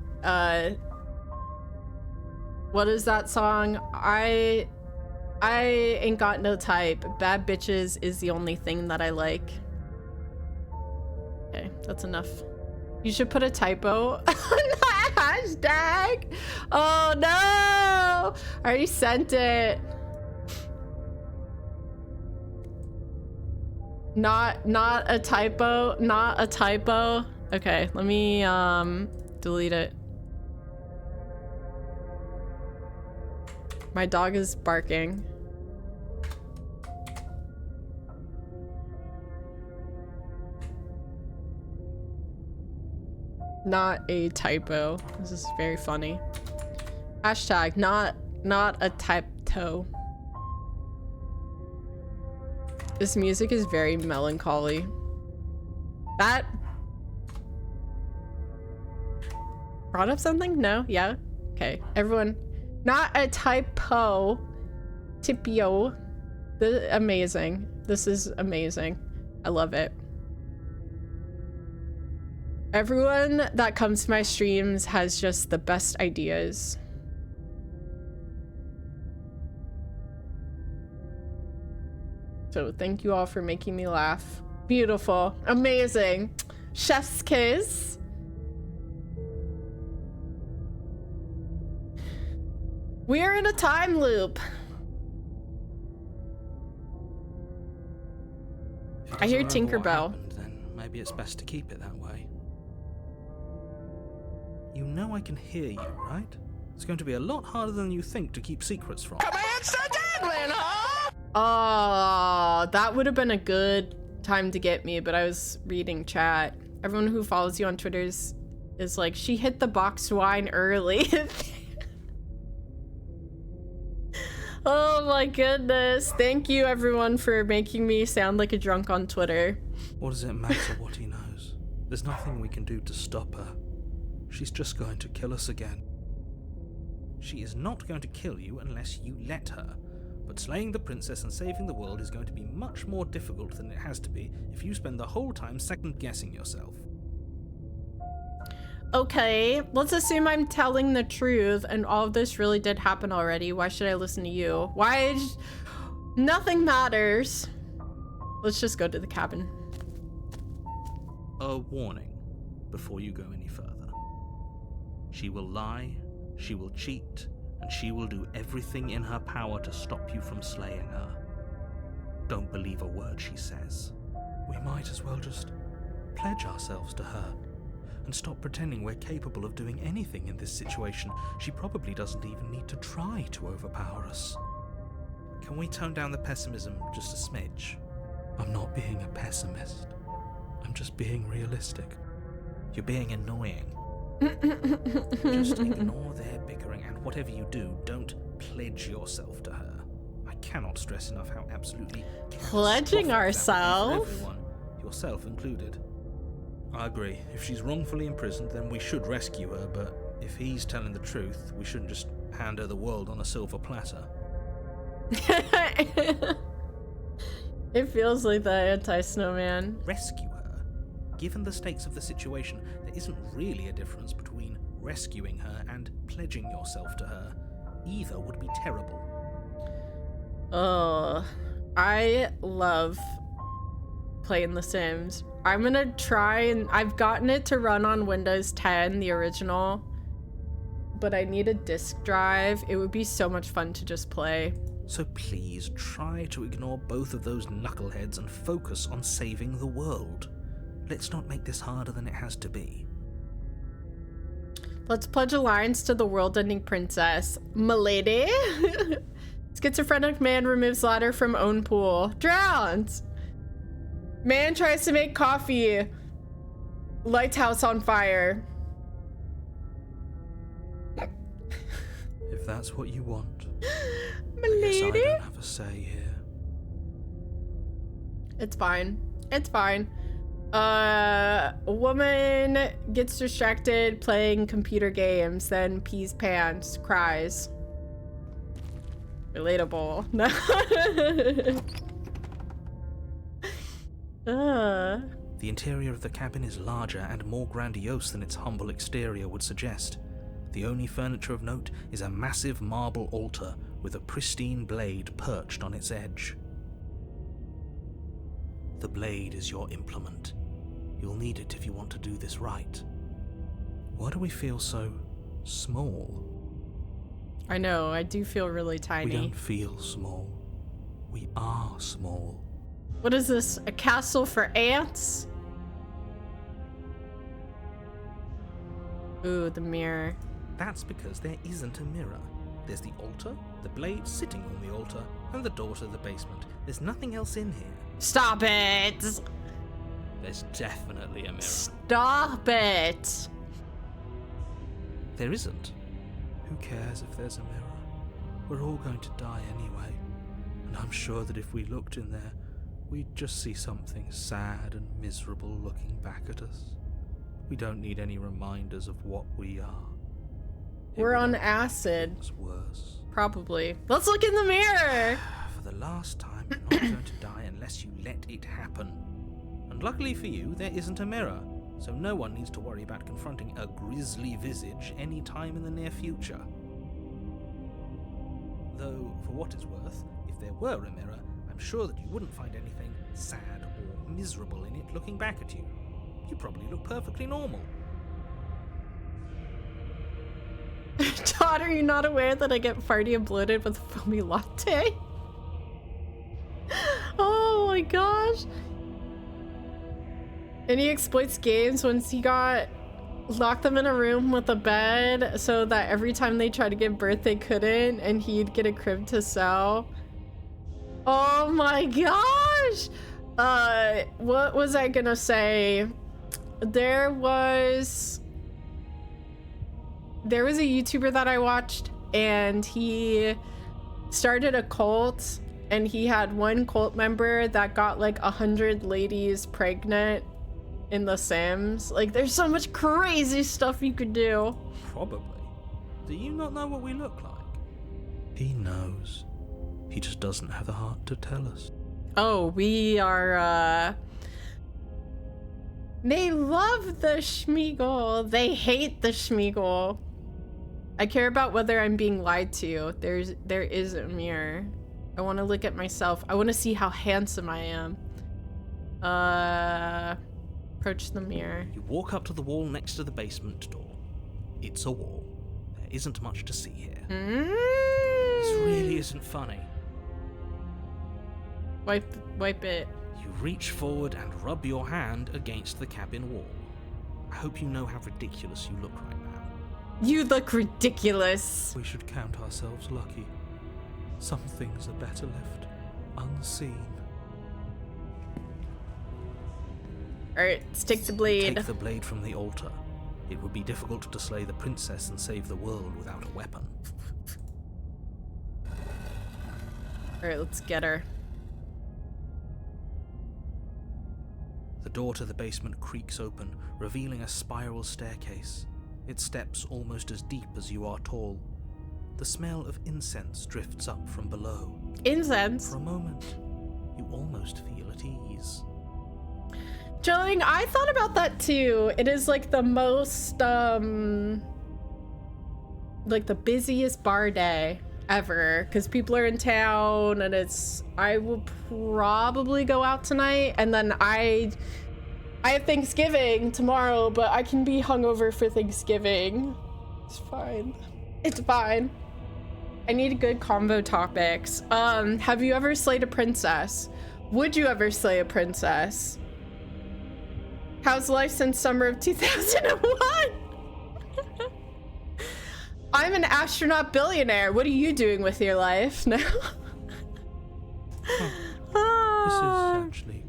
What is that song? I ain't got no type. Bad bitches is the only thing that I like. Okay, that's enough. You should put a typo on that hashtag. Oh no! I already sent it. Not a typo. Not a typo. Okay, let me delete it. My dog is barking. Not a typo. This is very funny. Hashtag not a typo. This music is very melancholy. That brought up something? No? Yeah? Okay. Everyone, not a typo. Tipio. Amazing. This is amazing. I love it. Everyone that comes to my streams has just the best ideas. So thank you all for making me laugh. Beautiful. Amazing. Chef's kiss. We're in a time loop. I hear Tinkerbell. Then maybe it's best to keep it that way. You know I can hear you, right? It's going to be a lot harder than you think to keep secrets from. Commands to dangling, huh? Oh, that would have been a good time to get me, but I was reading chat. Everyone who follows you on Twitter is like, she hit the boxed wine early. Oh my goodness. Thank you everyone for making me sound like a drunk on Twitter. What does it matter what he knows? There's nothing we can do to stop her. She's just going to kill us again. She is not going to kill you unless you let her. But slaying the princess and saving the world is going to be much more difficult than it has to be if you spend the whole time second-guessing yourself. Okay, let's assume I'm telling the truth and all of this really did happen already. Why should I listen to you? Nothing matters. Let's just go to the cabin. A warning. before you go any further. She will lie, she will cheat, and she will do everything in her power to stop you from slaying her. Don't believe a word she says. We might as well just pledge ourselves to her and stop pretending we're capable of doing anything in this situation. She probably doesn't even need to try to overpower us. Can we tone down the pessimism just a smidge? I'm not being a pessimist. I'm just being realistic. You're being annoying. Just ignore their bickering, and whatever you do, don't pledge yourself to her. I cannot stress enough how absolutely pledging ourselves, everyone, yourself included. I agree. If she's wrongfully imprisoned, then we should rescue her, but if he's telling the truth, we shouldn't just hand her the world on a silver platter. It feels like the anti-snowman. Rescue her. Given the stakes of the situation, there isn't really a difference between rescuing her and pledging yourself to her. Either would be terrible. Oh, I love playing The Sims. I'm gonna try, and I've gotten it to run on Windows 10, the original, but I need a disk drive. It would be so much fun to just play. So please try to ignore both of those knuckleheads and focus on saving the world. Let's not make this harder than it has to be. Let's pledge alliance to the world-ending princess. Milady? Schizophrenic man removes ladder from own pool. Drowns! Man tries to make coffee. Lights house on fire. If that's what you want. Milady? I guess I don't have a say here. It's fine. It's fine. A woman gets distracted playing computer games, then pees pants, cries. Relatable. The interior of the cabin is larger and more grandiose than its humble exterior would suggest. The only furniture of note is a massive marble altar with a pristine blade perched on its edge. The blade is your implement. You'll need it if you want to do this right. Why do we feel so small? I know, I do feel really tiny. We don't feel small. We are small. What is this? A castle for ants? Ooh, the mirror. That's because there isn't a mirror. There's the altar, the blade sitting on the altar, and the door to the basement. There's nothing else in here. Stop it! There's definitely a mirror. Stop it! There isn't. Who cares if there's a mirror? We're all going to die anyway. And I'm sure that if we looked in there, we'd just see something sad and miserable looking back at us. We don't need any reminders of what we are. We're on acid. Worse. Probably. Let's look in the mirror! For the last time, you're not going to die unless you let it happen. And luckily for you, there isn't a mirror, so no one needs to worry about confronting a grisly visage any time in the near future. Though, for what it's worth, if there were a mirror, I'm sure that you wouldn't find anything sad or miserable in it looking back at you. You probably look perfectly normal. Todd, are you not aware that I get farty and bloated with a foamy latte? Oh my gosh. And he exploits games once he locked them in a room with a bed so that every time they tried to give birth they couldn't, and he'd get a crib to sell. Oh my gosh. What was I gonna say? There was a YouTuber that I watched, and he started a cult, and he had one cult member that got like 100 ladies pregnant in The Sims. Like, there's so much crazy stuff you could do. Probably. Do you not know what we look like? He knows. He just doesn't have the heart to tell us. Oh, we are, they love the Schmeagle. They hate the Schmeagle. I care about whether I'm being lied to. There is a mirror. I want to look at myself. I want to see how handsome I am. Approach the mirror. You walk up to the wall next to the basement door. It's a wall. There isn't much to see here. This really isn't funny. Wipe it. You reach forward and rub your hand against the cabin wall. I hope you know how ridiculous you look right now. You look ridiculous. We should count ourselves lucky. Some things are better left unseen. Alright, let's take the blade. Take the blade from the altar. It would be difficult to slay the princess and save the world without a weapon. Alright, let's get her. The door to the basement creaks open, revealing a spiral staircase. Its steps almost as deep as you are tall. The smell of incense drifts up from below. Incense? For a moment, you almost feel at ease. Jolene, I thought about that too. It is like the most, like the busiest bar day ever, because people are in town, and I will probably go out tonight, and then I have Thanksgiving tomorrow, but I can be hungover for Thanksgiving. It's fine. It's fine. I need good combo topics. Have you ever slayed a princess? Would you ever slay a princess? How's life since summer of 2001? I'm an astronaut billionaire. What are you doing with your life now? This is actually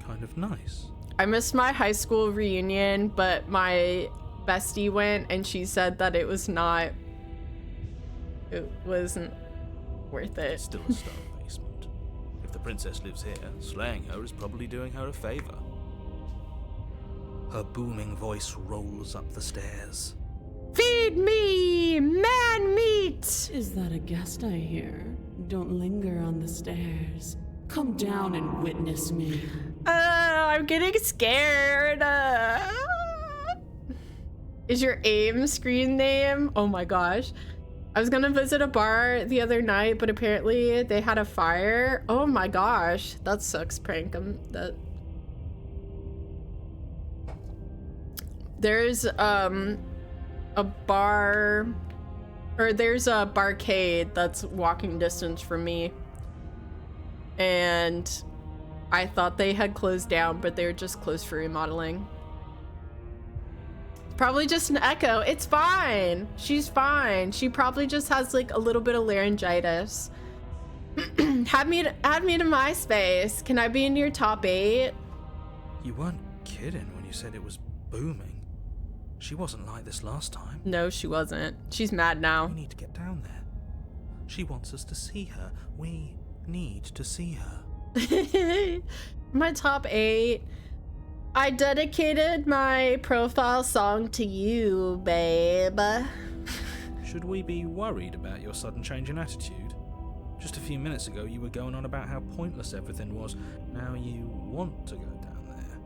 kind of nice. I missed my high school reunion, but my bestie went and she said that it wasn't worth it. It's still a stone basement. If the princess lives here, slaying her is probably doing her a favor. Her booming voice rolls up the stairs. Feed me, man meat! Is that a guest I hear? Don't linger on the stairs. Come down and witness me. I'm getting scared. Is your AIM screen name? Oh my gosh. I was gonna visit a bar the other night, but apparently they had a fire. Oh my gosh, that sucks, prank. There's a bar, or there's a barcade that's walking distance from me, and I thought they had closed down, but they were just closed for remodeling. Probably just an echo. It's fine. She's fine. She probably just has like a little bit of laryngitis. Add me to MySpace. Can I be in your top 8? You weren't kidding when you said it was booming. She wasn't like this last time. No, she wasn't. She's mad now. We need to get down there. She wants us to see her. We need to see her. My top 8. I dedicated my profile song to you, babe. Should we be worried about your sudden change in attitude? Just a few minutes ago, you were going on about how pointless everything was. Now you want to go down there.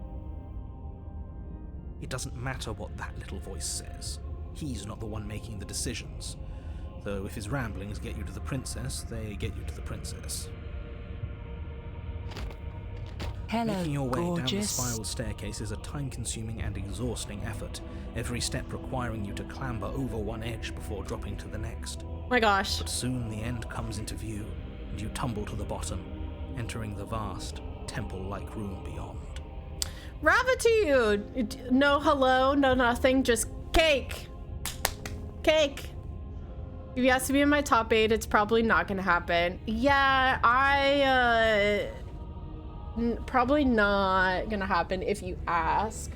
It doesn't matter what that little voice says. He's not the one making the decisions. Though if his ramblings get you to the princess, they get you to the princess. Hello, Making your way down the gorgeous. spiral staircase is a time-consuming and exhausting effort, every step requiring you to clamber over one edge before dropping to the next. My gosh. But soon the end comes into view, and you tumble to the bottom, entering the vast, temple-like room beyond. Ravitude! No hello, no nothing, just cake. Cake. If you ask to be in my top 8, it's probably not gonna happen. Yeah, probably not gonna happen if you ask.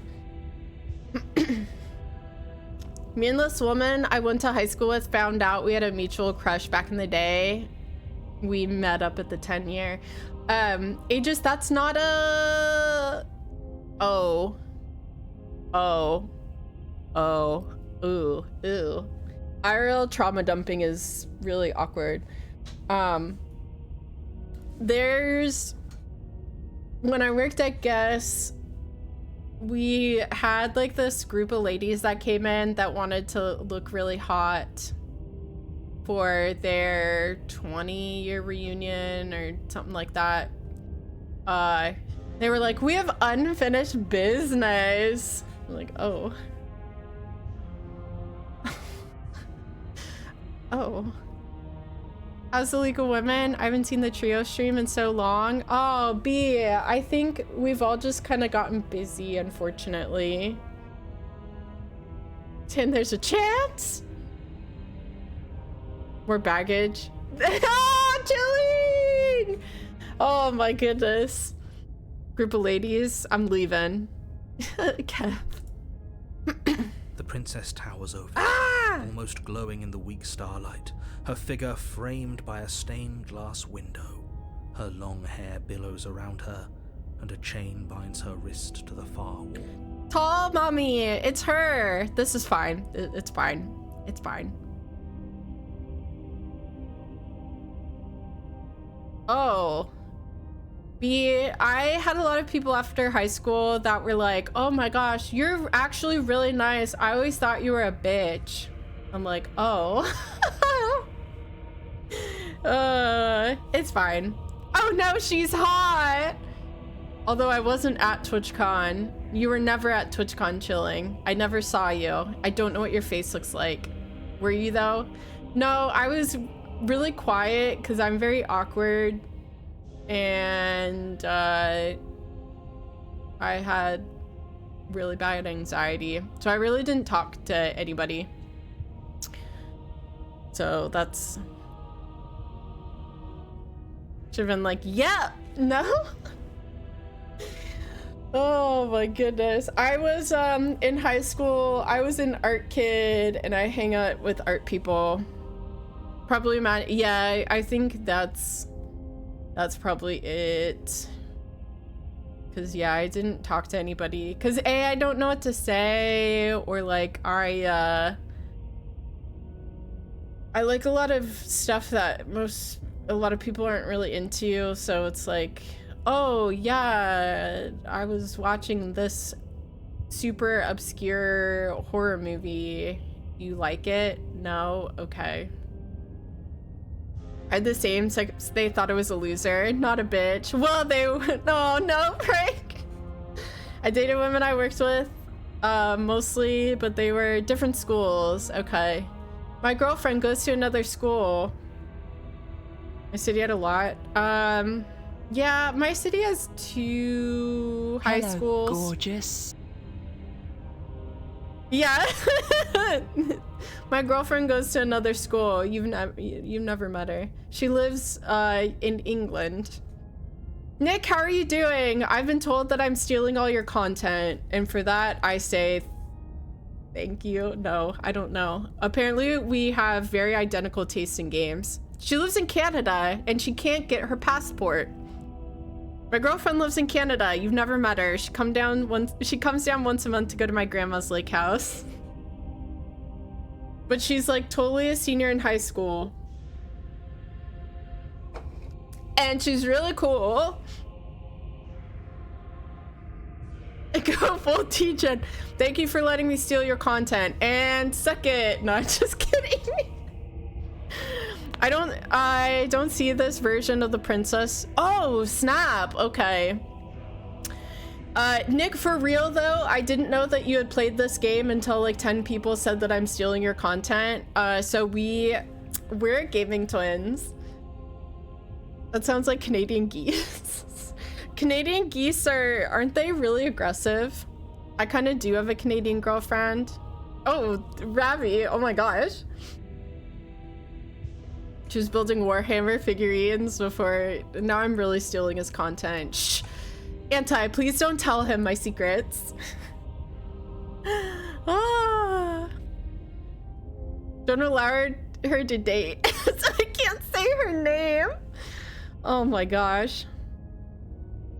Me and this woman I went to high school with found out we had a mutual crush back in the day. We met up at the 10-year. Aegis, that's not a... Oh. Ooh. IRL trauma dumping is really awkward. When I worked at Guess, we had like this group of ladies that came in that wanted to look really hot for their 20-year reunion or something like that. They were like, we have unfinished business. I'm like, oh. Oh. How's the League of Women? I haven't seen the trio stream in so long. Oh, B, I think we've all just kind of gotten busy, unfortunately. And there's a chance. More baggage. Oh, chilling! Oh my goodness. Group of ladies, I'm leaving. Kev. The princess towers over, Ah! almost glowing in the weak starlight, her figure framed by a stained glass window. Her long hair billows around her, and a chain binds her wrist to the far wall. Tall mommy, it's her. This is fine. It's fine. It's fine. Oh. I had a lot of people after high school that were like, oh my gosh, you're actually really nice. I always thought you were a bitch. I'm like, oh. It's fine. Oh no, she's hot. Although I wasn't at TwitchCon. You were never at TwitchCon chilling. I never saw you. I don't know what your face looks like. Were you though? No, I was really quiet because I'm very awkward. And I had really bad anxiety. So I really didn't talk to anybody. So that's... Should have been like, yeah, no? Oh my goodness. I was in high school, I was an art kid and I hang out with art people. Probably yeah, I think that's probably it. Cause yeah, I didn't talk to anybody. Cause A, I don't know what to say, or like I like a lot of stuff that a lot of people aren't really into, so it's like, oh yeah, I was watching this super obscure horror movie. You like it? No? Okay. I had the same sex, they thought I was a loser, not a bitch. Well, no, Frank. I dated women I worked with, mostly, but they were different schools. Okay. My girlfriend goes to another school. My city had a lot. Yeah, my city has 2 high schools. Gorgeous. Yeah. My girlfriend goes to another school. You've never met her. She lives in England. Nick, how are you doing? I've been told that I'm stealing all your content, and for that I say thank you. No, I don't know. Apparently we have very identical tastes in games. She lives in Canada and she can't get her passport. My girlfriend lives in Canada. You've never met her. She comes down once a month to go to my grandma's lake house. But she's like totally a senior in high school. And she's really cool. Go full T-Gen. Thank you for letting me steal your content. And suck it. No, I'm just kidding. I don't see this version of the princess. Oh, snap. Okay. Nick, for real though, I didn't know that you had played this game until like 10 people said that I'm stealing your content. So we're gaming twins. That sounds like Canadian geese. Canadian geese aren't they really aggressive? I kind of do have a Canadian girlfriend. Oh, Ravi. Oh my gosh. She was building Warhammer figurines before. Now I'm really stealing his content. Shh. Anti, please don't tell him my secrets. Ah. Don't allow her to date. So I can't say her name. Oh my gosh.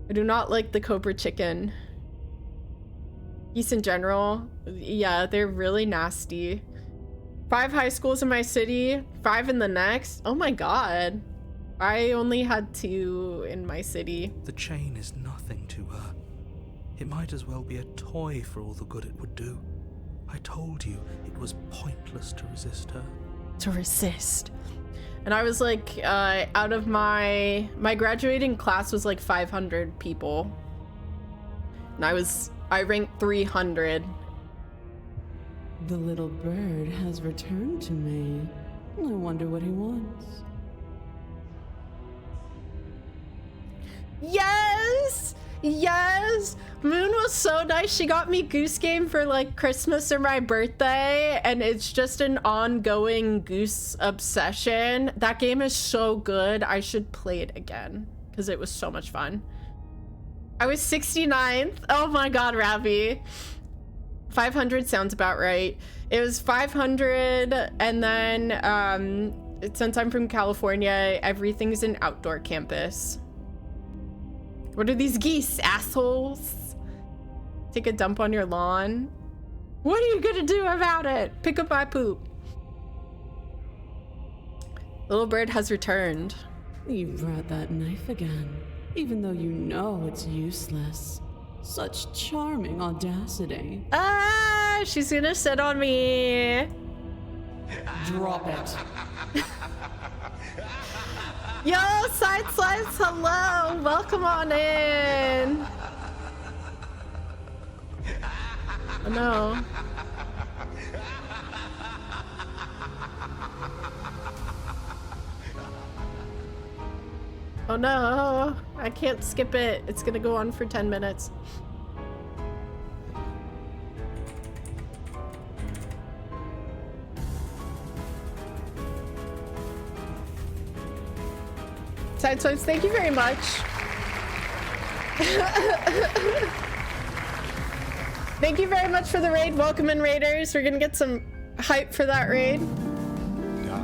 I do not like the Cobra chicken. Geese in general. Yeah, they're really nasty. 5 high schools in my city, 5 in the next. Oh my god. I only had 2 in my city. The chain is nothing to her. It might as well be a toy for all the good it would do. I told you it was pointless to resist her. To resist. And I was like, out of my graduating class was like 500 people. And I ranked 300. The little bird has returned to me. I wonder what he wants. Yes! Yes! Moon was so nice. She got me Goose Game for like Christmas or my birthday, and it's just an ongoing Goose obsession. That game is so good. I should play it again because it was so much fun. I was 69th. Oh my god, Ravi. 500 sounds about right. It was 500, and then since I'm from California, everything's an outdoor campus. What are these geese, assholes? Take a dump on your lawn? What are you gonna do about it? Pick up my poop. Little bird has returned. You brought that knife again, even though you know it's useless. Such charming audacity. Ah, she's gonna sit on me. Drop it. Yo, Side Slice, hello. Welcome on in. Oh no. Oh no, I can't skip it. It's gonna go on for 10 minutes. Side swipes, thank you very much. Thank you very much for the raid. Welcome in, raiders. We're gonna get some hype for that raid.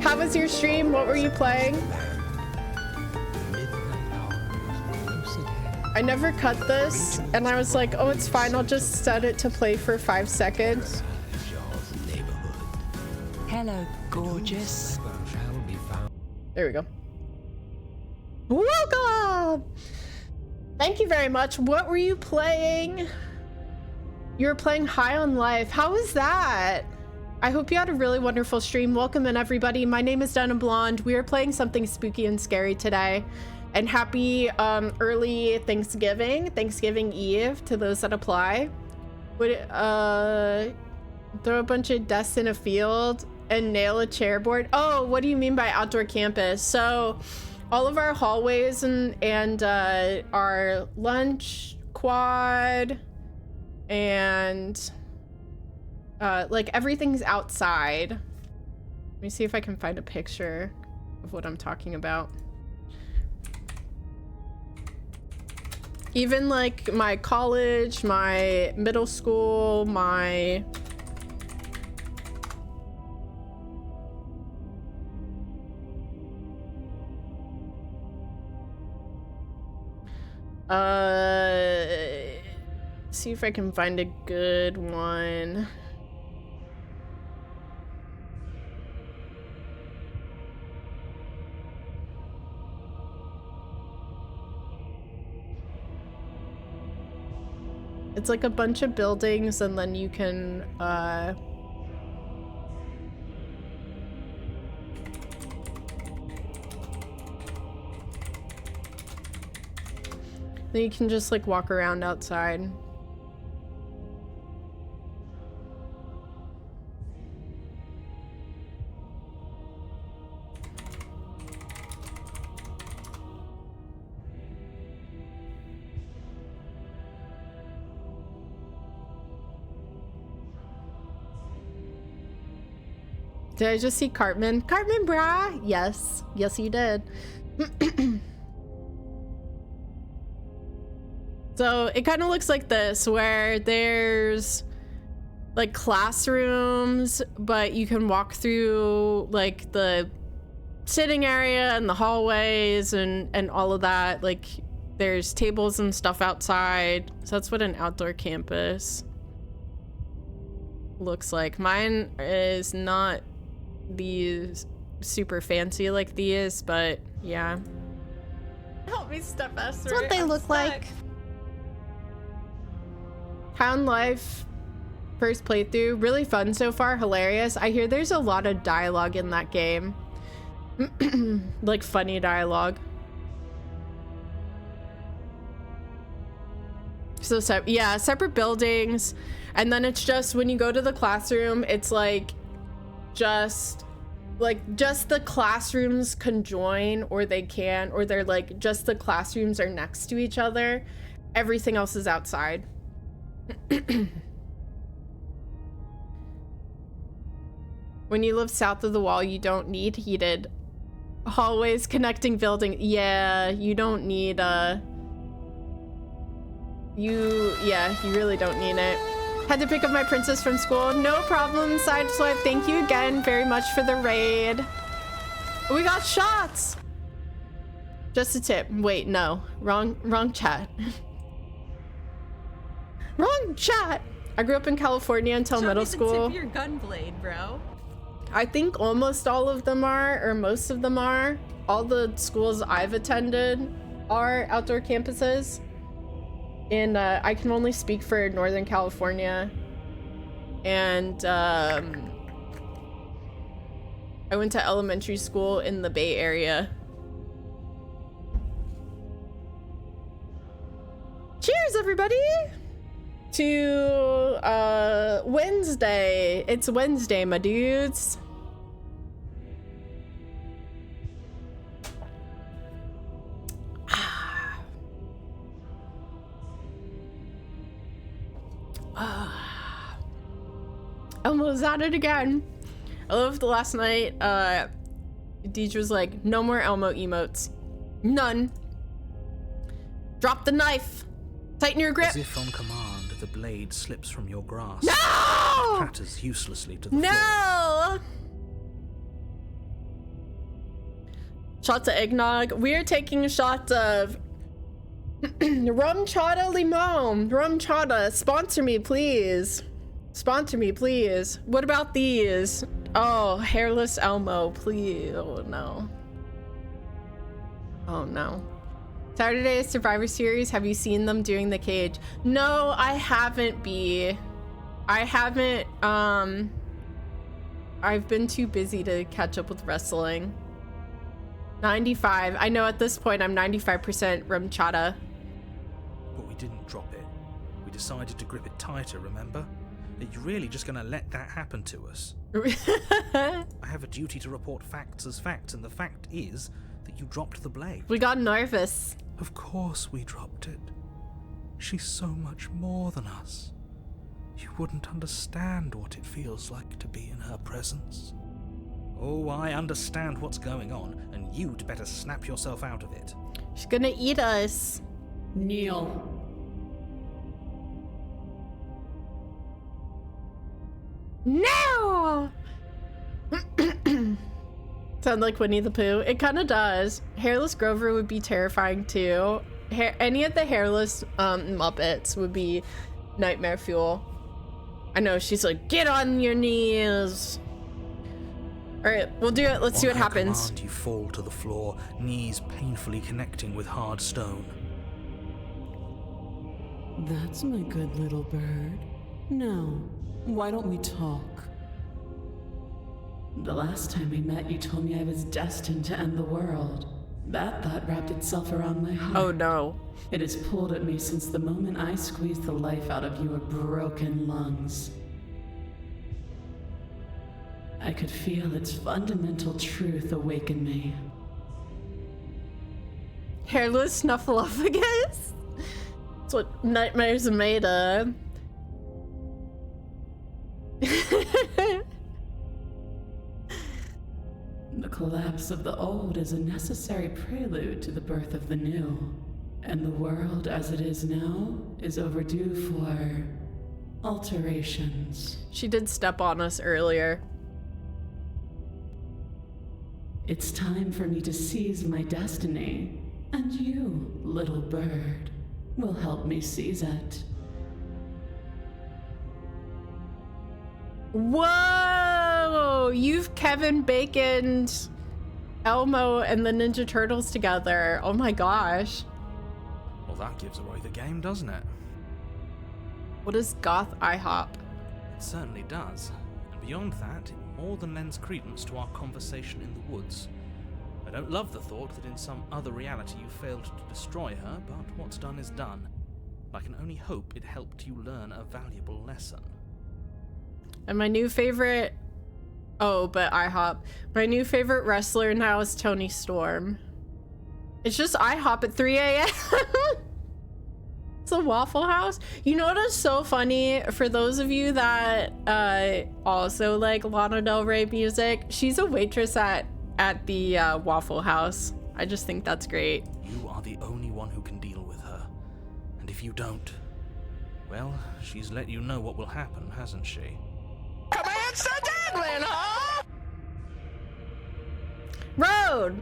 How was your stream? What were you playing? I never cut this, and I was like, oh, it's fine. I'll just set it to play for 5 seconds. Hello, gorgeous. There we go. Welcome! Thank you very much. What were you playing? You were playing High on Life. How was that? I hope you had a really wonderful stream. Welcome in, everybody. My name is DenimBlonde. We are playing something spooky and scary today. And happy early Thanksgiving Eve to those that apply. Would throw a bunch of dust in a field and nail a chairboard? Oh, what do you mean by outdoor campus? So all of our hallways and our lunch quad and like everything's outside. Let me see if I can find a picture of what I'm talking about. Even like my college, my middle school, my see if I can find a good one. It's like a bunch of buildings, and then you can then you can just like walk around outside. Did I just see Cartman? Cartman, brah! Yes. Yes, you did. So it kind of looks like this, where there's like classrooms, but you can walk through like the sitting area and the hallways and all of that. Like there's tables and stuff outside. So that's what an outdoor campus looks like. Mine is not these super fancy like these, but yeah. Help me, Step Esther. That's what they look like. High on Life first playthrough, really fun so far, hilarious. I hear there's a lot of dialogue in that game. Like funny dialogue. So yeah, separate buildings, and then it's just when you go to the classroom, it's like just the classrooms conjoin, or they can, or they're like just the classrooms are next to each other. Everything else is outside. When you live south of the wall, you don't need heated hallways connecting buildings. Yeah, you don't need you really don't need it. Had to pick up my princess from school. No problem, Sideswipe. Thank you again very much for the raid. We got shots. Just a tip. Wait, no. Wrong chat. Wrong chat. I grew up in California until middle school. Show me the tip of your gun blade, bro. I think almost all of them are, or most of them are. All the schools I've attended are outdoor campuses. And I can only speak for Northern California. And I went to elementary school in the Bay Area. Cheers, everybody! To Wednesday. It's Wednesday, my dudes. Almost at it again. I loved last night. Deej was like, no more Elmo emotes. None. Drop the knife. Tighten your grip. As if on command, the blade slips from your grasp. No! And clatters uselessly to the floor. No! Shot to eggnog. We are taking a shot of rum chata limon. Rum chata. Sponsor me, please. Sponsor me, please. What about these? Oh, hairless Elmo, please. Oh, no. Oh, no. Saturday Survivor Series. Have you seen them doing the cage? No, I haven't, B. I haven't, I've been too busy to catch up with wrestling. 95. I know at this point I'm 95% rum chata. But we didn't drop it. We decided to grip it tighter, remember? Are you really just gonna let that happen to us? I have a duty to report facts as facts, and the fact is that you dropped the blade. We got nervous. Of course we dropped it. She's so much more than us. You wouldn't understand what it feels like to be in her presence. Oh, I understand what's going on, and you'd better snap yourself out of it. She's gonna eat us. Kneel. No! Sound like Winnie the Pooh? It kind of does. Hairless Grover would be terrifying too. Any of the hairless Muppets would be nightmare fuel. I know, she's like, get on your knees. Alright, we'll do it. Let's see what happens. Command, you fall to the floor, knees painfully connecting with hard stone. That's my good little bird. Now, why don't we talk? The last time we met, you told me I was destined to end the world. That thought wrapped itself around my heart. Oh no. It has pulled at me since the moment I squeezed the life out of your broken lungs. I could feel its fundamental truth awaken me. Hairless Snuffleupagus? That's what nightmares are made of. The collapse of the old is a necessary prelude to the birth of the new. And the world as it is now is overdue for alterations. She did step on us earlier. It's time for me to seize my destiny. And you, little bird, will help me seize it. Whoa! You've Kevin Baconed Elmo and the Ninja Turtles together. Oh my gosh. Well, that gives away the game, doesn't it? What is goth IHOP? It certainly does. And beyond that, it more than lends credence to our conversation in the woods. I don't love the thought that in some other reality you failed to destroy her, but what's done is done. I can only hope it helped you learn a valuable lesson. And my new favorite... Oh, but IHOP. My new favorite wrestler now is Tony Storm. It's just IHOP at 3 a.m. It's a Waffle House. You know what is so funny? For those of you that also like Lana Del Rey music, she's a waitress at the Waffle House. I just think that's great. You are the only one who can deal with her. And if you don't, well, she's let you know what will happen, hasn't she? Commands to dangling, huh? Road!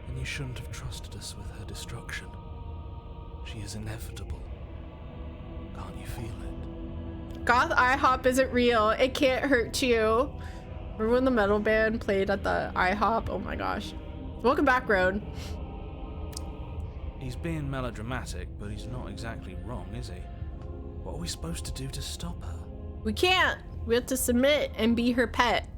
And you shouldn't have trusted us with her destruction. She is inevitable. Can't you feel it? Goth IHOP isn't real. It can't hurt you. Remember when the metal band played at the IHOP? Oh my gosh. Welcome back, Road. He's being melodramatic, but he's not exactly wrong, is he? What are we supposed to do to stop her? We can't. We have to submit and be her pet.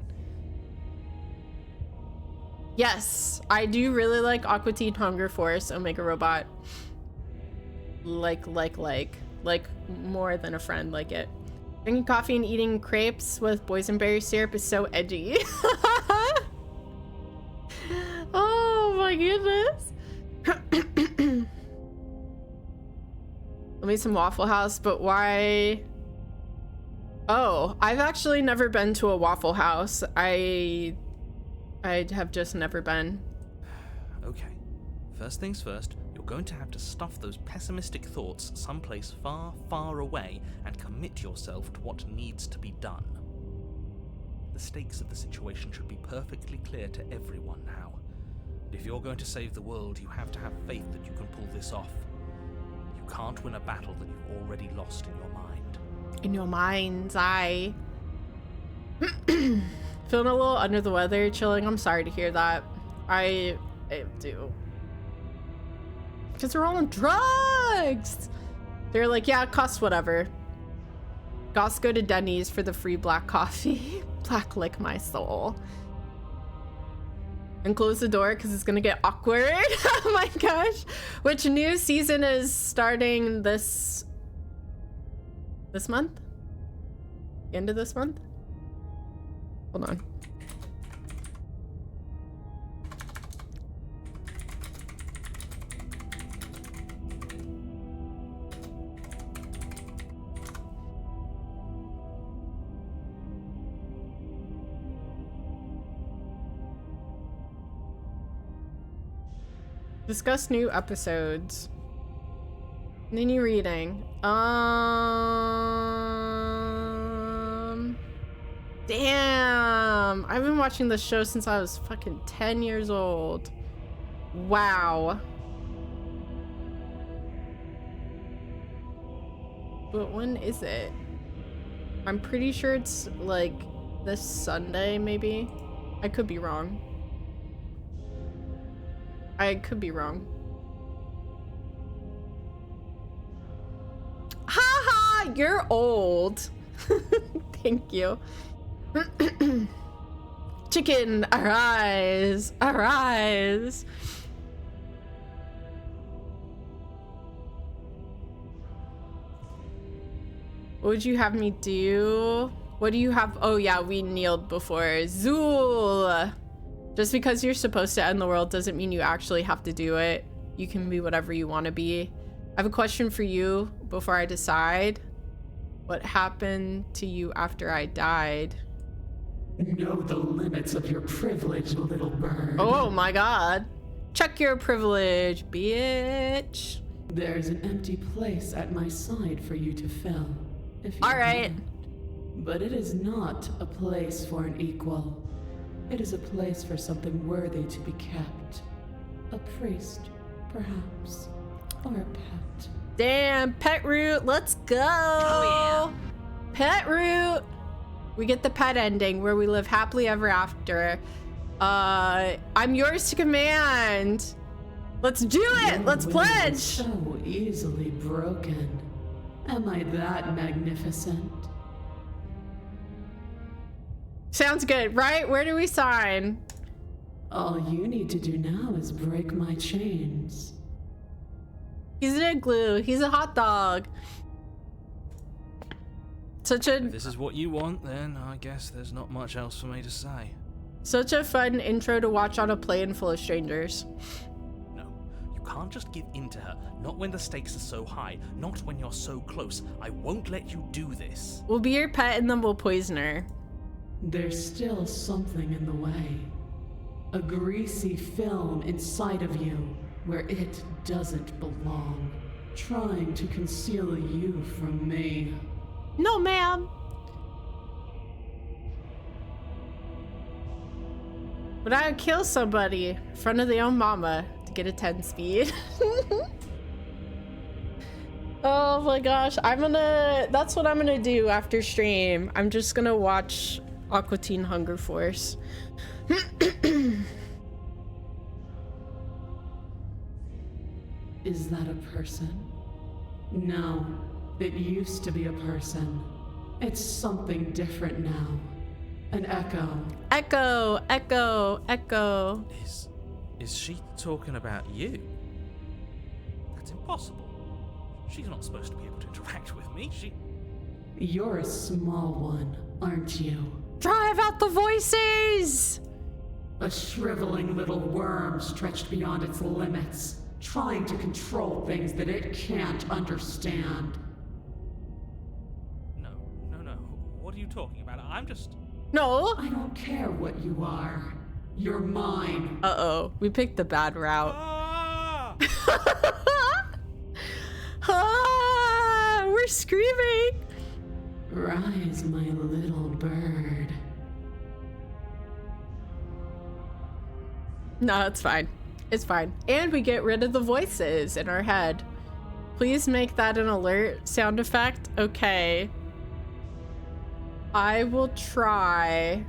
Yes, I do really like Aqua Teen Hunger Force Omega Robot. Like more than a friend, like it. Drinking coffee and eating crepes with boysenberry syrup is so edgy. Oh my goodness. Let me some Waffle House, but why? Oh, I've actually never been to a Waffle House. I have just never been. Okay, first things first, you're going to have to stuff those pessimistic thoughts someplace far, far away and commit yourself to what needs to be done. The stakes of the situation should be perfectly clear to everyone now. And if you're going to save the world, you have to have faith that you can pull this off. You can't win a battle that you've already lost in your mind. In your mind's eye. Feeling a little under the weather, chilling. I'm sorry to hear that. I do. Because we're all on drugs. They're like, yeah, it costs whatever. Goths go to Denny's for the free black coffee. Black lick my soul. And close the door because it's gonna get awkward. Oh my gosh. Which new season is starting this month? End of this month? Hold on. Discuss new episodes. Continue reading. Damn. I've been watching this show since I was fucking 10 years old. Wow. But when is it? I'm pretty sure it's like this Sunday, maybe. I could be wrong. I could be wrong. Haha, you're old. Thank you. Chicken, arise, arise. What would you have me do? What do you have? Oh yeah, we kneeled before. Zool. Just because you're supposed to end the world doesn't mean you actually have to do it. You can be whatever you want to be. I have a question for you before I decide. What happened to you after I died? Know the limits of your privilege, little bird. Oh my god. Check your privilege, bitch. There's an empty place at my side for you to fill. If you Alright. want. But it is not a place for an equal. It is a place for something worthy to be kept. A priest, perhaps. Or a pet. Damn, pet root, let's go. Oh, yeah. Pet root. We get the pet ending where we live happily ever after. I'm yours to command. Let's do it. Let's pledge. So easily broken. Am I that magnificent? Sounds good, right? Where do we sign? All you need to do now is break my chains. He's an igloo. He's a hot dog. Such a... If this is what you want, then I guess there's not much else for me to say. Such a fun intro to watch on a plane full of strangers. No, you can't just give in to her. Not when the stakes are so high. Not when you're so close. I won't let you do this. We'll be your pet and then we'll poison her. There's still something in the way. A greasy film inside of you where it doesn't belong. Trying to conceal you from me. No, ma'am. But I would kill somebody in front of their own mama to get a 10 speed. Oh my gosh, that's what I'm gonna do after stream. I'm just gonna watch Aqua Teen Hunger Force. Is that a person? No, it used to be a person. It's something different now. An echo. Echo, echo, echo. Is she talking about you? That's impossible. She's not supposed to be able to interact with me. You're a small one, aren't you? Drive out the voices! A shriveling little worm stretched beyond its limits, trying to control things that it can't understand. No. What are you talking about? I'm just... No! I don't care what you are. You're mine. Uh-oh, we picked the bad route. Ah, we're screaming! Rise, my little bird. No, it's fine. It's fine. And we get rid of the voices in our head. Please make that an alert sound effect. Okay. I will try.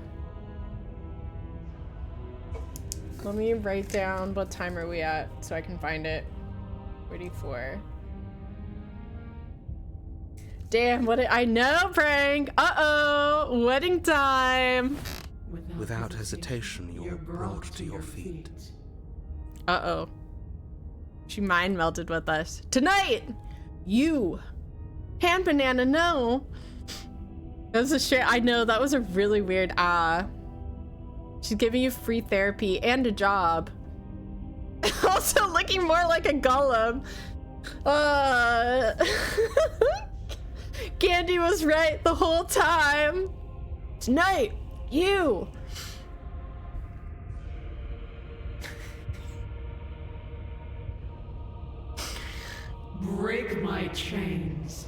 Let me write down what time are we at so I can find it. 34. Damn, I know, prank. Uh-oh, wedding time. Without hesitation, you're brought to your feet. Uh-oh. She mind melded with us. Tonight, you. Hand banana, no. That was a shit. I know, that was a really weird She's giving you free therapy and a job. Also looking more like a golem. Candy was right the whole time. Tonight, you. Break my chains.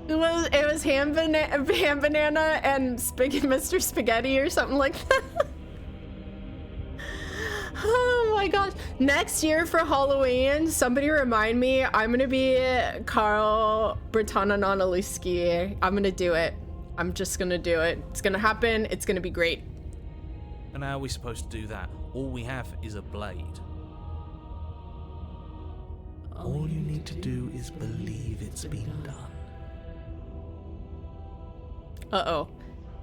It was ham banana and Mr. Spaghetti or something like that. Oh my gosh. Next year for Halloween, somebody remind me, I'm gonna be Carl Bertana-Nonaliski. I'm gonna do it. I'm just gonna do it. It's gonna happen. It's gonna be great. And how are we supposed to do that? All we have is a blade. All you need to do is believe it's been done. Uh-oh.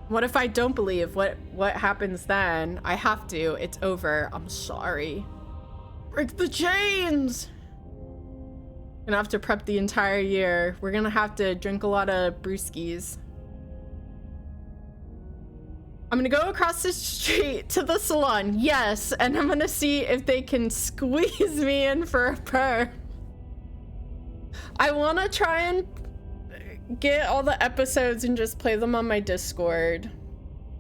What if I don't believe? What happens then? I have to. It's over. I'm sorry. Break the chains! Gonna have to prep the entire year. We're gonna have to drink a lot of brewskis. I'm gonna go across the street to the salon. Yes, and I'm gonna see if they can squeeze me in for a perm. I wanna try and get all the episodes and just play them on my Discord.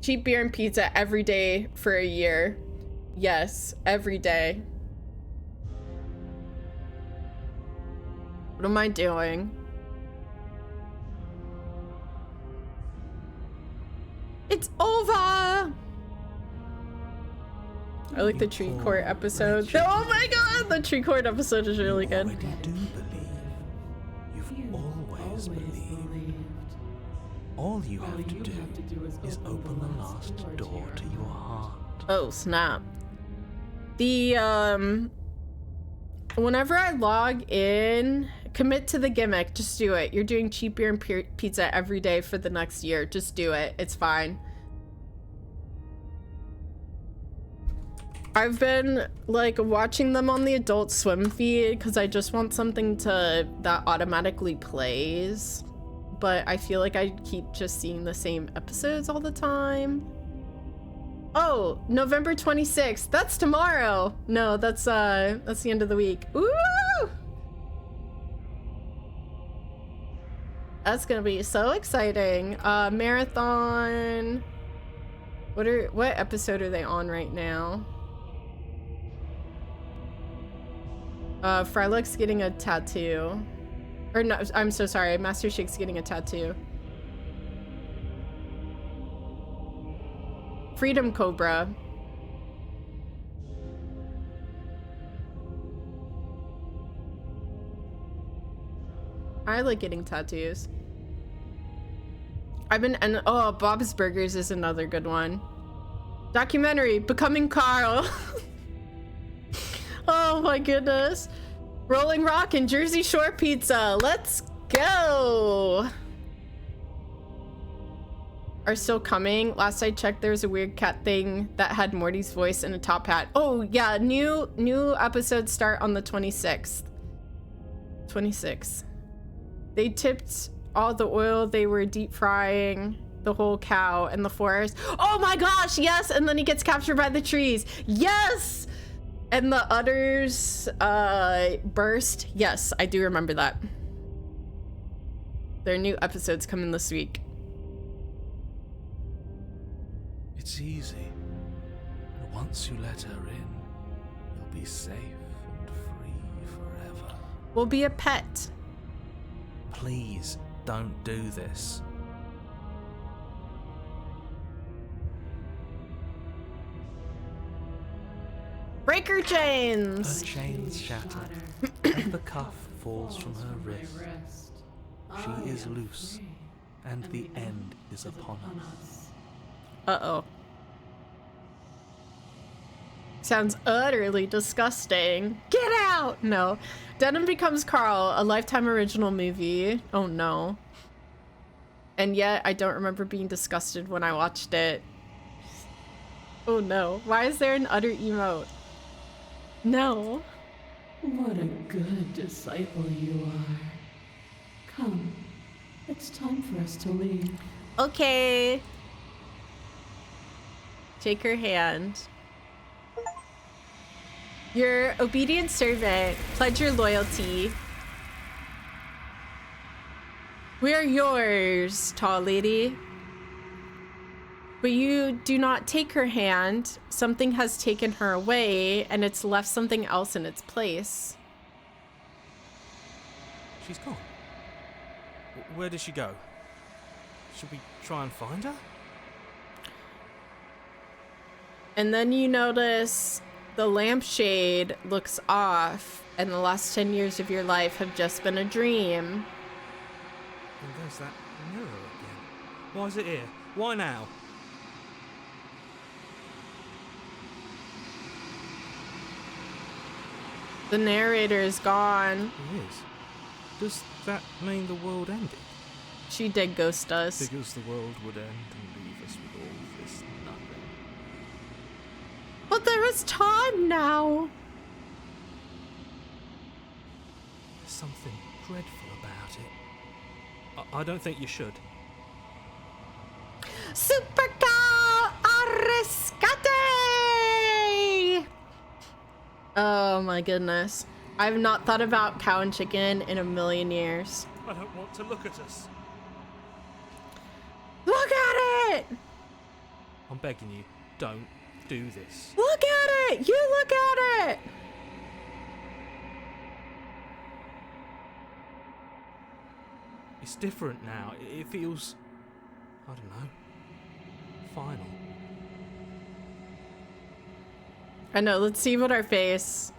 Cheap beer and pizza every day for a year. Yes, every day. What am I doing? It's over! I like the tree court episode. Oh my god, the tree court episode is really good. You do believe. You've always believed. All you have to do is open the last door to your heart. Oh, snap. Whenever I log in, commit to the gimmick. Just do it. You're doing cheap beer and pizza every day for the next year. Just do it. It's fine. I've been like watching them on the Adult Swim feed because I just want something that automatically plays. But I feel like I keep just seeing the same episodes all the time. Oh, November 26th. That's tomorrow. No, that's the end of the week. Ooh! That's gonna be so exciting. Marathon. What episode are they on right now? Frylock's getting a tattoo. Or no, I'm so sorry. Master Shake's getting a tattoo. Freedom Cobra. I like getting tattoos. Oh, Bob's Burgers is another good one. Documentary, Becoming Carl. Oh my goodness. Rolling Rock and Jersey Shore Pizza. Let's go. Are still coming. Last I checked, there was a weird cat thing that had Morty's voice in a top hat. Oh yeah, new episodes start on the 26th. 26th. They tipped all the oil they were deep frying the whole cow in the forest. Oh my gosh, yes! And then he gets captured by the trees. Yes! And the udders burst. Yes, I do remember that. There are new episodes coming this week. It's easy. And once you let her in, you'll be safe and free forever. We'll be a pet. Please don't do this. Breaker chains! Her chains shatter, and the cuff falls from her wrist. She is loose, and the end is upon us. Uh-oh. Sounds utterly disgusting. Get out! No. Denim Becomes Carl, a Lifetime original movie. Oh no. And yet, I don't remember being disgusted when I watched it. Oh no. Why is there an utter emote? No. What a good disciple you are. Come, it's time for us to leave. Okay. Shake her hand. Your obedient servant. Pledge your loyalty. We are yours, tall lady. But you do not take her hand. Something has taken her away, and it's left something else in its place. She's gone. Where did she go? Should we try and find her? And then you notice the lampshade looks off, and the last 10 years of your life have just been a dream. And there's that mirror again. Why is it here? Why now? The narrator is gone. It is. Does that mean the world ended? She did ghost us. Because the world would end and leave us with all this nothing. But there is time now. There's something dreadful about it. I don't think you should. Supercow Arrescate! Oh my goodness. I've not thought about cow and chicken in a million years. I don't want to look at us. Look at it! I'm begging you, don't do this. Look at it! You look at it! It's different now. It feels, I don't know, final. I know, let's see what our face.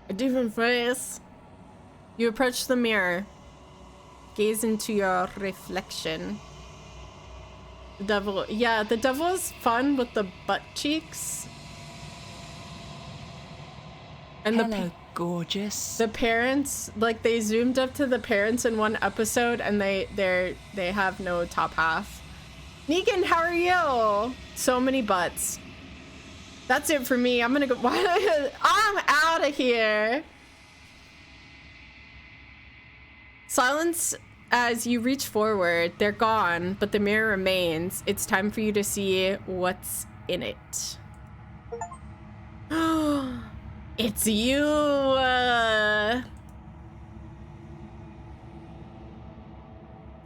A different face. You approach the mirror. Gaze into your reflection. The devil, yeah, the devil is fun with the butt cheeks. And Hello, gorgeous. The parents, like they zoomed up to the parents in one episode, and they have no top half. Negan, how are you? So many butts. That's it for me. I'm gonna go. I'm out of here. Silence as you reach forward. They're gone, but the mirror remains. It's time for you to see what's in it. It's you.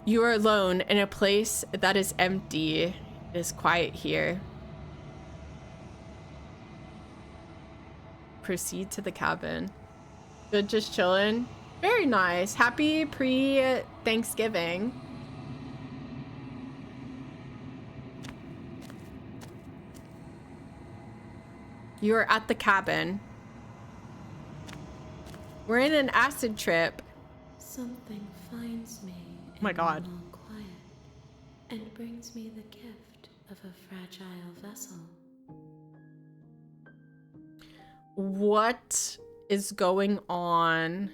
You are alone in a place that is empty. It is quiet here. Proceed to the cabin. Good, just chilling. Very nice. Happy pre-Thanksgiving. You are at the cabin. We're in an acid trip. Something finds me. Oh my God. In all quiet, and brings me the gift of a fragile vessel. What is going on?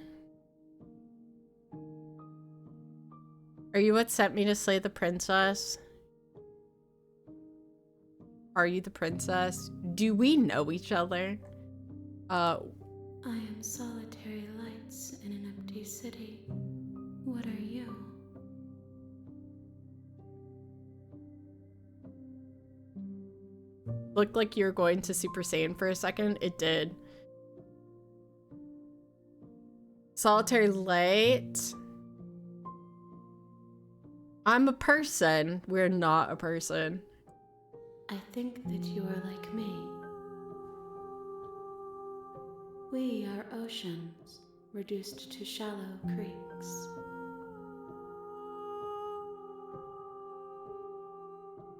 Are you what sent me to slay the princess? Are you the princess? Do we know each other? I am solitary lights in an empty city. What are you? Looked like you were going to Super Saiyan for a second. It did. Solitary light. I'm a person. We're not a person. I think that you are like me. We are oceans, reduced to shallow creeks.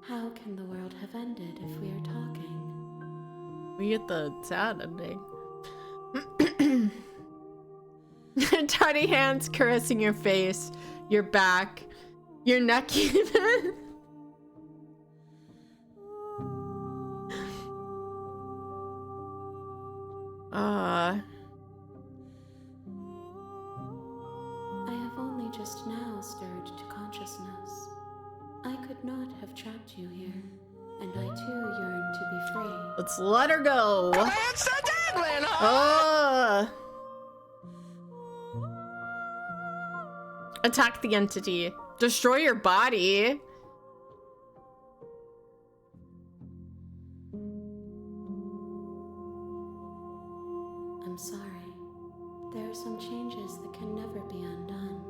How can the world have ended if we are talking? We get the sad ending. Tiny hands caressing your face, your back, your neck even. I have only just now stirred to consciousness. I could not have trapped you here, and I too yearn to be free. Let's let her go. Coincidentally, Attack the entity. Destroy your body. I'm sorry. There are some changes that can never be undone.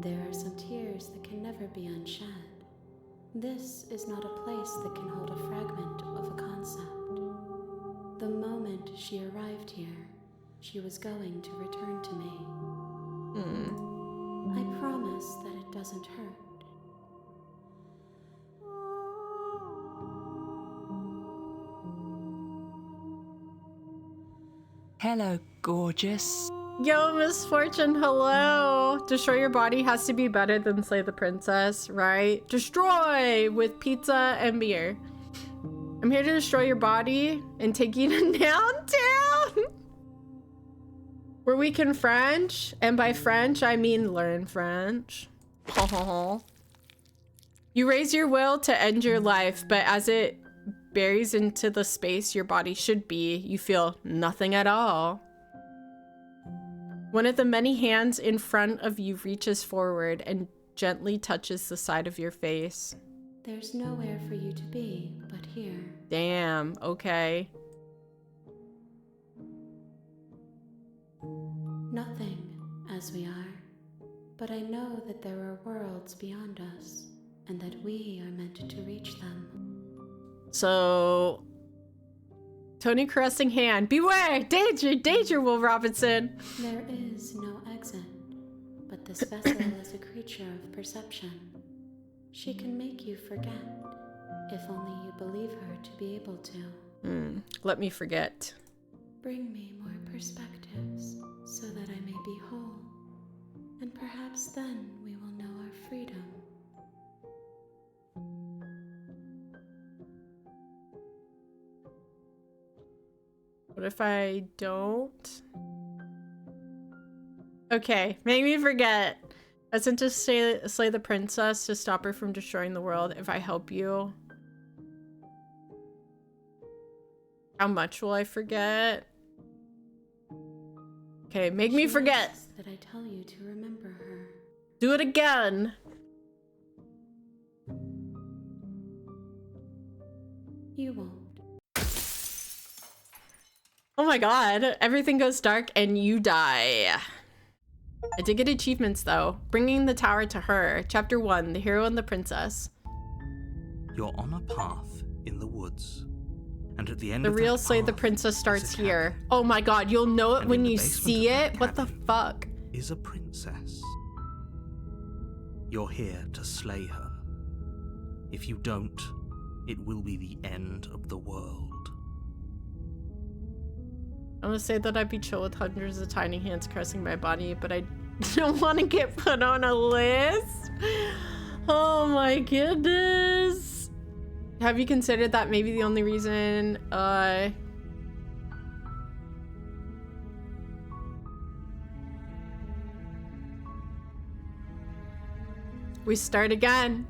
There are some tears that can never be unshed. This is not a place that can hold a fragment of a concept. The moment she arrived here, she was going to return to me. I promise that it doesn't hurt. Hello, gorgeous. Yo, Misfortune, hello. Destroy your body has to be better than slay the princess, right? Destroy with pizza and beer. I'm here to destroy your body and take you to downtown. Where we can French, and by French, I mean learn French. You raise your will to end your life, but as it buries into the space your body should be, you feel nothing at all. One of the many hands in front of you reaches forward and gently touches the side of your face. There's nowhere for you to be but here. Damn, okay. Nothing, as we are. But I know that there are worlds beyond us, and that we are meant to reach them. So... Tony caressing hand. Beware! Danger! Danger, Will Robinson! There is no exit, but this vessel is a creature of perception. She can make you forget, if only you believe her to be able to. Let me forget. Bring me more perspectives, so that I may be whole, and perhaps then we will know our freedom. What if I don't? Okay, make me forget. I sent to slay the princess to stop her from destroying the world. If I help you. How much will I forget? Okay, make me forget. That I tell you to remember her. Do it again. You won't. Oh my god, everything goes dark and you die. I did get achievements though. Bringing the tower to her. Chapter 1, the hero and the princess. You're on a path in the woods. And at the end The of real that Slay the path Princess starts is a here. cabin. Oh my god, you'll know it And when in the you basement see of that it? What the cabin fuck? Is a princess. You're here to slay her. If you don't, it will be the end of the world. I want to say that I'd be chill with hundreds of tiny hands caressing my body, but I don't want to get put on a list. Oh my goodness. Have you considered that maybe the only reason, we start again.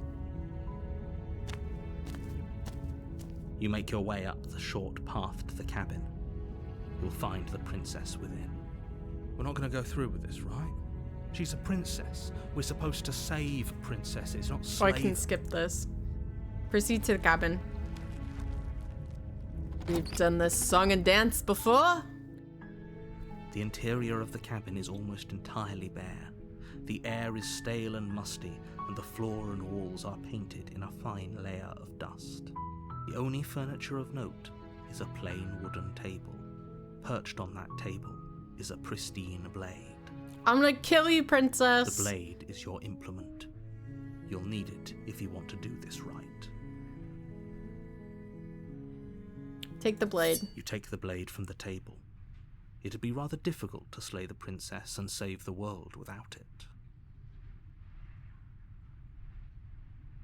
You make your way up the short path to the cabin. You'll find the princess within. We're not going to go through with this, right? She's a princess. We're supposed to save princesses, not Oh, slay I can them. skip this. Proceed to the cabin. We've done this song and dance before. The interior of the cabin is almost entirely bare. The air is stale and musty, and the floor and walls are painted in a fine layer of dust. The only furniture of note is a plain wooden table. Perched on that table is a pristine blade. I'm gonna kill you, princess. The blade is your implement. You'll need it if you want to do this right. Take the blade. You take the blade from the table. It'd be rather difficult to slay the princess and save the world without it.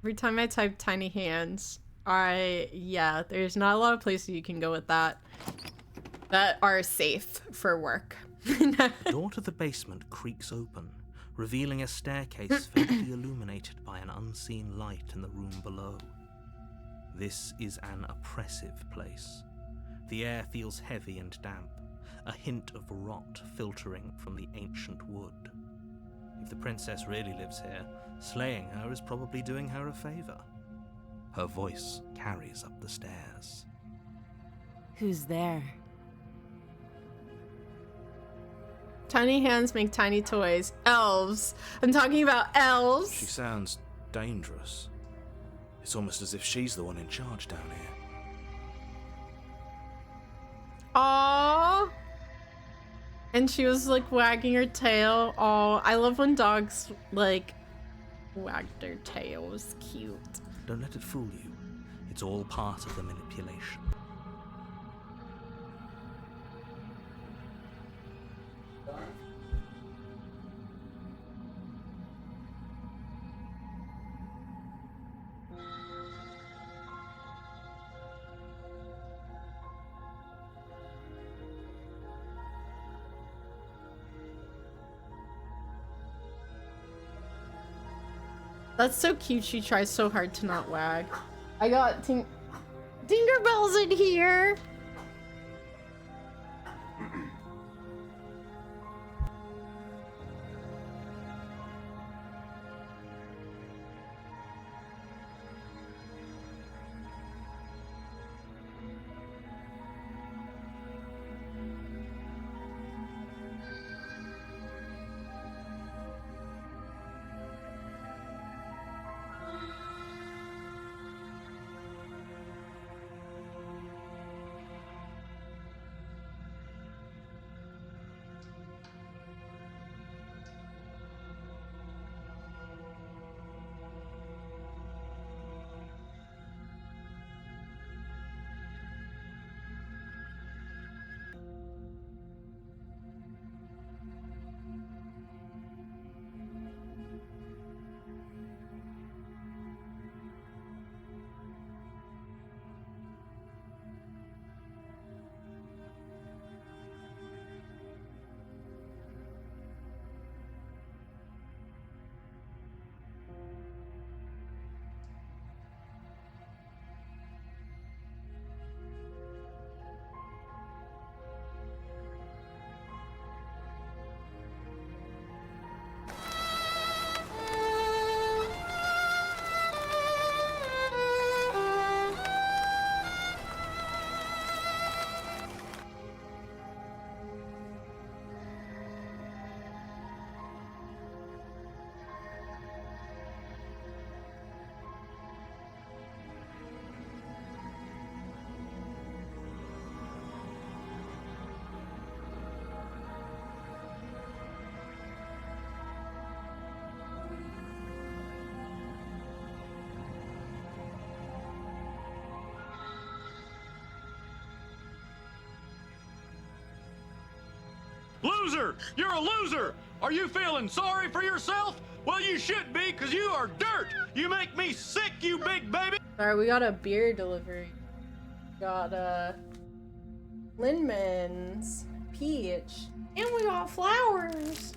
Every time I type tiny hands, yeah, there's not a lot of places you can go with that are safe for work. The door to the basement creaks open, revealing a staircase faintly illuminated by an unseen light in the room below. This is an oppressive place. The air feels heavy and damp, a hint of rot filtering from the ancient wood. If the princess really lives here, slaying her is probably doing her a favor. Her voice carries up the stairs. Who's there? Tiny hands make tiny toys. Elves. I'm talking about elves. She sounds dangerous. It's almost as if she's the one in charge down here. Aww. And she was like wagging her tail. Oh, I love when dogs like wag their tails. Cute. Don't let it fool you. It's all part of the manipulation. That's so cute. She tries so hard to not wag. I got Tinkerbell's in here. loser! You're a loser! Are you feeling sorry for yourself? Well, you should be, because you are dirt! You make me sick, you big baby! Sorry, we got a beer delivery. Got, Lindman's, peach, and we got flowers.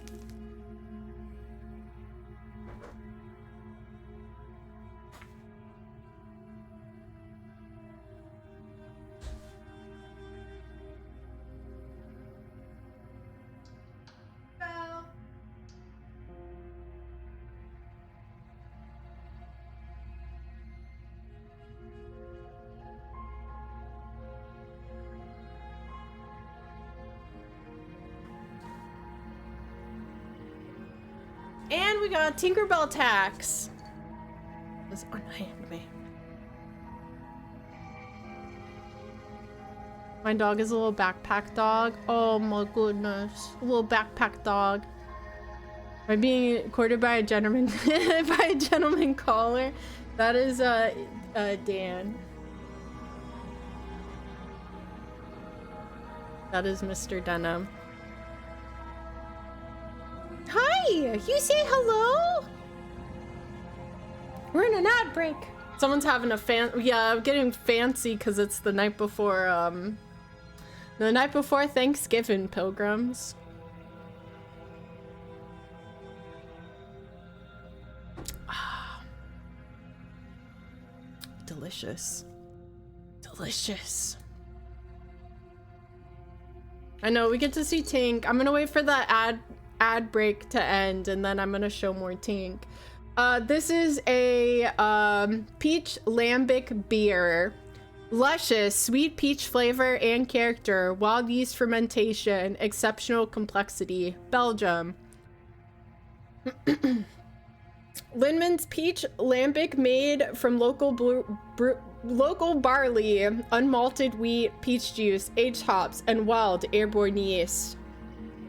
And we got Tinkerbell tax. This unhand me. My dog is a little backpack dog. Oh my goodness. A little backpack dog. Am I being courted by a gentleman by a gentleman caller? That is Dan. That is Mr. Denim. Hi! You say hello? We're in an ad break. Someone's having a yeah, I'm getting fancy because it's the night before Thanksgiving, pilgrims. Ah. Delicious. Delicious. I know, we get to see Tink. I'm gonna wait for the ad break to end, and then I'm gonna show more Tink. This is a peach lambic beer. Luscious, sweet peach flavor and character, wild yeast fermentation, exceptional complexity. Belgium. Lindman's peach lambic, made from local barley, unmalted wheat, peach juice, aged hops, and wild airborne yeast.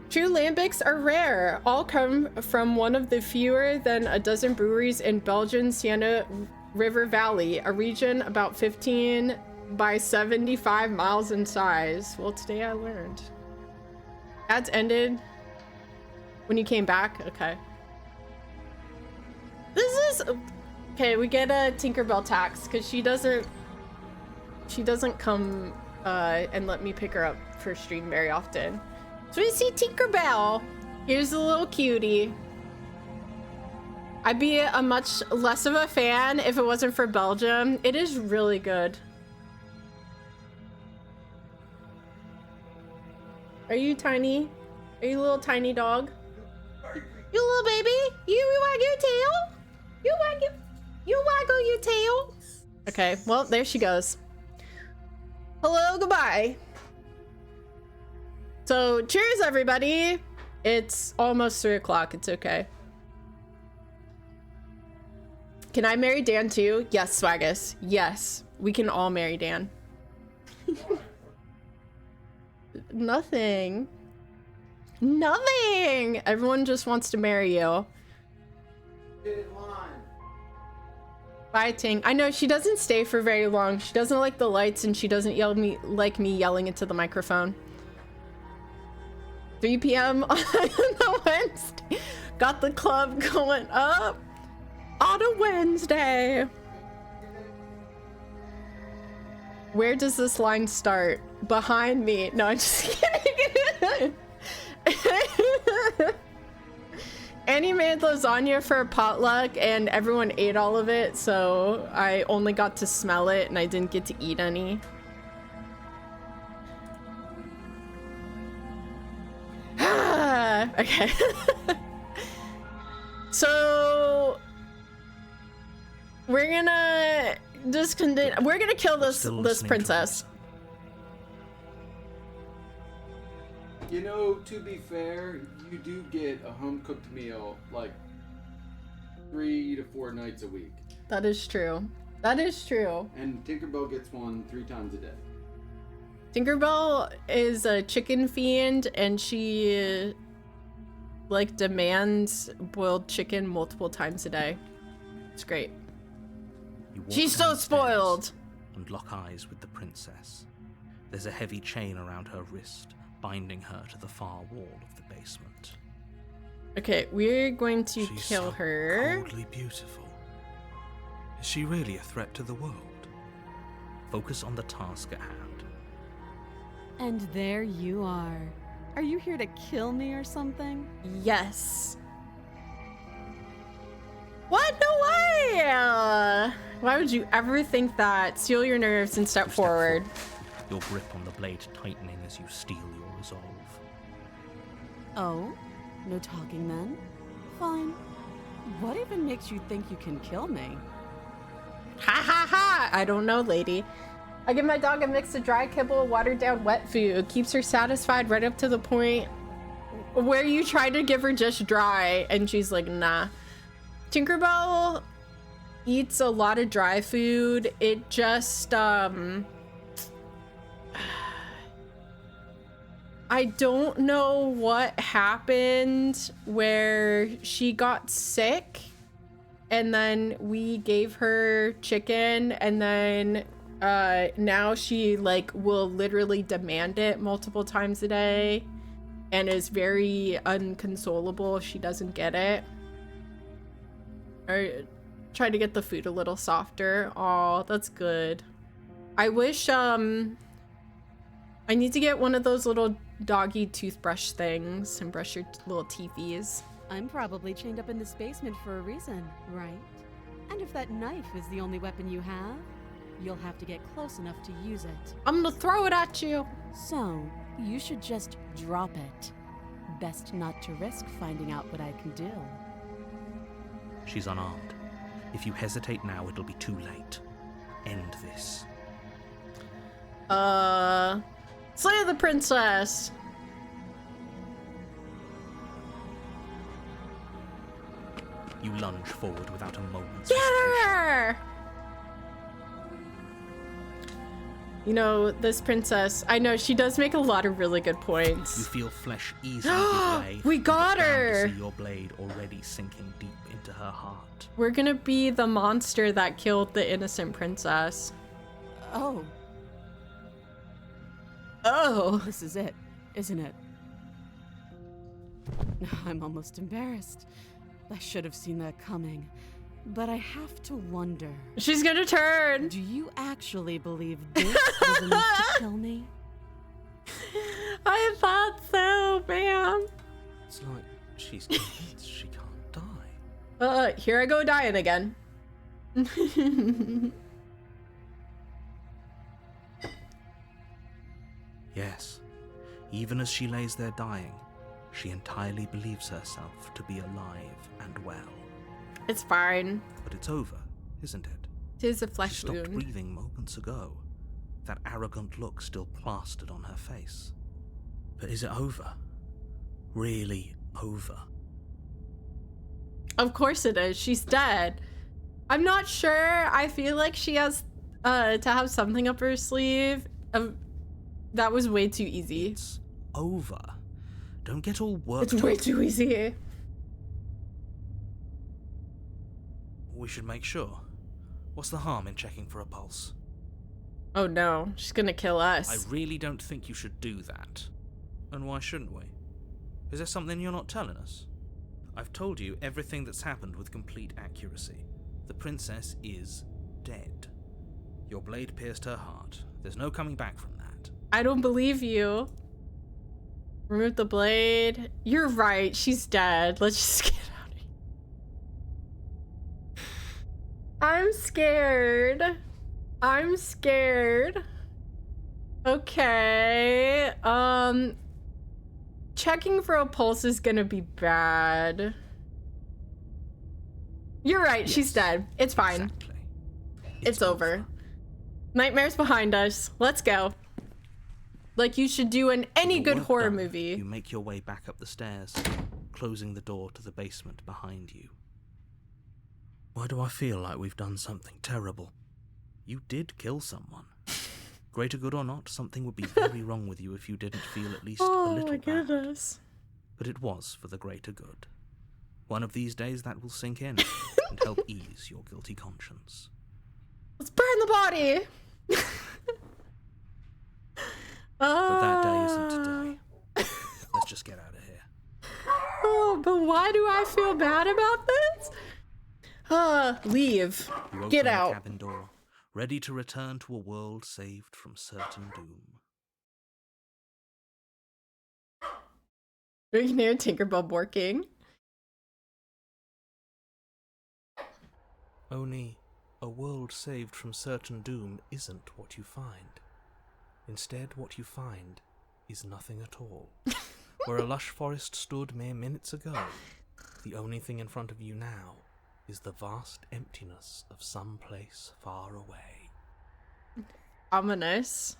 True lambics are rare. All come from one of the fewer than a dozen breweries in Belgian Siena River Valley, a region about 15 by 75 miles in size. Well, today I learned. Ads ended when you came back? Okay. This is... Okay, we get a Tinkerbell tax because she doesn't come and let me pick her up for stream very often. So we see Tinkerbell. Here's a little cutie. I'd be a much less of a fan if it wasn't for Belgium. It is really good. Are you tiny? Are you a little tiny dog? You little baby? You wag your tail? You waggle your tail? Okay, well, there she goes. Hello, goodbye. So, cheers, everybody. It's almost 3 o'clock. It's okay. Can I marry Dan too? Yes, Swaggus. Yes, we can all marry Dan. Nothing. Nothing. Everyone just wants to marry you. Bye, Ting. I know she doesn't stay for very long. She doesn't like the lights, and she doesn't like me yelling into the microphone. 3 p.m. on a Wednesday. Got the club going up on a Wednesday. Where does this line start? Behind me. No, I'm just kidding. Annie made lasagna for a potluck and everyone ate all of it, so I only got to smell it and I didn't get to eat any. Okay. So we're gonna just we're gonna kill this princess. You know, to be fair, you do get a home-cooked meal like 3 to 4 nights a week. That is true. That is true. And Tinkerbell gets one 3 times a day. Tinkerbell is a chicken fiend, and she like demands boiled chicken multiple times a day. It's great. She's so spoiled. And lock eyes with the princess. There's a heavy chain around her wrist, binding her to the far wall of the basement. Okay, we're going to She's kill so her. coldly beautiful. Is she really a threat to the world? Focus on the task at hand. And there you are. Are you here to kill me or something? Yes. What? No way! Why would you ever think that? Steel your nerves and step forward. Your grip on the blade tightening as you steel your resolve. Oh? No talking then? Fine. What even makes you think you can kill me? Ha ha ha! I don't know, lady. I give my dog a mix of dry kibble, watered down wet food. Keeps her satisfied right up to the point where you try to give her just dry and she's like, nah. Tinkerbell eats a lot of dry food. It just, I don't know what happened where she got sick and then we gave her chicken and then now she like will literally demand it multiple times a day and is very unconsolable if she doesn't get it. Or try to get the food a little softer. Oh, that's good. I wish I need to get one of those little doggy toothbrush things and brush your little teethies. I'm probably chained up in this basement for a reason, right? And if that knife is the only weapon you have, you'll have to get close enough to use it. I'm gonna throw it at you. So, you should just drop it. Best not to risk finding out what I can do. She's unarmed. If you hesitate now, it'll be too late. End this. Slay the princess. You lunge forward without a moment's Get hesitation. her! You know, this princess, I know she does make a lot of really good You points. feel flesh easily give way. We got You look down her! to see your blade already sinking deep into her heart. We're gonna be the monster that killed the innocent princess. Oh, Oh. this is it, isn't it? I'm almost embarrassed. I should have seen that coming. But I have to wonder. She's gonna turn. Do you actually believe this was enough to kill me? I thought so, ma'am. It's like she's convinced she can't die. Here I go dying again. Yes, even as she lays there dying, she entirely believes herself to be alive and well. It's fine. But it's over, isn't it? Tis a She flesh stopped wound. breathing moments ago, that arrogant look still plastered on her face. But is it over? Really over? Of course it is. She's dead. I'm not sure. I feel like she has to have something up her sleeve. That was way too easy. It's over. Don't get all worked up. It's way too easy. We should make sure. What's the harm in checking for a pulse? Oh no, she's gonna kill us. I really don't think you should do that. And why shouldn't we? Is there something you're not telling us? I've told you everything that's happened with complete accuracy. The princess is dead. Your blade pierced her heart. There's no coming back from that. I don't believe you. Remove the blade. You're right, she's dead. Let's just get out of here. I'm scared. I'm scared. Okay. Checking for a pulse is gonna be bad. You're right, Yes, she's dead. It's fine. Exactly. It's over. Nightmare's behind us. Let's go. Like you should do in any Your good work horror done, movie. You make your way back up the stairs, closing the door to the basement behind you. Why do I feel like we've done something terrible? You did kill someone. Greater good or not, something would be very wrong with you if you didn't feel at least a Oh little my bad. goodness. But it was for the greater good. One of these days that will sink in and help ease your guilty conscience. Let's burn the body. But that day isn't today. Let's just get out of here. Oh, but why do I feel bad about this? Leave. You open Get the out. cabin door, ready to return to a world saved from certain doom. We can hear Tinkerbell working. Only a world saved from certain doom isn't what you find. Instead, what you find is nothing at all. Where a lush forest stood mere minutes ago, the only thing in front of you now is the vast emptiness of some place far away. Ominous.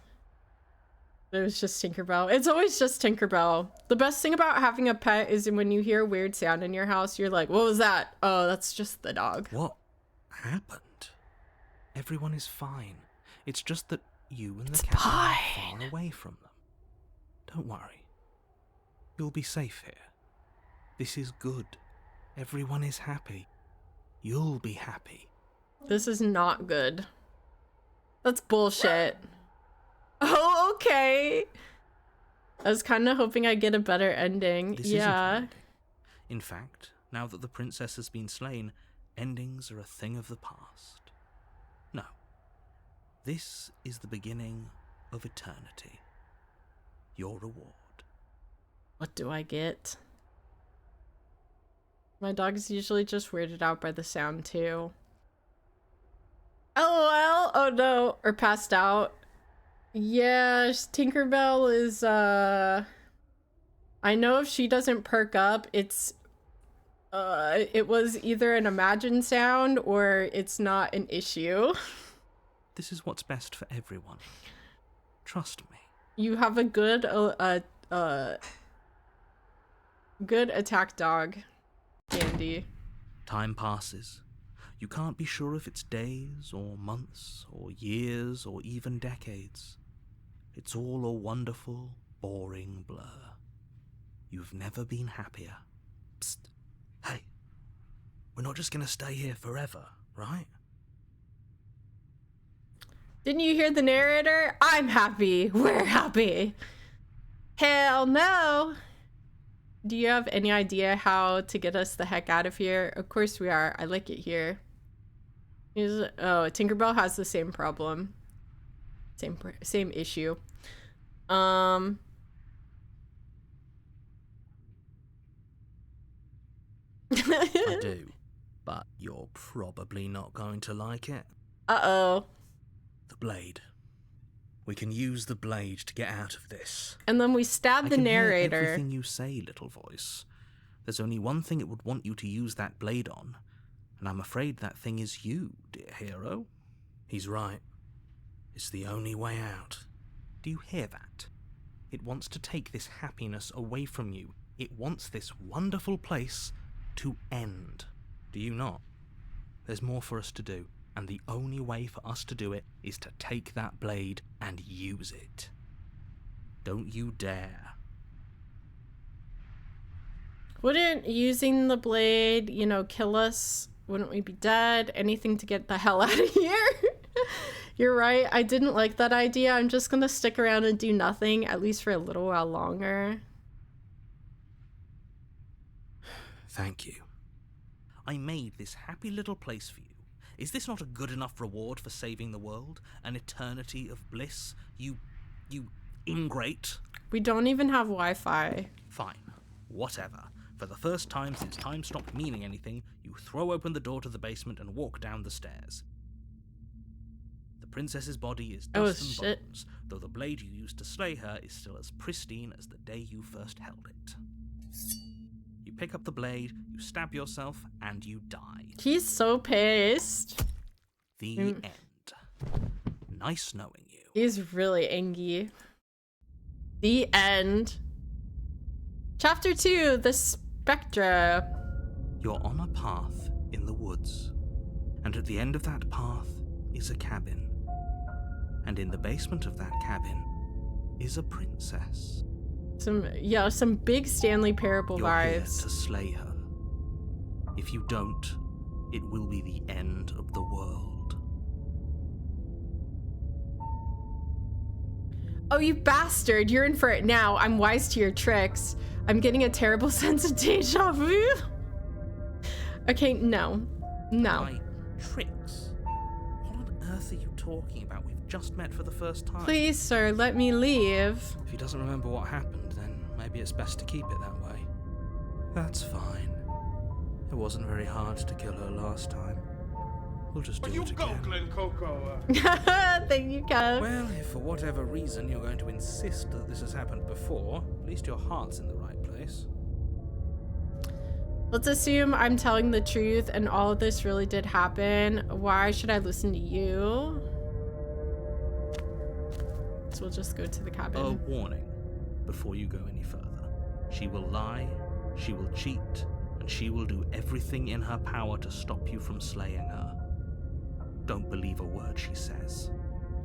It was just Tinkerbell. It's always just Tinkerbell. The best thing about having a pet is when you hear a weird sound in your house, you're like, what was that? Oh, that's just the dog. What happened? Everyone is fine. It's just that you and the cat are far away from them. Don't worry. You'll be safe here. This is good. Everyone is happy. You'll be happy. This is not good. That's bullshit. Oh, okay. I was kind of hoping I'd get a better ending. This yeah. isn't an ending. In fact, now that the princess has been slain, endings are a thing of the past. No. This is the beginning of eternity. Your reward. What do I get? My dog is usually just weirded out by the sound too. LOL! Oh no! Or passed out. Yeah, Tinkerbell is, I know if she doesn't perk up, it was either an imagined sound or it's not an issue. This is what's best for everyone. Trust me. You have a good, good attack dog, Andy. Time passes. You can't be sure if it's days or months or years or even decades. It's all a wonderful, boring blur. You've never been happier. Psst. Hey, we're not just gonna stay here forever, right? Didn't you hear the narrator? I'm happy. We're happy. Hell no. Do you have any idea how to get us the heck out of here? Of course we are. I like it here. Oh, Tinkerbell has the same problem. Same issue. I do, but you're probably not going to like it. Uh-oh. The blade. We can use the blade to get out of this. And then we stab the narrator. Hear everything you say, little voice. There's only one thing it would want you to use that blade on, and I'm afraid that thing is you, dear hero. He's right. It's the only way out. Do you hear that? It wants to take this happiness away from you. It wants this wonderful place to end. Do you not? There's more for us to do, and the only way for us to do it is to take that blade and use it. Don't you dare. Wouldn't using the blade, you know, kill us? Wouldn't we be dead? Anything to get the hell out of here? You're right. I didn't like that idea. I'm just gonna stick around and do nothing, at least for a little while longer. Thank you. I made this happy little place for you. Is this not a good enough reward for saving the world? An eternity of bliss? You ingrate? We don't even have Wi-Fi. Fine. Whatever. For the first time since time stopped meaning anything, you throw open the door to the basement and walk down the stairs. The princess's body is dust and bones, though the blade you used to slay her is still as pristine as the day you first held it. You pick up the blade, you stab yourself, and you die. He's so pissed. The end. Nice knowing you. He's really angry. The end. Chapter 2, the Sceptre. You're on a path in the woods, and at the end of that path is a cabin. And in the basement of that cabin is a princess. Some big Stanley Parable You're vibes. here to slay her. If you don't, it will be the end of the world. Oh, you bastard. You're in for it now. I'm wise to your tricks. I'm getting a terrible sense of deja vu. Okay, no. No. My tricks? What on earth are you talking about? We've just met for the first time. Please, sir, let me leave. If he doesn't remember what happened, then maybe it's best to keep it that way. That's fine. It wasn't very hard to kill her last time. We'll just do it again. Thank you, Kev. Well, if for whatever reason you're going to insist that this has happened before, at least your heart's in the right place. Let's assume I'm telling the truth and all of this really did happen. Why should I listen to you? So we'll just go to the cabin. A warning before you go any further. She will lie, she will cheat, and she will do everything in her power to stop you from slaying her. Don't believe a word she says.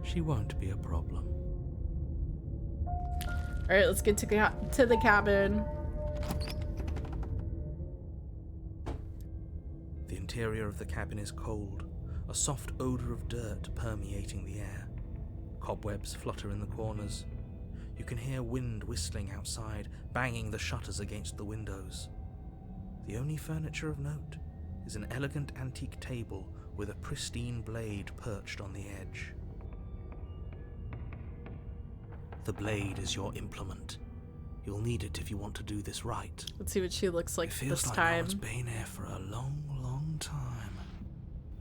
She won't be a problem. All right, let's get to the cabin. The interior of the cabin is cold, a soft odor of dirt permeating the air. Cobwebs flutter in the corners. You can hear wind whistling outside, banging the shutters against the windows. The only furniture of note is an elegant antique table with a pristine blade perched on the edge. The blade is your implement. You'll need it if you want to do this right. Let's see what she looks like it feels this like time. No one's been here for a long, long time.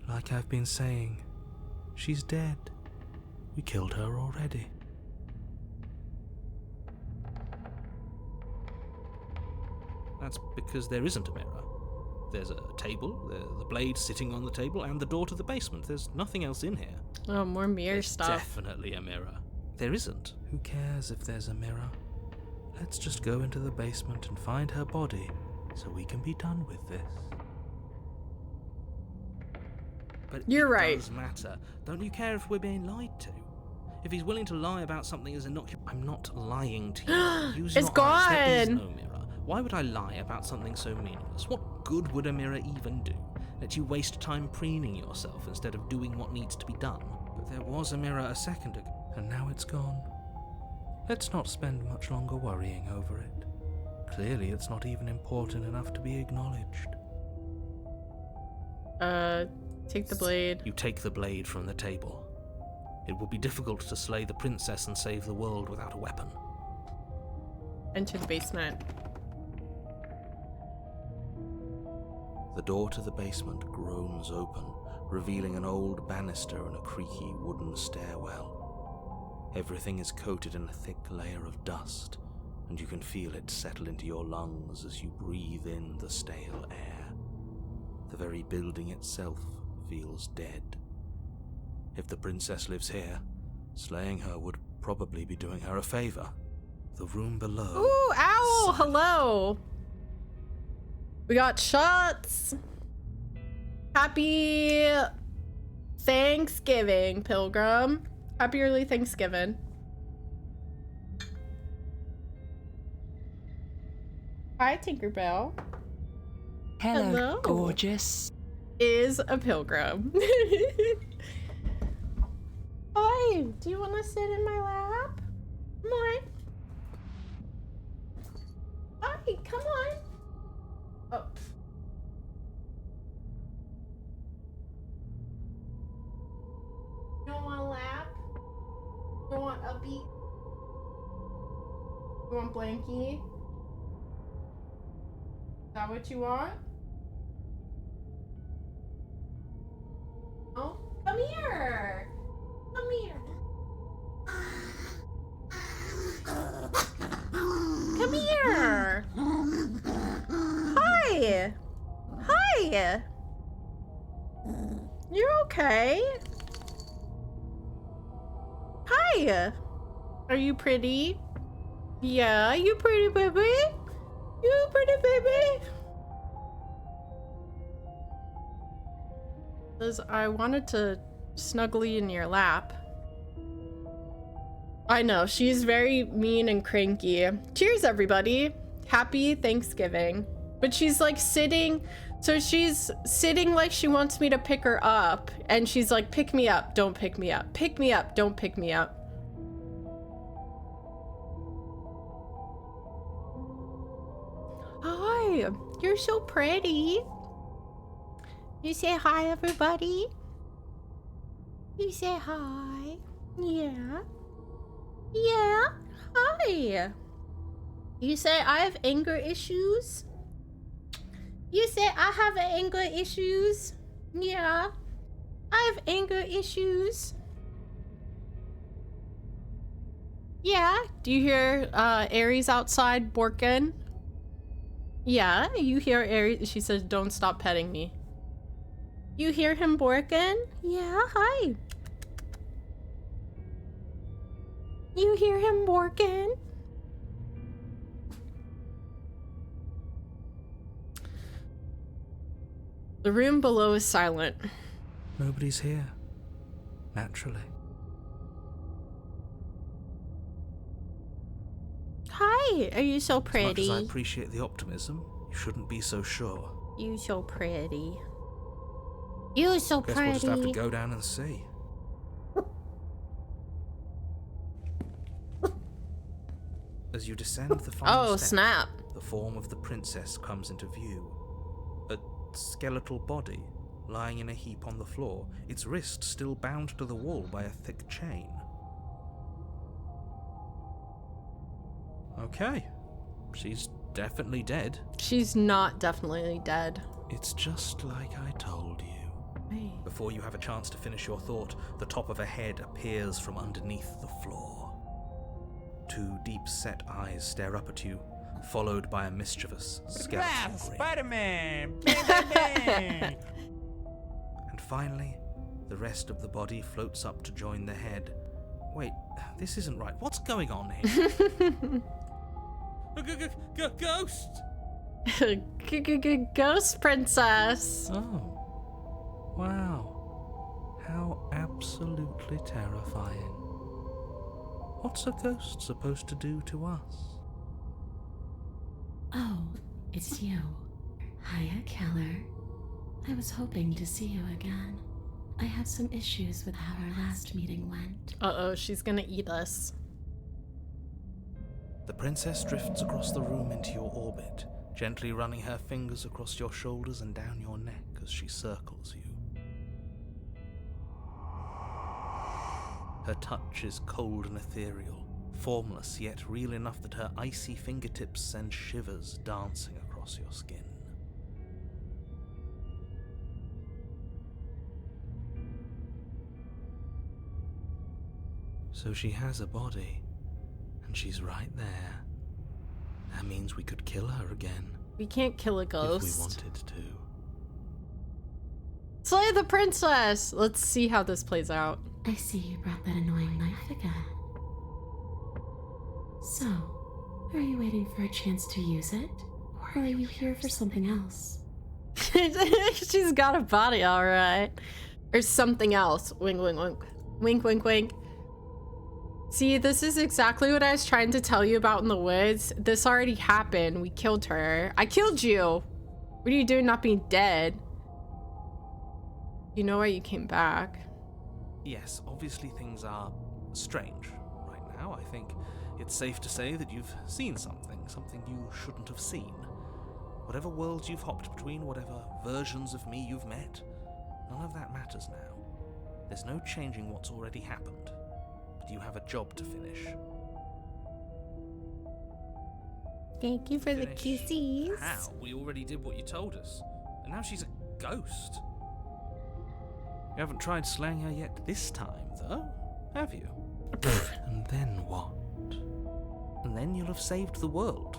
Like I've been saying, she's dead. We killed her already. That's because there isn't a mirror. There's a table, the blade sitting on the table, and the door to the basement. There's nothing else in here. Oh, more mirror There's stuff. Definitely a mirror. There isn't. Who cares if there's a mirror? Let's just go into the basement and find her body so we can be done with this. But you're right. It does matter. Don't you care if we're being lied to? If he's willing to lie about something as innocuous, I'm not lying to you. Use it's your gone. eyes. There is no mirror. Why would I lie about something so meaningless? What good would a mirror even do? Let you waste time preening yourself instead of doing what needs to be done. But there was a mirror a second ago, and now it's gone. Let's not spend much longer worrying over it. Clearly it's not even important enough to be acknowledged. Take the blade. You take the blade from the table. It will be difficult to slay the princess and save the world without a weapon. Enter the basement. The door to the basement groans open, revealing an old banister and a creaky wooden stairwell. Everything is coated in a thick layer of dust, and you can feel it settle into your lungs as you breathe in the stale air. The very building itself feels dead. If the princess lives here, slaying her would probably be doing her a favor. The room below... Ooh, ow! Hello! We got shots! Happy Thanksgiving, Pilgrim. Happy early Thanksgiving. Hi, Tinkerbell. Hello, gorgeous. Is a pilgrim. Hi, do you want to sit in my lap? Come on. Hi, come on. Oh. You don't want a lap? You don't want a beat? You want blankie? Is that what you want? Oh, come here. Come here. Come here. Hi. Hi. You're okay? Hi. Are you pretty? Yeah, you pretty baby. You pretty baby. Because I wanted to snuggle you in your lap. I know, she's very mean and cranky. Cheers, everybody. Happy Thanksgiving. But she's like sitting, so she's sitting like she wants me to pick her up. And she's like, pick me up, don't pick me up. Pick me up, don't pick me up. hi. You're so pretty. You say hi, everybody. You say hi. Yeah. Yeah. Hi. You say I have anger issues. You say I have anger issues. Yeah. I have anger issues. Yeah. Do you hear Aries outside borking? Yeah, you hear Aries. She says, don't stop petting me. You hear him borking? Yeah, hi. You hear him borking? The room below is silent. Nobody's here. Naturally. Hi, are you so As pretty? much as I appreciate the optimism, you shouldn't be so sure. You so pretty. You so Guess pretty. we'll just have to go down and see. As you descend the final step, snap. the form of the princess comes into view. A skeletal body lying in a heap on the floor, its wrist still bound to the wall by a thick chain. Okay, she's definitely dead. She's not definitely dead. It's just like I told you. Hey. Before you have a chance to finish your thought, the top of a head appears from underneath the floor. Two deep-set eyes stare up at you, followed by a mischievous skeleton grin. Spider-Man! And finally, the rest of the body floats up to join the head. Wait, this isn't right. What's going on here? Ghost! Ghost princess. Oh. Wow. How absolutely terrifying. What's a ghost supposed to do to us? Oh, it's you. Hiya, Keller. I was hoping to see you again. I have some issues with how our last meeting went. Uh-oh, she's gonna eat us. The princess drifts across the room into your orbit, gently running her fingers across your shoulders and down your neck as she circles you. Her touch is cold and ethereal, formless yet real enough that her icy fingertips send shivers dancing across your skin. So she has a body, and she's right there. That means we could kill her again. We can't kill a ghost. If we wanted to. Slay the princess! Let's see how this plays out. I see you brought that annoying knife again. So, are you waiting for a chance to use it? Or are you here for something else? She's got a body, alright. Or something else. Wink, wink, wink. Wink, wink, wink. See, this is exactly what I was trying to tell you about in the woods. This already happened. We killed her. I killed you! What are you doing not being dead? You know why you came back. Yes, obviously things are strange right now. I think it's safe to say that you've seen something you shouldn't have seen. Whatever worlds you've hopped between, whatever versions of me you've met, none of that matters now. There's no changing what's already happened, but you have a job to finish. Thank you for the kisses. How? We already did what you told us, and now she's a ghost. You haven't tried slaying her yet this time, though, have you? And then what? And then you'll have saved the world.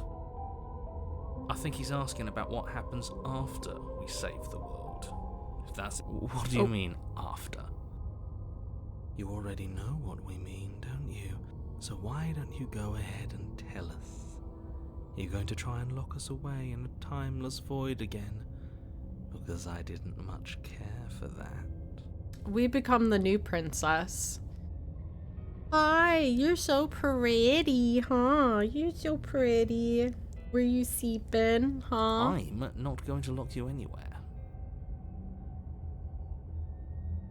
I think he's asking about what happens after we save the world. If that's... What do you mean, after? You already know what we mean, don't you? So why don't you go ahead and tell us? You're going to try and lock us away in a timeless void again? Because I didn't much care for that. We become the new princess. Hi, you're so pretty, huh? You're so pretty. Were you seeping, huh? I'm not going to lock you anywhere.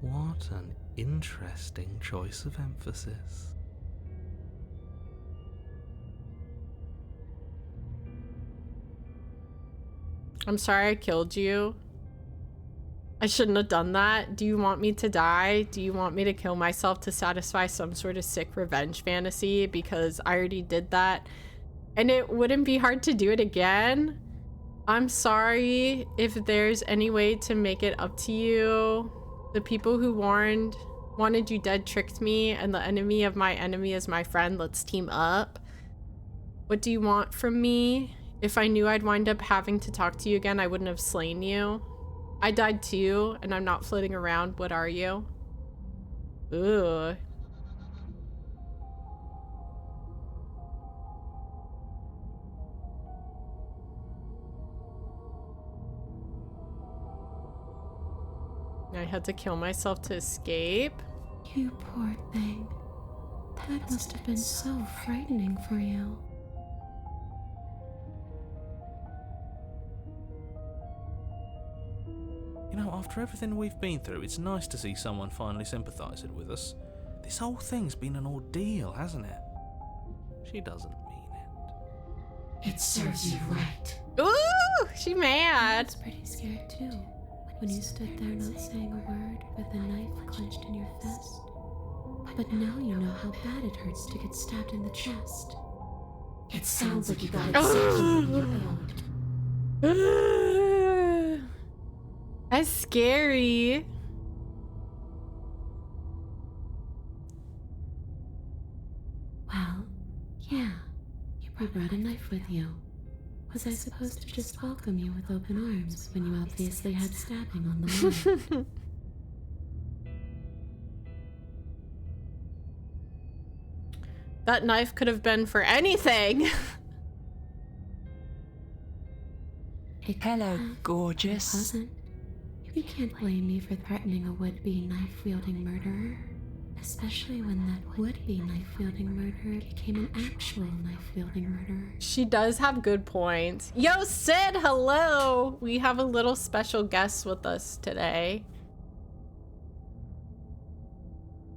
What an interesting choice of emphasis. I'm sorry I killed you. I shouldn't have done that. Do you want me to die? Do you want me to kill myself to satisfy some sort of sick revenge fantasy? Because I already did that. And it wouldn't be hard to do it again. I'm sorry if there's any way to make it up to you. The people who wanted you dead tricked me, and the enemy of my enemy is my friend. Let's team up. What do you want from me? If I knew I'd wind up having to talk to you again, I wouldn't have slain you. I died too, and I'm not floating around. What are you? Ooh. I had to kill myself to escape. You poor thing. That must have been so frightening for you. You know, after everything we've been through, it's nice to see someone finally sympathising with us. This whole thing's been an ordeal, hasn't it? She doesn't mean it. It serves you right. Ooh, she mad. I was pretty scared too, when you stood there not saying a word with a knife clenched in your fist. But now you know how bad it hurts to get stabbed in the chest. It sounds like you got it on your own. That's scary. Well, yeah, you brought a knife with you. Was I supposed to just welcome you with open arms when you obviously had stabbing on the mind? That knife could have been for anything. Hello, gorgeous. It wasn't. You can't blame me for threatening a would-be knife-wielding murderer. Especially when that would-be knife-wielding murderer became an actual knife-wielding murderer. She does have good points. Yo, Sid, hello! We have a little special guest with us today.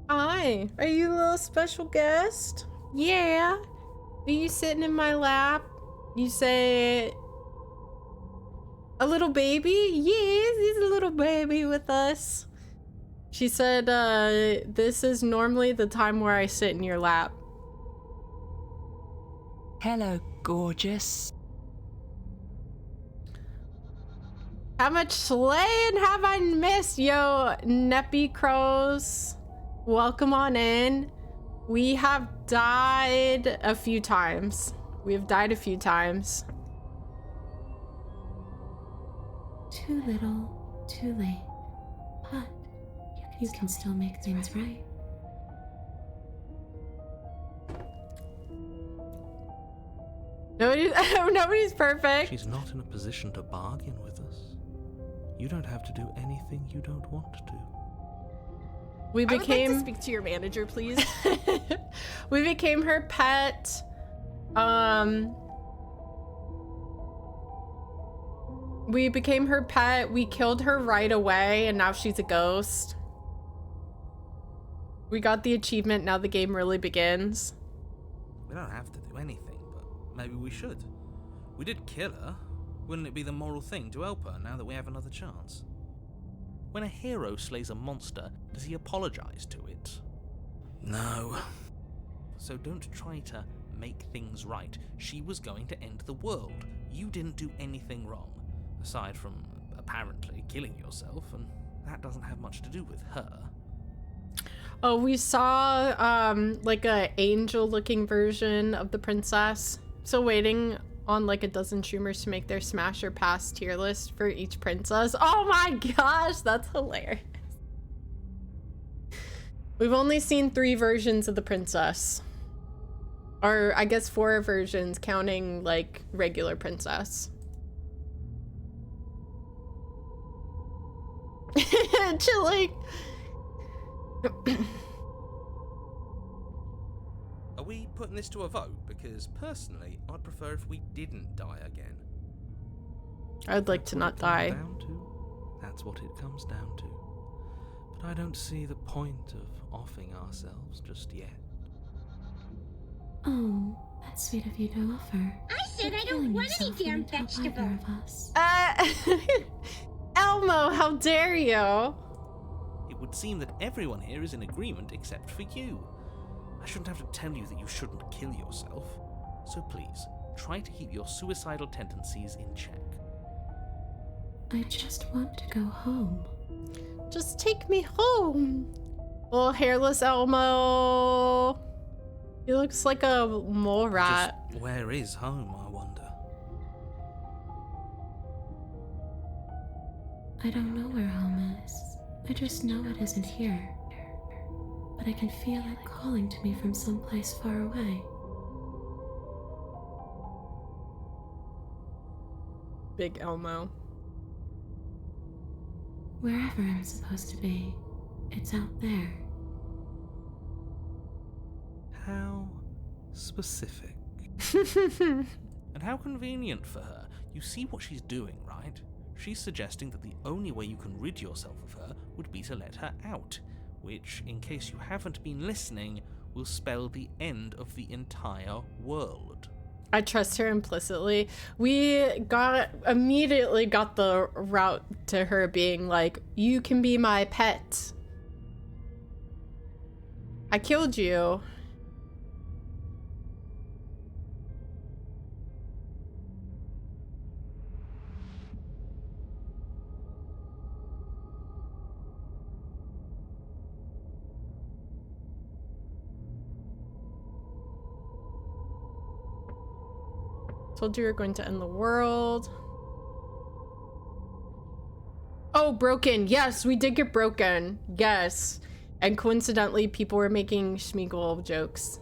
Hi, are you a little special guest? Yeah. Are you sitting in my lap? You say... A little baby? Yes, he's a little baby with us. She said, this is normally the time where I sit in your lap. Hello, gorgeous. How much slaying have I missed? Yo, Neppy Crows, welcome on in. We have died a few times. Too little, too late. But you can still make things right. Nobody's perfect. She's not in a position to bargain with us. You don't have to do anything you don't want to. We became... I would like to speak to your manager, please. We became her pet. We became her pet. We killed her right away, and now she's a ghost. We got the achievement. Now the game really begins. We don't have to do anything, but maybe we should. We did kill her. Wouldn't it be the moral thing to help her now that we have another chance? When a hero slays a monster, does he apologize to it? No. So don't try to make things right. She was going to end the world. You didn't do anything wrong, aside from apparently killing yourself, and that doesn't have much to do with her. Oh, we saw like a angel-looking version of the princess. So waiting on like a dozen streamers to make their smash or pass tier list for each princess. Oh my gosh, that's hilarious. We've only seen 3 versions of the princess. Or I guess 4 versions, counting like regular princess. Chilling. Are we putting this to a vote? Because personally, I'd prefer if we didn't die again. I'd like to not die. That's what it comes down to. But I don't see the point of offing ourselves just yet. Oh, That's sweet of you to offer. I said But I don't killing want any yourself damn wouldn't help vegetable. either of us. Elmo, how dare you? It would seem that everyone here is in agreement except for you. I shouldn't have to tell you that you shouldn't kill yourself. So please, try to keep your suicidal tendencies in check. I just want to go home. Just take me home. Little hairless Elmo. He looks like a mole rat. Just where is home, I wonder? I don't know where home is. I just know it isn't here. But I can feel it calling to me from someplace far away. Big Elmo. Wherever I'm supposed to be, it's out there. How specific. And how convenient for her. You see what she's doing, right? She's suggesting that the only way you can rid yourself of her would be to let her out, which, in case you haven't been listening, will spell the end of the entire world. I trust her implicitly. We immediately got the route to her being like, you can be my pet. I killed you. Told you we were going to end the world. Oh, broken. Yes, we did get broken. Yes. And coincidentally, people were making Schmeagol jokes.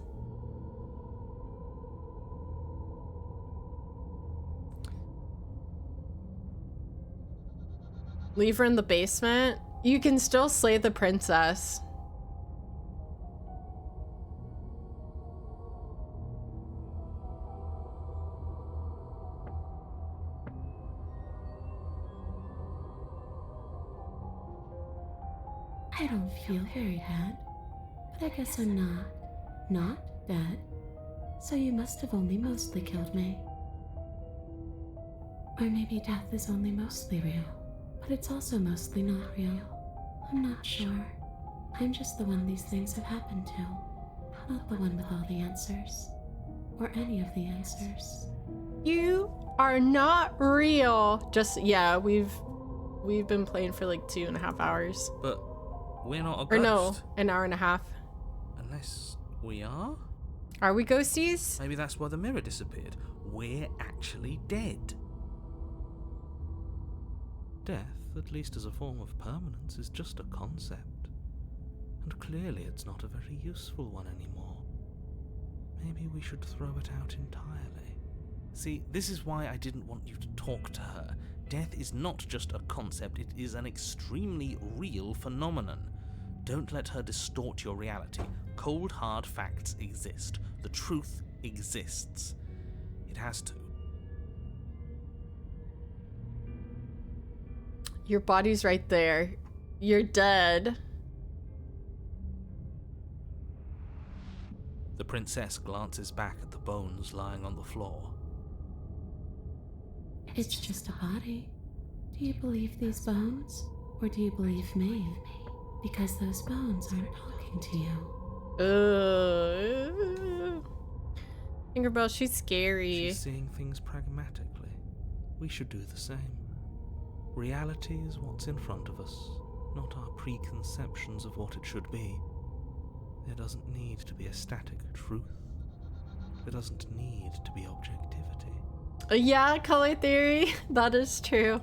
Leave her in the basement. You can still slay the princess. I don't feel very bad, but I guess I'm not dead. So you must have only mostly killed me. Or maybe death is only mostly real, but it's also mostly not real. I'm not sure. I'm just the one these things have happened to, not the one with all the answers, or any of the answers. You are not real. Just, yeah, we've been playing for like 2.5 hours. But we're not a ghost. Or no, an hour and a half. Unless we are? Are we ghosties? Maybe that's why the mirror disappeared. We're actually dead. Death, at least as a form of permanence, is just a concept. And clearly it's not a very useful one anymore. Maybe we should throw it out entirely. See, this is why I didn't want you to talk to her. Death is not just a concept, it is an extremely real phenomenon. Don't let her distort your reality. Cold, hard facts exist. The truth exists. It has to. Your body's right there. You're dead. The princess glances back at the bones lying on the floor. It's just a body. Do you believe these bones? Or do you believe me? Because those bones aren't talking to you. Tinkerbell, she's scary. She's seeing things pragmatically. We should do the same. Reality is what's in front of us, not our preconceptions of what it should be. There doesn't need to be a static truth. There doesn't need to be objectivity. Yeah, color theory. That is true.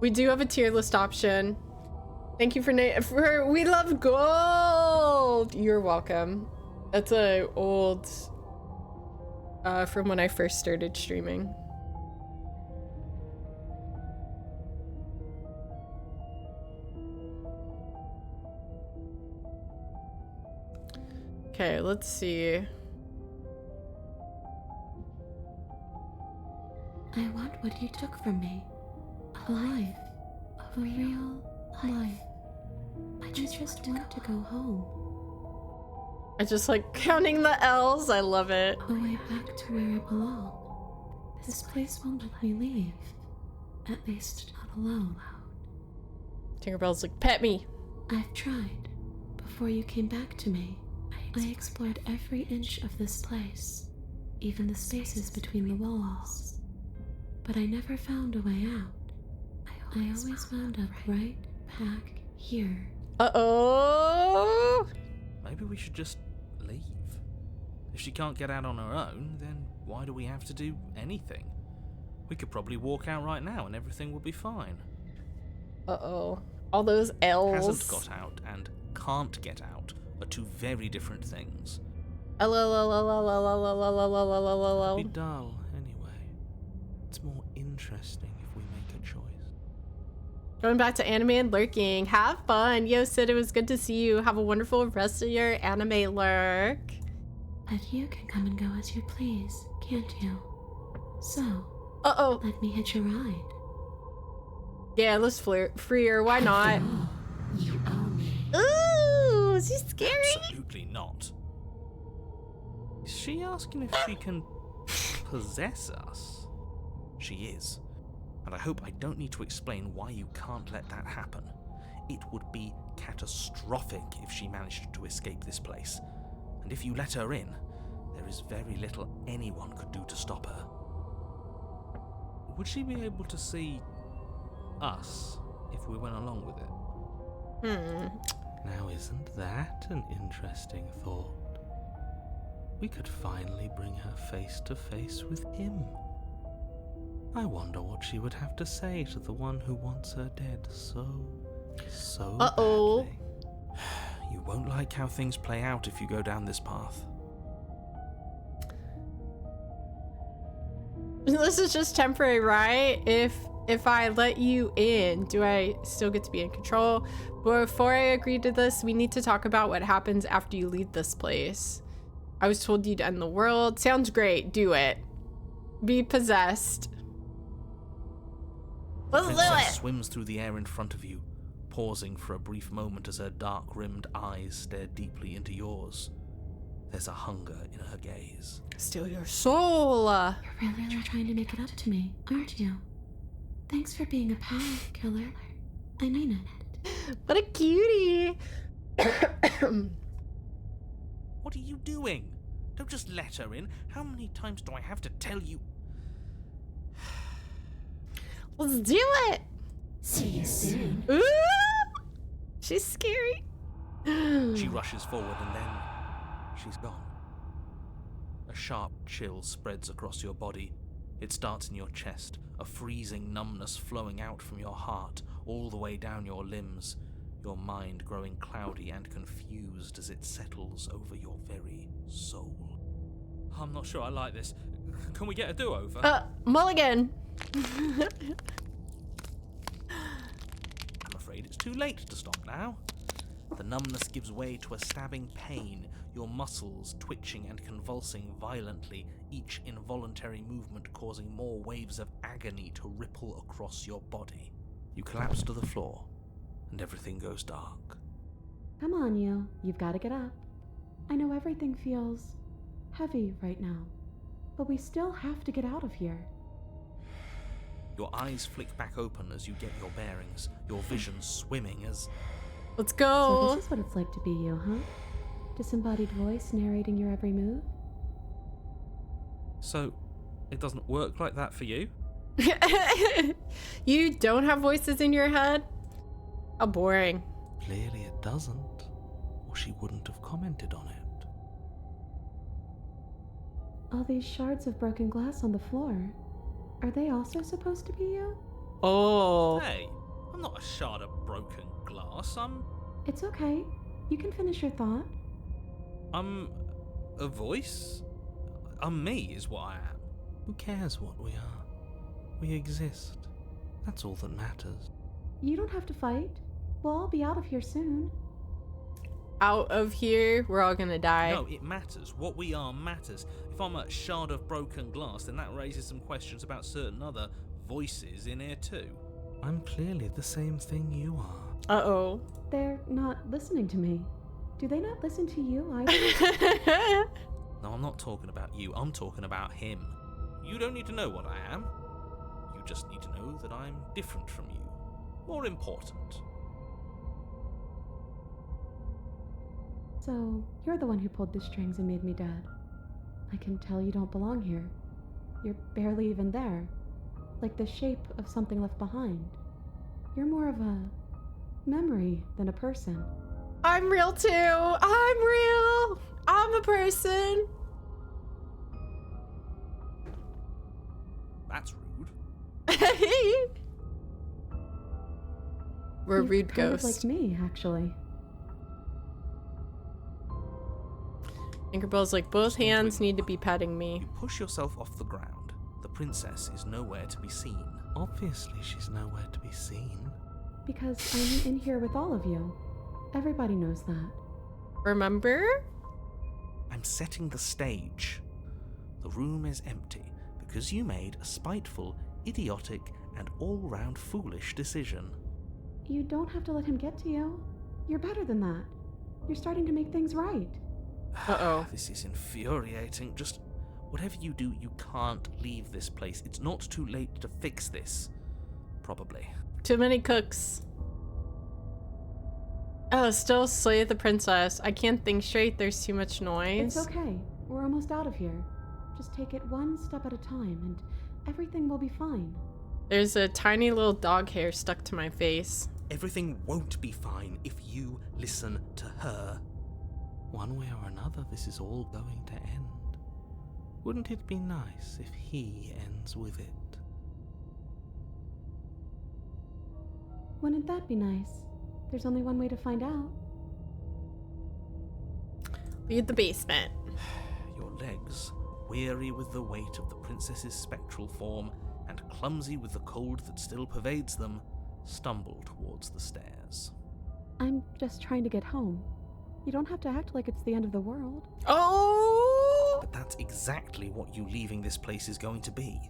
We do have a tier list option. Thank you for we love gold. You're welcome. That's a old from when I first started streaming. Okay, let's see. I want what you took from me. A life. A real life. I just want to go home. I just like counting the L's. I love it. A way back to where I belong. This place won't let me leave. At least not alone. Tinkerbell's like, pet me. I've tried. Before you came back to me, I explored every inch of this place, even the spaces between the walls. But I never found a way out. I always wound up right back here. Uh-oh! Maybe we should just leave. If she can't get out on her own, then why do we have to do anything? We could probably walk out right now and everything will be fine. Uh-oh. All those L's. Hasn't got out and can't get out are two very different things. Be dull, anyway. It's more interesting if we make a choice. Going back to anime and lurking. Have fun. Yo, Sid, it was good to see you. Have a wonderful rest of your anime lurk. But you can come and go as you please, can't you? So, let me hitch a ride. Yeah, let's flirt freer. Why not? You own me. Ooh, she's scary. Absolutely not. Is she asking if she can possess us? She is. And I hope I don't need to explain why you can't let that happen. It would be catastrophic if she managed to escape this place. And if you let her in, there is very little anyone could do to stop her. Would she be able to see us if we went along with it? Now isn't that an interesting thought? We could finally bring her face to face with him. I wonder what she would have to say to the one who wants her dead so badly. You won't like how things play out if you go down this path. This is just temporary, right? If I let you in, do I still get to be in control? Before I agree to this, we need to talk about what happens after you leave this place. I was told you'd end the world. Sounds great. Do it. Be possessed. Let's do it. Swims through the air in front of you, pausing for a brief moment as her dark-rimmed eyes stare deeply into yours. There's a hunger in her gaze. Steal your soul. You're really trying to make it up to me, aren't you? Thanks for being a power killer. I mean it. What a cutie. What are you doing? Don't just let her in. How many times do I have to tell you? Let's do it. See you soon. Ooh, she's scary. She rushes forward and then she's gone. A sharp chill spreads across your body. It starts in your chest, a freezing numbness flowing out from your heart all the way down your limbs, your mind growing cloudy and confused as it settles over your very soul. I'm not sure I like this. Can we get a do-over? Mulligan. I'm afraid it's too late to stop now. The numbness gives way to a stabbing pain, your muscles twitching and convulsing violently, each involuntary movement causing more waves of agony to ripple across your body. You collapse to the floor, and everything goes dark. Come on, you. You've got to get up. I know everything feels heavy right now, but we still have to get out of here. Your eyes flick back open as you get your bearings, your vision swimming as... Let's go. So this is what it's like to be you, huh? Disembodied voice narrating your every move? So, it doesn't work like that for you? You don't have voices in your head? How boring. Clearly it doesn't, or she wouldn't have commented on it. All these shards of broken glass on the floor, are they also supposed to be you? Oh. Hey, I'm not a shard of broken glass, It's okay. You can finish your thought. I'm a voice? I'm me is what I am. Who cares what we are? We exist. That's all that matters. You don't have to fight. We'll all be out of here soon. Out of here? We're all gonna die. No, it matters. What we are matters. If I'm a shard of broken glass, then that raises some questions about certain other voices in here too. I'm clearly the same thing you are. Uh-oh. They're not listening to me. Do they not listen to you either? No, I'm not talking about you. I'm talking about him. You don't need to know what I am. You just need to know that I'm different from you. More important. So, you're the one who pulled the strings and made me dead. I can tell you don't belong here. You're barely even there. Like the shape of something left behind. You're more of a memory than a person. I'm real too. I'm real. I'm a person. That's rude. We're You're rude kind ghosts. of like me, actually. Tinkerbell's like, both hands need to be petting me. You push yourself off the ground. The princess is nowhere to be seen. Obviously, she's nowhere to be seen. Because I'm in here with all of you. Everybody knows that. Remember? I'm setting the stage. The room is empty because you made a spiteful, idiotic, and all-round foolish decision. You don't have to let him get to you. You're better than that. You're starting to make things right. Uh-oh. This is infuriating. Just whatever you do, you can't leave this place. It's not too late to fix this. Probably. Too many cooks. Oh, still slay the princess. I can't think straight. There's too much noise. It's okay. We're almost out of here. Just take it one step at a time and everything will be fine. There's a tiny little dog hair stuck to my face. Everything won't be fine if you listen to her. One way or another, this is all going to end. Wouldn't it be nice if he ends with it? Wouldn't that be nice? There's only one way to find out. Leave the basement. Your legs, weary with the weight of the princess's spectral form and clumsy with the cold that still pervades them, stumble towards the stairs. I'm just trying to get home. You don't have to act like it's the end of the world. Oh! But that's exactly what you leaving this place is going to be.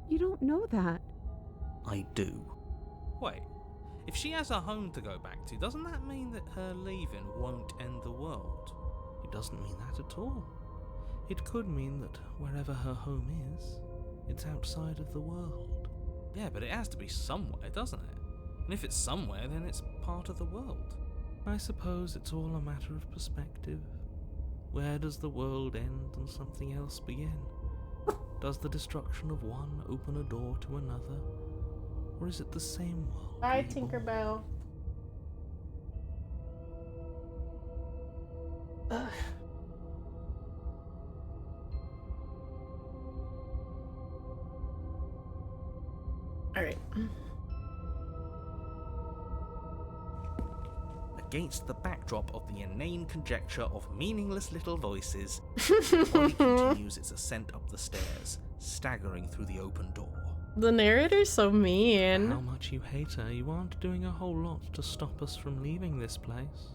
You don't know that. I do. Wait, if she has a home to go back to, doesn't that mean that her leaving won't end the world? It doesn't mean that at all. It could mean that wherever her home is, it's outside of the world. Yeah, but it has to be somewhere, doesn't it? And if it's somewhere, then it's part of the world. I suppose it's all a matter of perspective. Where does the world end and something else begin? Does the destruction of one open a door to another? Or is it the same world? Bye, Tinkerbell. Ugh. Alright. Against the backdrop of the inane conjecture of meaningless little voices, the body continues its ascent up the stairs, staggering through the open door. The narrator's so mean. How much you hate her, you aren't doing a whole lot to stop us from leaving this place.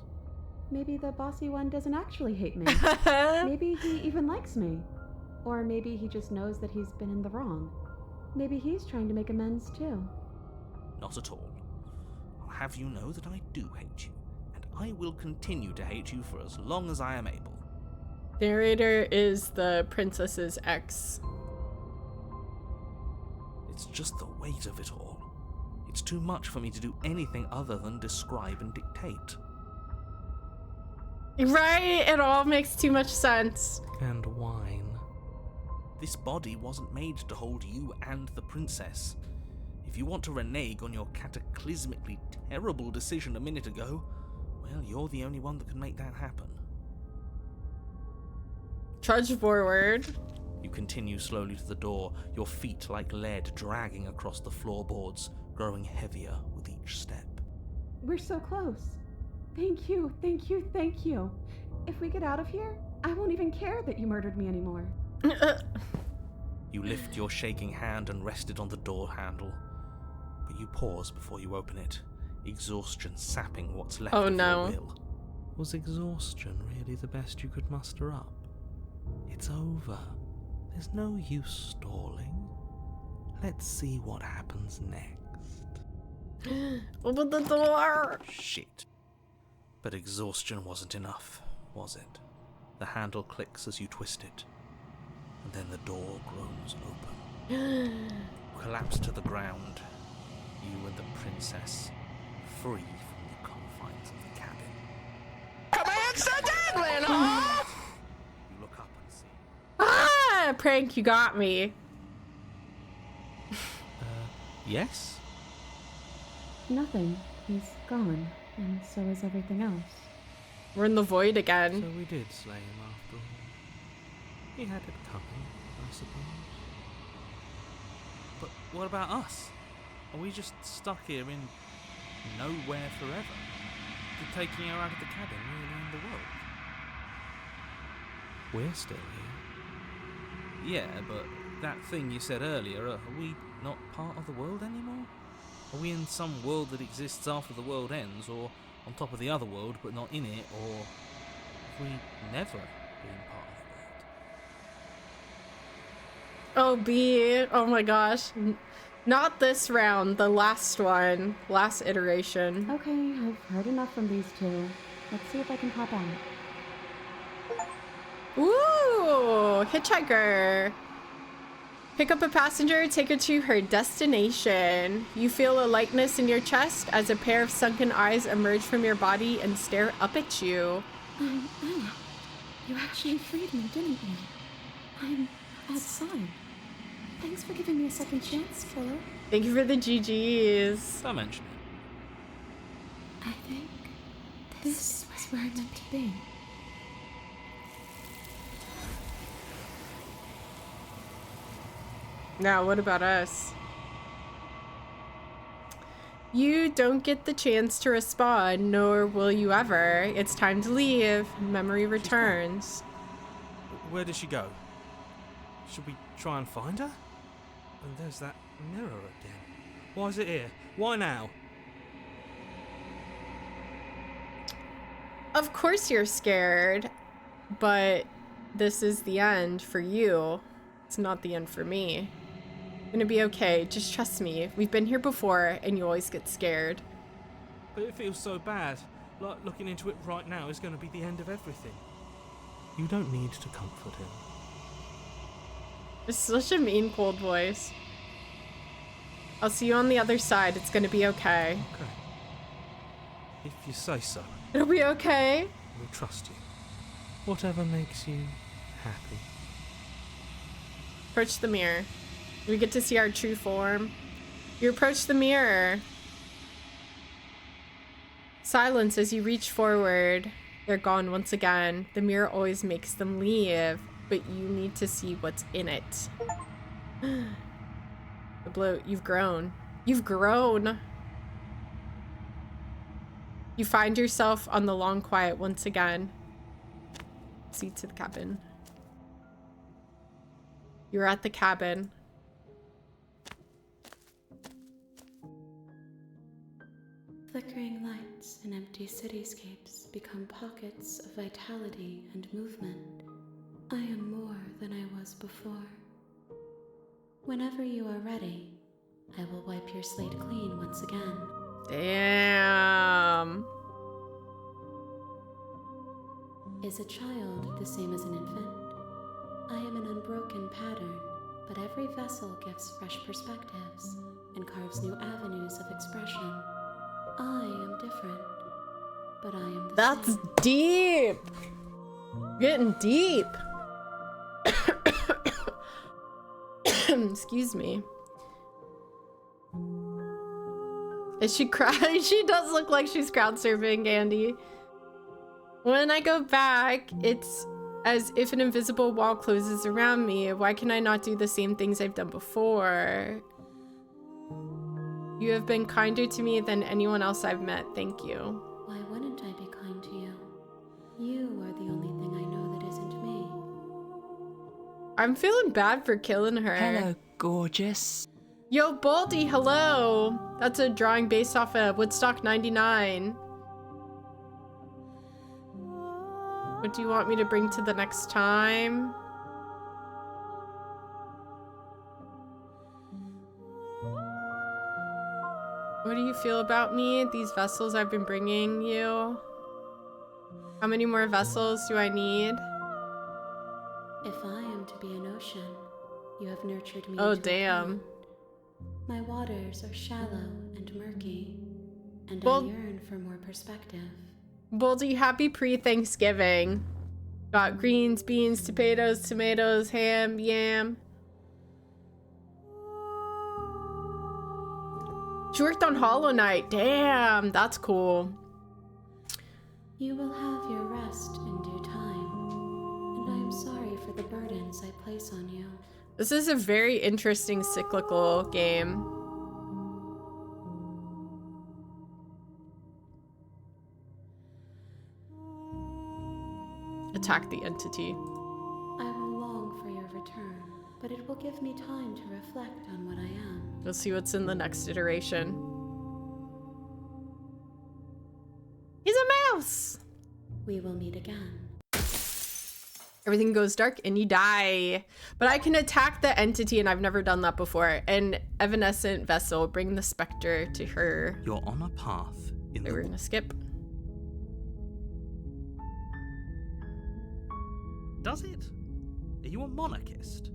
Maybe the bossy one doesn't actually hate me. Maybe he even likes me. Or maybe he just knows that he's been in the wrong. Maybe he's trying to make amends too. Not at all. I'll have you know that I do hate you, and I will continue to hate you for as long as I am able. Narrator is the princess's ex. It's just the weight of it all. It's too much for me to do anything other than describe and dictate. Right? It all makes too much sense. And wine. This body wasn't made to hold you and the princess. If you want to renege on your cataclysmically terrible decision a minute ago, well, you're the only one that can make that happen. Trudge forward. You continue slowly to the door, your feet like lead dragging across the floorboards, growing heavier with each step. We're so close. Thank you, thank you, thank you. If we get out of here, I won't even care that you murdered me anymore. You lift your shaking hand and rest it on the door handle, but you pause before you open it, exhaustion sapping what's left of your will. Was exhaustion really the best you could muster up? It's over. There's no use stalling. Let's see what happens next. Open the door! Shit. But exhaustion wasn't enough, was it? The handle clicks as you twist it, and then the door groans open. You collapse to the ground, you and the princess, free from the confines of the cabin. Commands to dangling, huh? You look up and see... Ah! Prank, you got me. Yes? Nothing. He's gone, and so is everything else. We're in the void again. So we did slay him after all. He had it coming, I suppose. But what about us? Are we just stuck here in nowhere forever? Did taking her out of the cabin really end the world? We're still here. Yeah, but that thing you said earlier, are we not part of the world anymore? Are we in some world that exists after the world ends, or on top of the other world but not in it, or have we never been part of the world? Oh, B. Oh my gosh. Not this round, the last one. Last iteration. Okay, I've heard enough from these two. Let's see if I can pop out. Ooh, hitchhiker. Pick up a passenger, take her to her destination. You feel a lightness in your chest as a pair of sunken eyes emerge from your body and stare up at you. Anna, you actually freed me, didn't you? I'm outside. Thanks for giving me a second chance, killer. Thank you for the GGs. Don't mention it. I think this is where I'm meant to be. Now, what about us? You don't get the chance to respond, nor will you ever. It's time to leave. Memory returns. Where did she go? Should we try and find her? And there's that mirror again. Why is it here? Why now? Of course you're scared, but this is the end for you. It's not the end for me. Gonna be okay, just trust me. We've been here before and you always get scared. But it feels so bad. Like looking into it right now is going to be the end of everything. You don't need to comfort him. It's such a mean, cold voice. I'll see you on the other side. It's gonna be okay. Okay. If you say so. It'll be okay. We'll trust you. Whatever makes you happy. Approach the mirror. We get to see our true form. You approach the mirror. Silence as you reach forward. They're gone once again. The mirror always makes them leave, but you need to see what's in it. The bloat, you've grown. You've grown. You find yourself on the long quiet once again. Seat to the cabin. You're at the cabin. Flickering lights and empty cityscapes become pockets of vitality and movement. I am more than I was before. Whenever you are ready, I will wipe your slate clean once again. Damn. Is a child the same as an infant? I am an unbroken pattern, but every vessel gives fresh perspectives and carves new avenues of expression. I am different, but I am the That's same. deep. Getting deep. Excuse me. Is she crying? She does look like she's crowd surfing, Andy. When I go back, it's as if an invisible wall closes around me. Why can I not do the same things I've done before? You have been kinder to me than anyone else I've met. Thank you. Why wouldn't I be kind to you? You are the only thing I know that isn't me. I'm feeling bad for killing her. Hello, gorgeous. Yo, Baldy, hello. That's a drawing based off of Woodstock 99. What do you want me to bring to the next time? What do you feel about me? These vessels I've been bringing you? How many more vessels do I need? If I am to be an ocean, you have nurtured me. Oh, into a damn. pond. My waters are shallow and murky, and Well- I yearn for more perspective. Boldy, happy pre-Thanksgiving. Got greens, beans, potatoes, tomatoes, ham, yam. She worked on Hollow Knight. Damn, that's cool. You will have your rest in due time, and I am sorry for the burdens I place on you. This is a very interesting cyclical game. Attack the entity. I will long for your return, but it will give me time to reflect on what I am. Let's see what's in the next iteration. He's a mouse! We will meet again. Everything goes dark and you die. But I can attack the entity, and I've never done that before. An evanescent vessel, bring the Spectre to her. You're on a path in We're gonna skip. Does it? Are you a monarchist?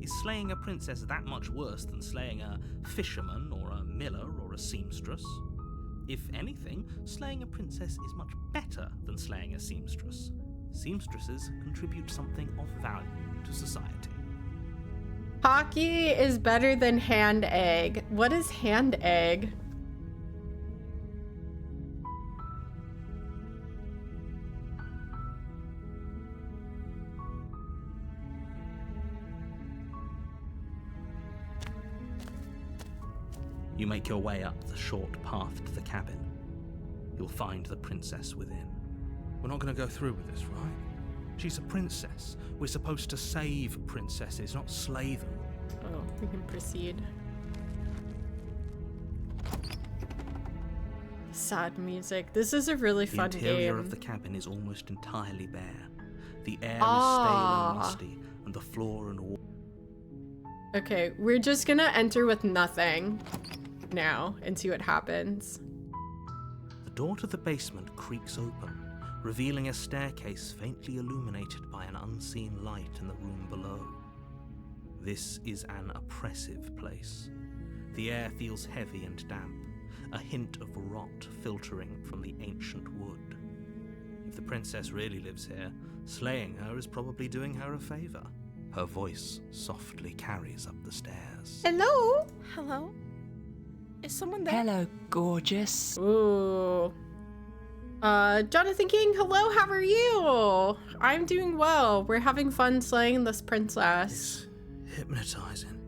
Is slaying a princess that much worse than slaying a fisherman or a miller or a seamstress? If anything, slaying a princess is much better than slaying a seamstress. Seamstresses contribute something of value to society. Hockey is better than hand egg. What is hand egg? You make your way up the short path to the cabin. You'll find the princess within. We're not going to go through with this, right? She's a princess. We're supposed to save princesses, not slay them. Oh, we can proceed. Sad music. This is a really fun The interior game. of the cabin is almost entirely bare. The air is stale and musty, and the floor and wall. Okay, we're just gonna enter with nothing now and see what happens. The door to the basement creaks open, revealing a staircase faintly illuminated by an unseen light in the room below. This is an oppressive place. The air feels heavy and damp, a hint of rot filtering from the ancient wood. If the princess really lives here, slaying her is probably doing her a favor. Her voice softly carries up the stairs. Hello? Hello? Is someone there? Hello, gorgeous. Ooh. Jonathan King, hello, how are you? I'm doing well. We're having fun slaying this princess. It's hypnotizing.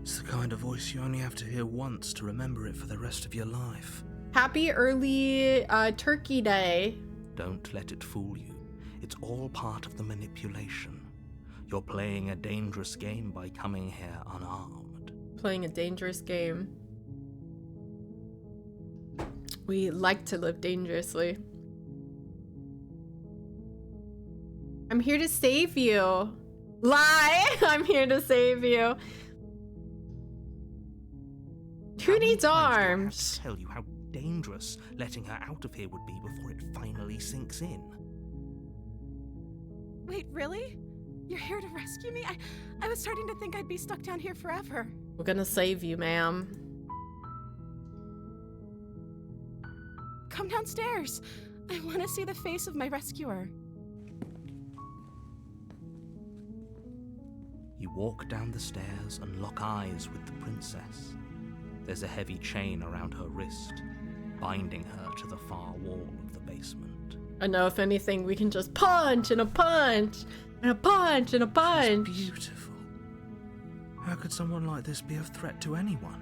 It's the kind of voice you only have to hear once to remember it for the rest of your life. Happy early Turkey Day. Don't let it fool you. It's all part of the manipulation. You're playing a dangerous game by coming here unarmed. Playing a dangerous game. We like to live dangerously. I'm here to save you. Lie! I'm here to save you. Who needs arms? Tell you how dangerous letting her out of here would be before it finally sinks in. Wait, really? You're here to rescue me? I was starting to think I'd be stuck down here forever. We're gonna save you, ma'am. Come downstairs. I want to see the face of my rescuer. You walk down the stairs and lock eyes with the princess. There's a heavy chain around her wrist, binding her to the far wall of the basement. I know, if anything, we can just punch and a punch and a punch and a punch. She's beautiful. How could someone like this be a threat to anyone?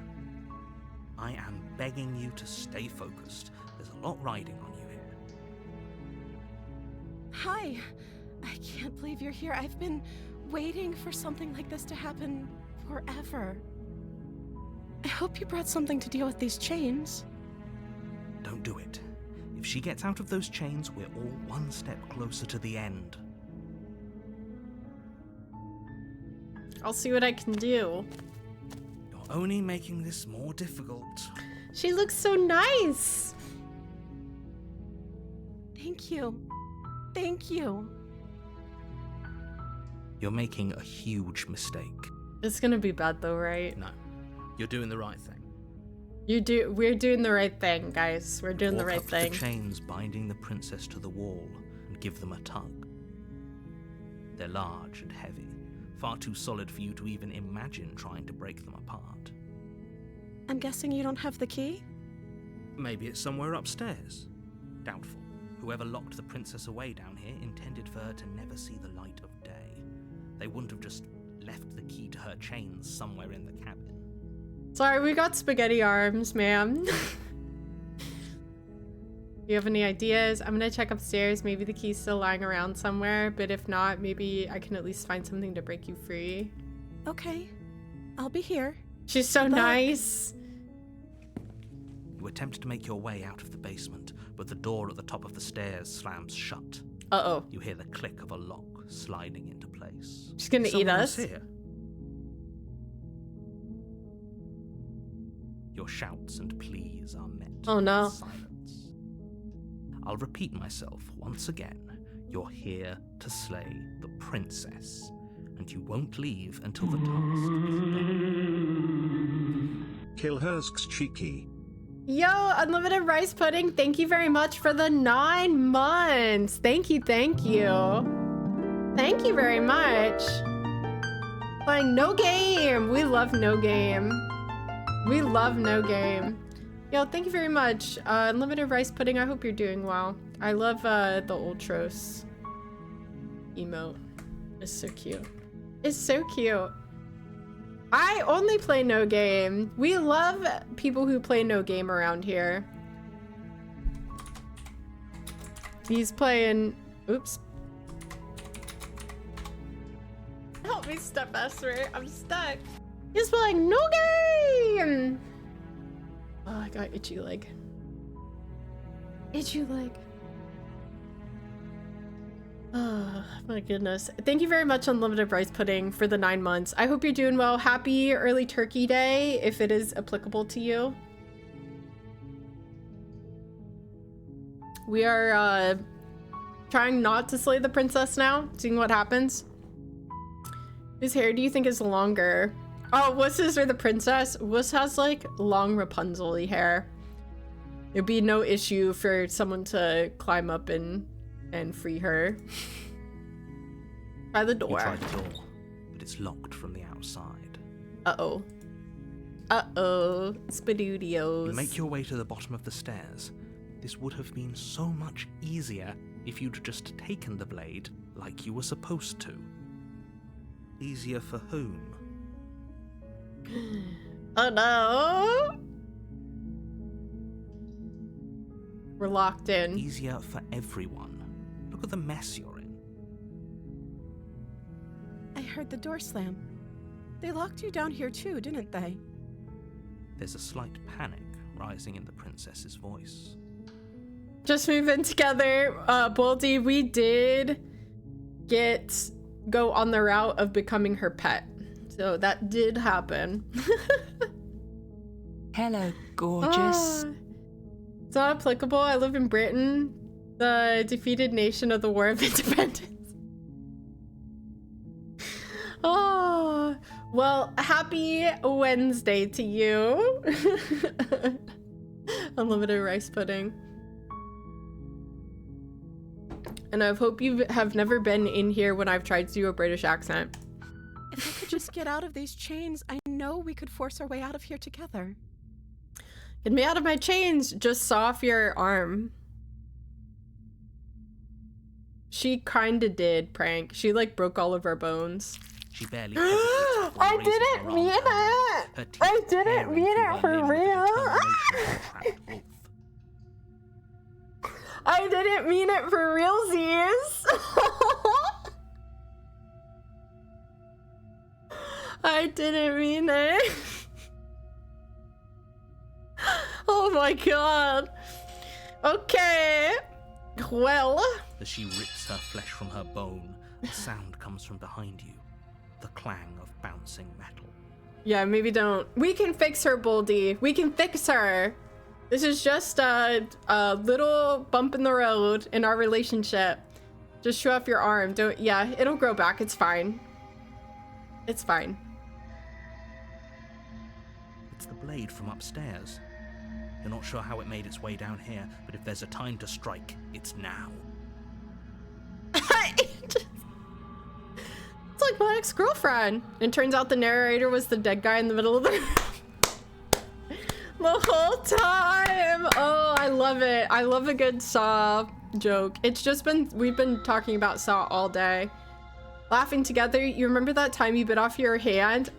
I am begging you to stay focused. There's a lot riding on you here. Hi. I can't believe you're here. I've been waiting for something like this to happen forever. I hope you brought something to deal with these chains. Don't do it. If she gets out of those chains, we're all one step closer to the end. I'll see what I can do. You're only making this more difficult. She looks so nice. Thank you. Thank you. You're making a huge mistake. It's gonna be bad though, right? No. You're doing the right thing. We're doing the right thing, guys. We're doing the right Walk up to thing. the chains binding the princess to the wall and give them a tug. They're large and heavy, far too solid for you to even imagine trying to break them apart. I'm guessing you don't have the key? Maybe it's somewhere upstairs. Doubtful. Whoever locked the princess away down here intended for her to never see the light of day. They wouldn't have just left the key to her chains somewhere in the cabin. Sorry, we got spaghetti arms, ma'am. Do you have any ideas? I'm gonna check upstairs. Maybe the key's still lying around somewhere, but if not, maybe I can at least find something to break you free. Okay. I'll be here. She's so nice. You attempt to make your way out of the basement, but the door at the top of the stairs slams shut. Uh-oh. You hear the click of a lock sliding into place. She's gonna eat us. Here. Your shouts and pleas are met with silence. I'll repeat myself once again. You're here to slay the princess, and you won't leave until the task is done. Kill her's cheeky. Yo, Unlimited Rice Pudding, thank you very much for the 9 months. Thank you, thank you. Thank you very much. Playing No Game. We love No Game. We love No Game. Yo, thank you very much. Unlimited Rice Pudding, I hope you're doing well. I love the Ultros emote. It's so cute. It's so cute. I only play No Game. We love people who play No Game around here. He's playing... Oops. Help me, Step Esther. I'm stuck. He's playing No Game! Oh, I got itchy leg. Itchy leg. Oh, my goodness. Thank you very much, Unlimited Rice Pudding, for the 9 months. I hope you're doing well. Happy early Turkey Day, if it is applicable to you. We are trying not to slay the princess now, seeing what happens. Whose hair do you think is longer? Oh, Wuss's or the princess? Wuss has like long Rapunzel-y hair. It'd be no issue for someone to climb up and free her. Try the door. You try the door, but it's locked from the outside. Uh-oh. Uh-oh. Spadoodios. You make your way to the bottom of the stairs. This would have been so much easier if you'd just taken the blade like you were supposed to. Easier for whom? Oh no! We're locked in. Easier for everyone. Look at the mess you're in. I heard the door slam. They locked you down here too, didn't they? There's a slight panic rising in the princess's voice. Just move in together. Boldy, we did go on the route of becoming her pet. So that did happen. Hello, gorgeous. It's not applicable. I live in Britain, the defeated nation of the War of Independence. Oh, well, happy Wednesday to you. Unlimited Rice Pudding. And I hope you have never been in here when I've tried to do a British accent. If I could just get out of these chains, I know we could force our way out of here together. Get me out of my chains. Just saw off your arm. She kinda did, Prank. She like broke all of our bones. She barely I didn't mean it! I didn't mean it for real! I didn't mean it for realsies! I didn't mean it. Oh my god. Okay. Well. As she rips her flesh from her bone, a sound comes from behind you. The clang of bouncing metal. Yeah, maybe don't. We can fix her, Boldy. We can fix her. This is just a little bump in the road in our relationship. Just show off your arm. Don't. Yeah, it'll grow back. It's fine. It's fine. It's the blade from upstairs. You're not sure how it made its way down here, but if there's a time to strike, it's now. It's like my ex-girlfriend. And turns out the narrator was the dead guy in the middle of the whole time. Oh, I love it. I love a good Saw joke. It's just been, we've been talking about Saw all day. Laughing together. You remember that time you bit off your hand?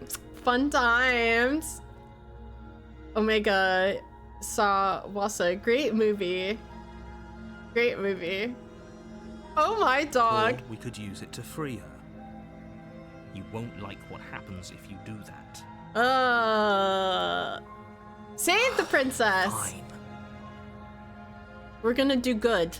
Fun times. Omega Saw Wasa. Great movie. Great movie. Oh my dog. Or we could use it to free her. You won't like what happens if you do that. Save the princess. Fine. We're gonna do good.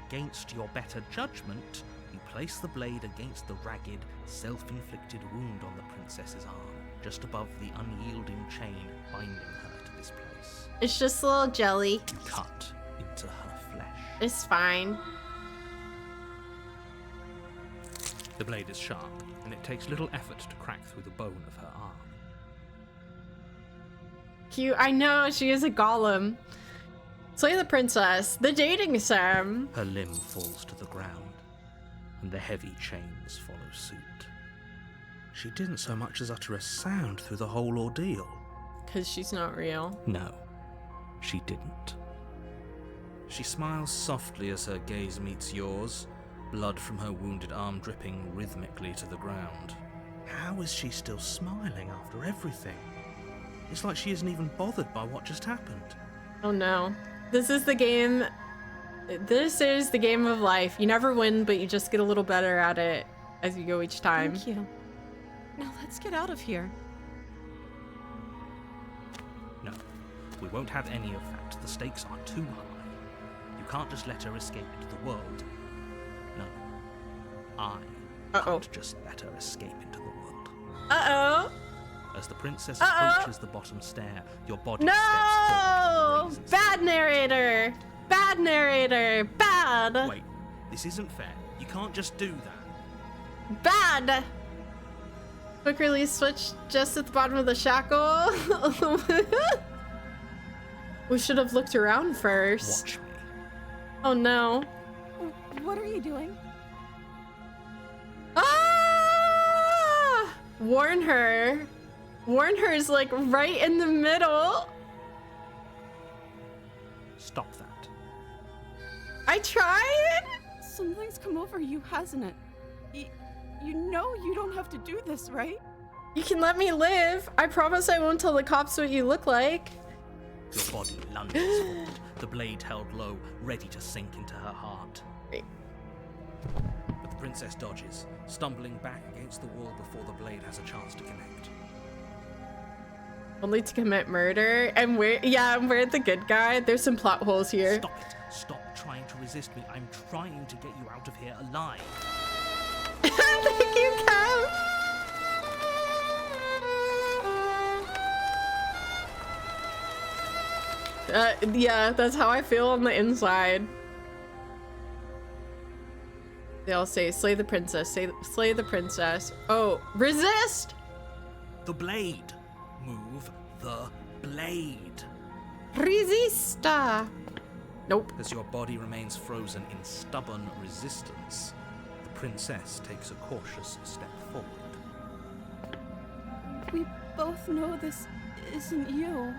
Against your better judgment, you place the blade against the ragged, self-inflicted wound on the princess's arm, just above the unyielding chain binding her to this place. It's just a little jelly. You cut into her flesh. It's fine. The blade is sharp, and it takes little effort to crack through the bone of her arm. Cute. I know, she is a golem. Slay the princess. The dating sim. Her limb falls to the ground, and the heavy chains follow suit. She didn't so much as utter a sound through the whole ordeal. 'Cause she's not real. No, she didn't. She smiles softly as her gaze meets yours, blood from her wounded arm dripping rhythmically to the ground. How is she still smiling after everything? It's like she isn't even bothered by what just happened. Oh no. This is the game. This is the game of life. You never win, but you just get a little better at it as you go each time. Thank you. Now let's get out of here. No, we won't have any of that. The stakes are too high. You can't just let her escape into the world. No, I can't just let her escape into the world. Uh-oh. As the princess approaches the bottom stair, your body steps No! forward. Bad narrator! Bad narrator! Bad! Wait, this isn't fair. You can't just do that. Bad! Quick release switch just at the bottom of the shackle. We should have looked around first. Watch me. Oh no. What are you doing? Ah! Warn her. Warn her is like right in the middle. Stop that. I tried. Something's come over you, hasn't it? You know you don't have to do this, right? You can let me live. I promise I won't tell the cops what you look like. Your body lunges forward, the blade held low, ready to sink into her heart. But the princess dodges, stumbling back against the wall before the blade has a chance to connect. Only to commit murder? And we're the good guy. There's some plot holes here. Stop it. Stop trying to resist me. I'm trying to get you out of here alive. Thank you, Cam. Yeah, that's how I feel on the inside. They all say, slay the princess, slay the princess. Oh, resist! The blade. Move the blade. Resista. Nope. As your body remains frozen in stubborn resistance, the princess takes a cautious step forward. We both know this isn't you.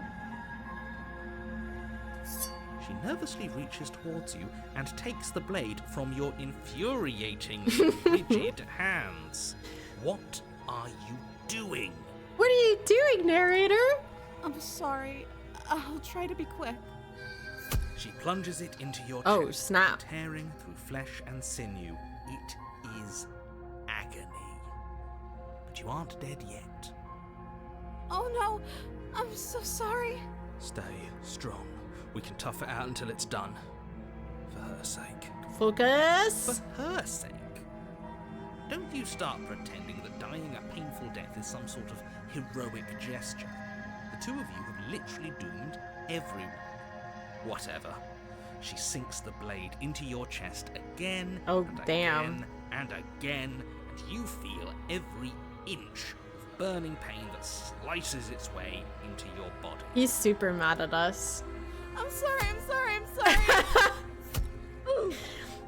She nervously reaches towards you and takes the blade from your infuriating, rigid hands. What are you doing? What are you doing, narrator? I'm sorry. I'll try to be quick. She plunges it into your chest, Oh, snap. tearing through flesh and sinew. It is agony. But you aren't dead yet. Oh no, I'm so sorry. Stay strong. We can tough it out until it's done. For her sake. Focus. For her sake. Don't you start pretending that dying a painful death is some sort of heroic gesture. The two of you have literally doomed everyone. Whatever. She sinks the blade into your chest again and damn. again and again, and you feel every inch of burning pain that slices its way into your body. He's super mad at us. I'm sorry.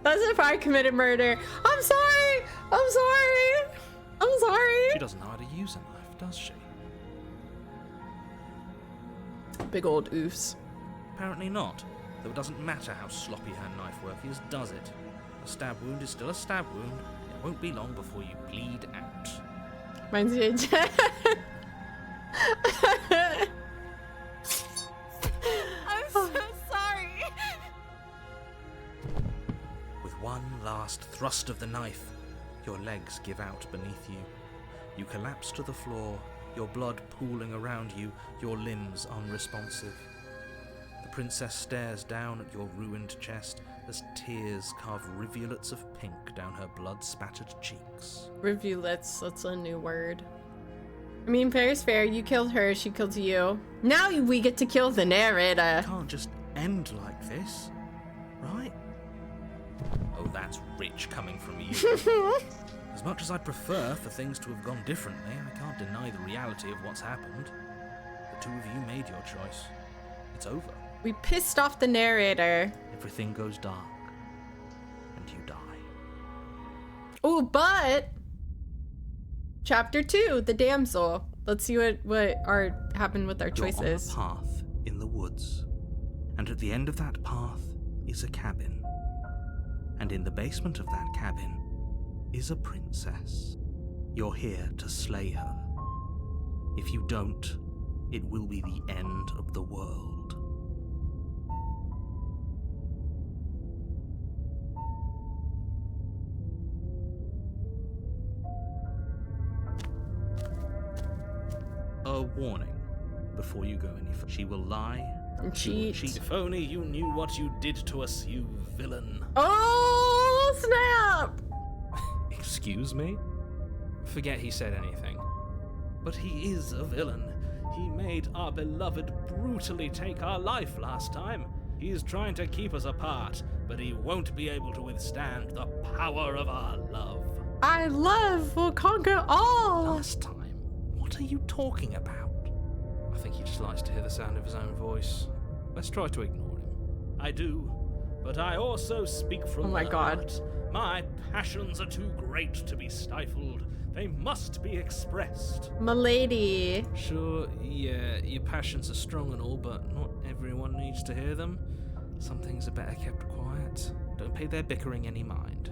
That's if I committed murder. I'm sorry. She doesn't know how to use a knife, does she? Big old oofs. Apparently not, though it doesn't matter how sloppy her knife work is, does it? A stab wound is still a stab wound. It won't be long before you bleed out. Mine's the I'm so sorry. With one last thrust of the knife, your legs give out beneath you. You collapse to the floor, your blood pooling around you, your limbs unresponsive. The princess stares down at your ruined chest as tears carve rivulets of pink down her blood-spattered cheeks. Rivulets, that's a new word. I mean, fair is fair. You killed her, she killed you. Now we get to kill the narrator. It can't just end like this, right? Oh, that's rich coming from you. As much as I'd prefer for things to have gone differently, I can't deny the reality of what's happened. The two of you made your choice. It's over. We pissed off the narrator. Everything goes dark, and you die. Oh, but Chapter 2, the damsel. Let's see what happened with our choices. You're on a path in the woods, and at the end of that path is a cabin. And in the basement of that cabin is a princess. You're here to slay her. If you don't, it will be the end of the world. A warning before you go any further. She will lie and cheat. If only you knew what you did to us, you villain. Oh, snap! Excuse me? Forget he said anything. But he is a villain. He made our beloved brutally take our life last time. He is trying to keep us apart, but he won't be able to withstand the power of our love. Our love will conquer all! Last time? What are you talking about? I think he just likes to hear the sound of his own voice. Let's try to ignore him. I do, but I also speak from the heart. My passions are too great to be stifled. They must be expressed. Milady. Sure, yeah, your passions are strong and all, but not everyone needs to hear them. Some things are better kept quiet. Don't pay their bickering any mind.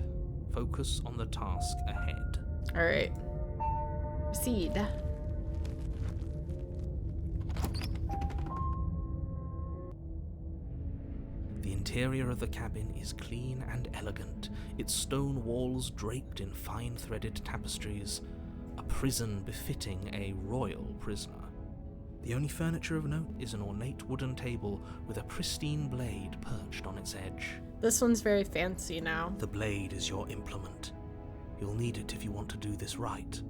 Focus on the task ahead. Alright. Proceed. The interior of the cabin is clean and elegant, its stone walls draped in fine-threaded tapestries, a prison befitting a royal prisoner. The only furniture of note is an ornate wooden table with a pristine blade perched on its edge. This one's very fancy now. The blade is your implement. You'll need it if you want to do this right.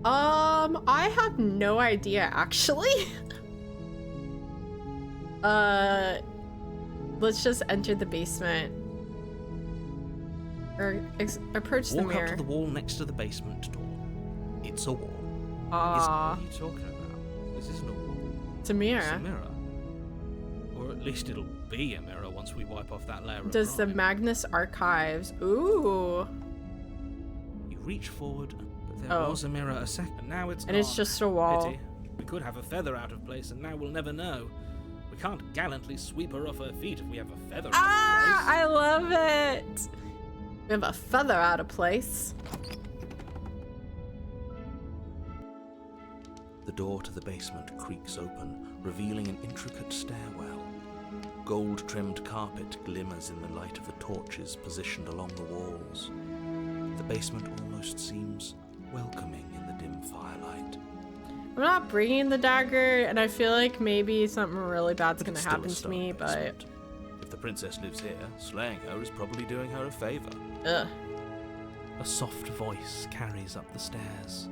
I have no idea, actually. Let's just enter the basement. Or approach the mirror. Walk up to the wall next to the basement door. It's a wall. What are you talking about? This isn't a wall. It's a mirror. It's a mirror. Or at least it'll be a mirror once we wipe off that layer of Does the grime. Magnus Archives. Ooh. You reach forward, but there was a mirror a second, and now it's gone. And it's just a wall. Pity. We could have a feather out of place, and now we'll never know. We can't gallantly sweep her off her feet if we have a feather out of place. I love it. We have a feather out of place. The door to the basement creaks open, revealing an intricate stairwell. Gold-trimmed carpet glimmers in the light of the torches positioned along the walls. The basement almost seems welcoming in the dim firelight. I'm not bringing the dagger, and I feel like maybe something really bad's gonna happen to me, but... If the princess lives here, slaying her is probably doing her a favor. Ugh. A soft voice carries up the stairs.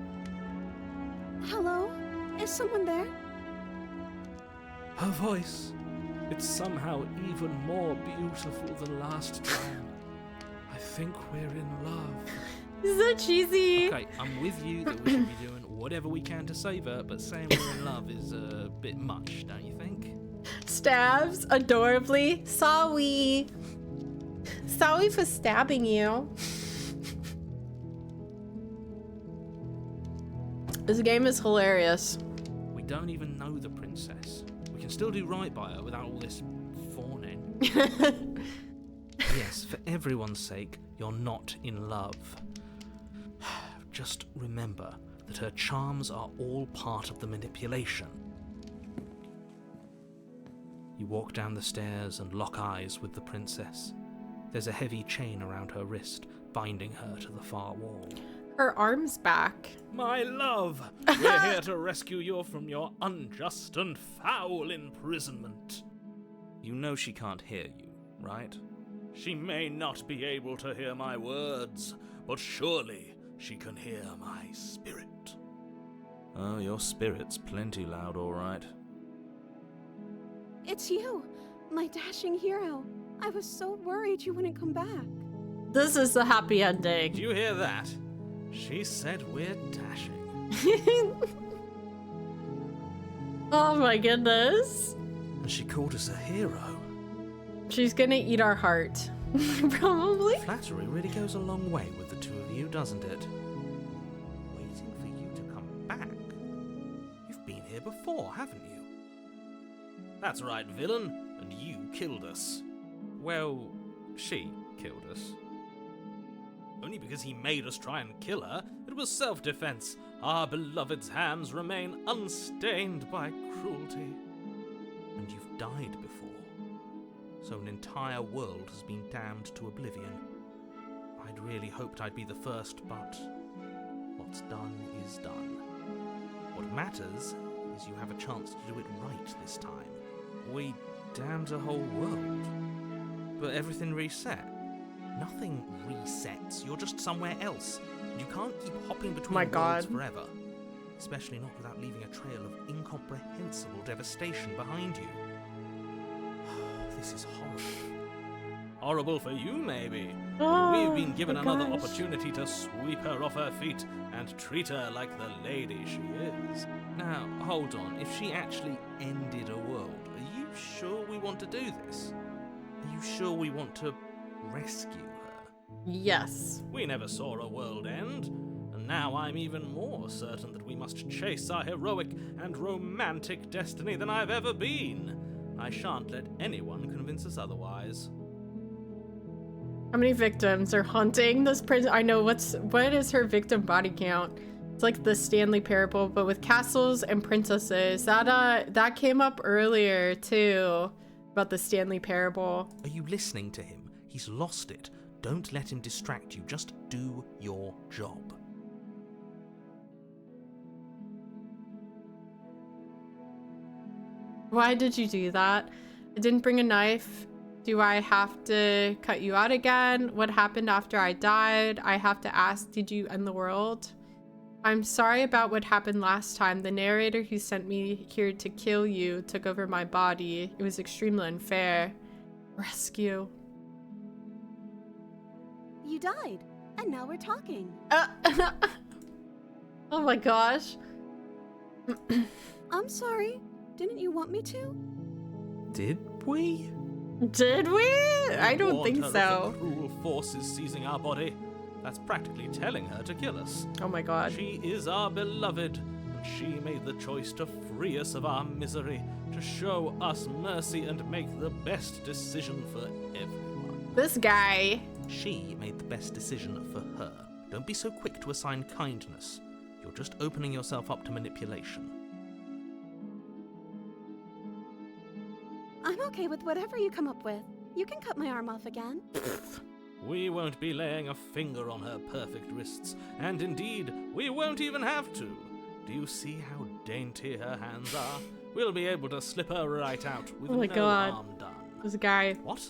Hello? Is someone there? Her voice. It's somehow even more beautiful than last time. I think we're in love. This is so cheesy. Okay, I'm with you that we should be doing whatever we can to save her, but saying we're in love is a bit much, don't you think? Stabs adorably. Sorry. Sorry for stabbing you. This game is hilarious. We don't even know the princess. We can still do right by her without all this fawning. Yes, for everyone's sake, you're not in love. Just remember that her charms are all part of the manipulation. You walk down the stairs and lock eyes with the princess. There's a heavy chain around her wrist, binding her to the far wall. Her arm's back. My love, we're here to rescue you from your unjust and foul imprisonment. You know she can't hear you, right? She may not be able to hear my words, but surely she can hear my spirit. Oh, your spirit's plenty loud, all right. It's you, my dashing hero. I was so worried you wouldn't come back. This is the happy ending. Did you hear that? She said we're dashing. Oh my goodness. And she called us a hero. She's gonna eat our heart. Probably. Flattery really goes a long way with the two of you, doesn't it? Waiting for you to come back. You've been here before, haven't you? That's right, villain. And you killed us. Well, she killed us. Only because he made us try and kill her. It was self-defense. Our beloved's hands remain unstained by cruelty. And you've died before. So an entire world has been damned to oblivion. I'd really hoped I'd be the first, but what's done is done. What matters is you have a chance to do it right this time. We damned a whole world. But everything reset. Nothing resets. You're just somewhere else. You can't keep hopping between worlds forever. Especially not without leaving a trail of incomprehensible devastation behind you. This is horrible. Horrible for you, maybe. We've been given another opportunity to sweep her off her feet and treat her like the lady she is. Now, hold on. If she actually ended a world, are you sure we want to do this? Are you sure we want to rescue her? Yes. We never saw a world end, and now I'm even more certain that we must chase our heroic and romantic destiny than I've ever been. I shan't let anyone convince us otherwise. How many victims are haunting this prison? I know what is her victim body count? It's like the Stanley Parable, but with castles and princesses. That came up earlier too, about the Stanley Parable. Are you listening to him? He's lost it. Don't let him distract you. Just do your job. Why did you do that? I didn't bring a knife. Do I have to cut you out again? What happened after I died? I have to ask, did you end the world? I'm sorry about what happened last time. The narrator who sent me here to kill you took over my body. It was extremely unfair. Rescue. You died, and now we're talking. Oh my gosh. I'm sorry. Didn't you want me to? Did we? Did we? I don't think Warned her so. of the cruel forces seizing our body. That's practically telling her to kill us. Oh my god. She is our beloved, and she made the choice to free us of our misery, to show us mercy and make the best decision for everyone. This guy. She made the best decision for her. Don't be so quick to assign kindness. You're just opening yourself up to manipulation. I'm okay with whatever you come up with. You can cut my arm off again. We won't be laying a finger on her perfect wrists, and indeed, we won't even have to. Do you see how dainty her hands are? We'll be able to slip her right out with no harm done. This guy. What?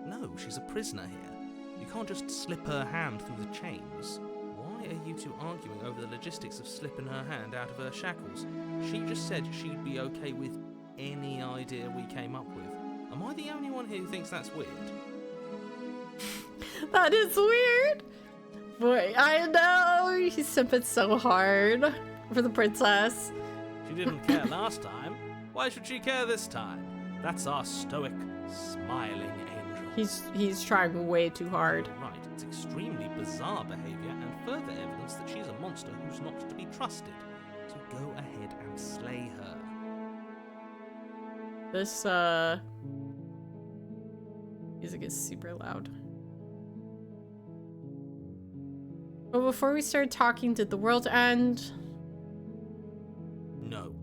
No, she's a prisoner here. You can't just slip her hand through the chains. Why are you two arguing over the logistics of slipping her hand out of her shackles? She just said she'd be okay with any idea we came up with. Am I the only one who thinks that's weird? That is weird. Boy, I know. He's simping so hard for the princess. She didn't care last time. Why should she care this time? That's our stoic, smiling angel. He's trying way too hard. Right, it's extremely bizarre behavior and further evidence that she's a monster who's not to be trusted. So go ahead and slay her. This music is super loud. But before we start talking, did the world end? No,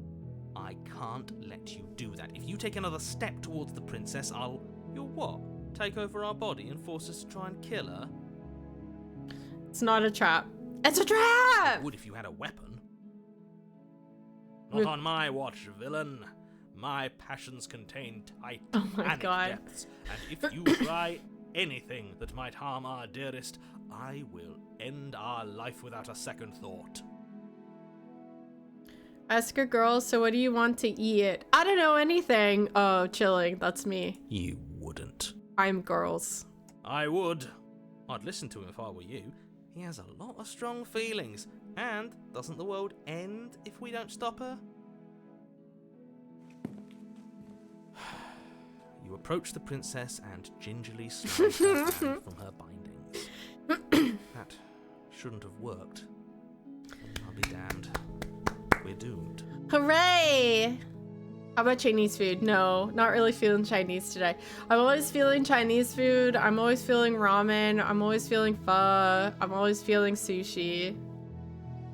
I can't let you do that. If you take another step towards the princess, you'll what? Take over our body and force us to try and kill her? It's not a trap. It's a trap! You would if you had a weapon. Not on my watch, villain. My passions contain titanic depths, and if you try anything that might harm our dearest, I will end our life without a second thought. Ask a girl, so what do you want to eat? I don't know anything. Oh, chilling. That's me. You wouldn't. I'm girls. I would. I'd listen to him if I were you. He has a lot of strong feelings. And doesn't the world end if we don't stop her? You approach the princess and gingerly slide her hand from her bindings. That shouldn't have worked. I'll be damned. We're doomed. Hooray! How about Chinese food? No, not really feeling Chinese today. I'm always feeling Chinese food. I'm always feeling ramen. I'm always feeling pho. I'm always feeling sushi.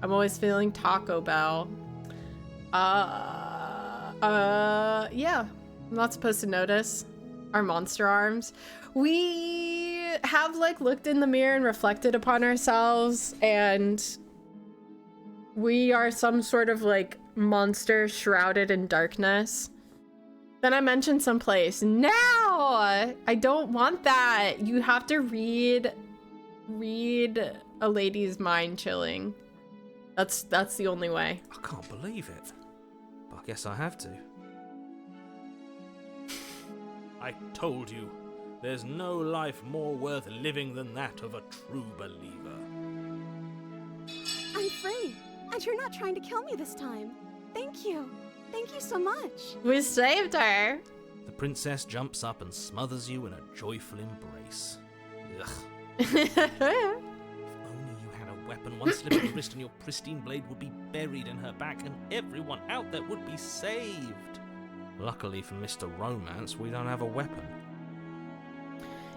I'm always feeling Taco Bell. Yeah. I'm not supposed to notice our monster arms. We have like looked in the mirror and reflected upon ourselves, and we are some sort of like monster shrouded in darkness. Then I mentioned someplace. No! I don't want that. You have to read a lady's mind, chilling. That's the only way. I can't believe it. But I guess I have to. I told you, there's no life more worth living than that of a true believer. I'm free, and you're not trying to kill me this time. Thank you. Thank you so much. We saved her. The princess jumps up and smothers you in a joyful embrace. Ugh. If only you had a weapon, one slip of the wrist and your pristine blade would be buried in her back and everyone out there would be saved. Luckily for Mr. Romance, we don't have a weapon.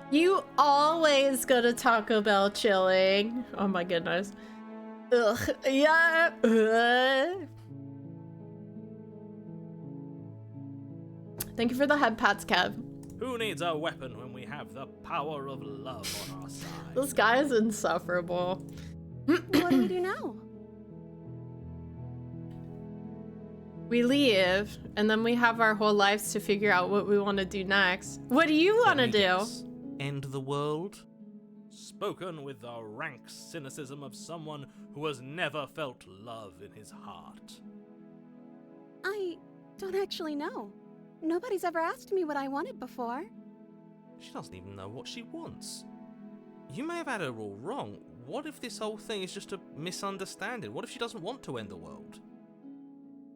You always go to Taco Bell, chilling. Oh my goodness. Ugh. Yeah. Ugh. Thank you for the head pats, Kev. Who needs a weapon when we have the power of love on our side? This guy is insufferable. What do we do now? We leave, and then we have our whole lives to figure out what we want to do next. What do you want to do? End the world? Spoken with the rank cynicism of someone who has never felt love in his heart. I don't actually know. Nobody's ever asked me what I wanted before. She doesn't even know what she wants. You may have had her all wrong. What if this whole thing is just a misunderstanding? What if she doesn't want to end the world?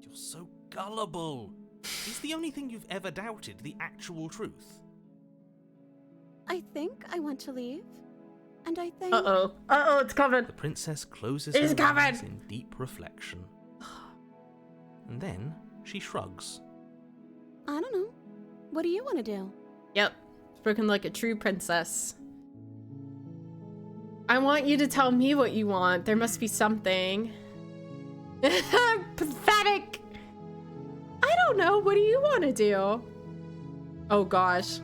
You're so gullible. Is the only thing you've ever doubted the actual truth? I think I want to leave. And I think... Uh-oh. Uh-oh, it's coming. The princess closes her eyes in deep reflection. And then she shrugs. I don't know. What do you want to do? Yep. Spoken like a true princess. I want you to tell me what you want. There must be something. Pathetic. I don't know. What do you want to do? Oh gosh.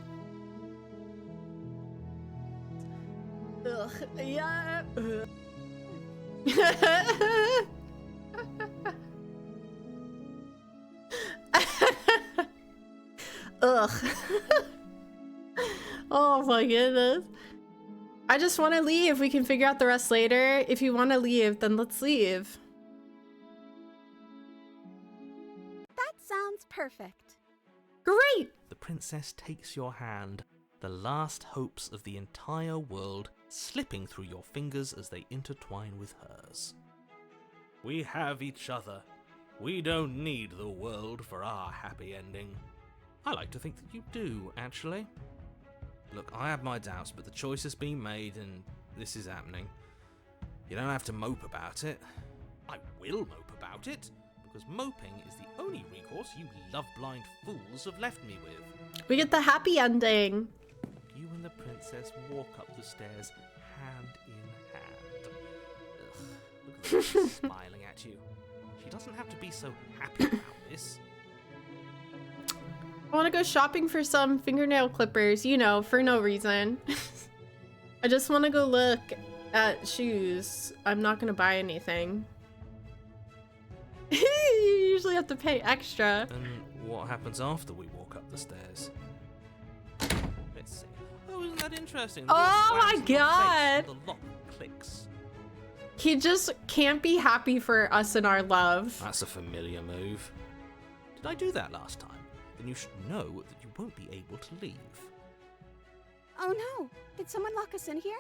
Ugh. Yeah. Ugh. Oh my goodness. I just want to leave. We can figure out the rest later. If you want to leave, then let's leave. That sounds perfect. Great! The princess takes your hand, the last hopes of the entire world slipping through your fingers as they intertwine with hers. We have each other. We don't need the world for our happy ending. I like to think that you do, actually. Look, I have my doubts, but the choice has been made and this is happening. You don't have to mope about it. I will mope about it, because moping is the only recourse you love-blind fools have left me with. We get the happy ending. You and the princess walk up the stairs, hand in hand. Ugh, look at her, she's smiling at you. She doesn't have to be so happy about this. I want to go shopping for some fingernail clippers, you know, for no reason. I just want to go look at shoes. I'm not going to buy anything. You usually have to pay extra. And what happens after we walk up the stairs? Let's see. Oh, isn't that interesting? Oh my god! The lock clicks. He just can't be happy for us and our love. That's a familiar move. Did I do that last time? Then you should know that you won't be able to leave. Oh no! Did someone lock us in here?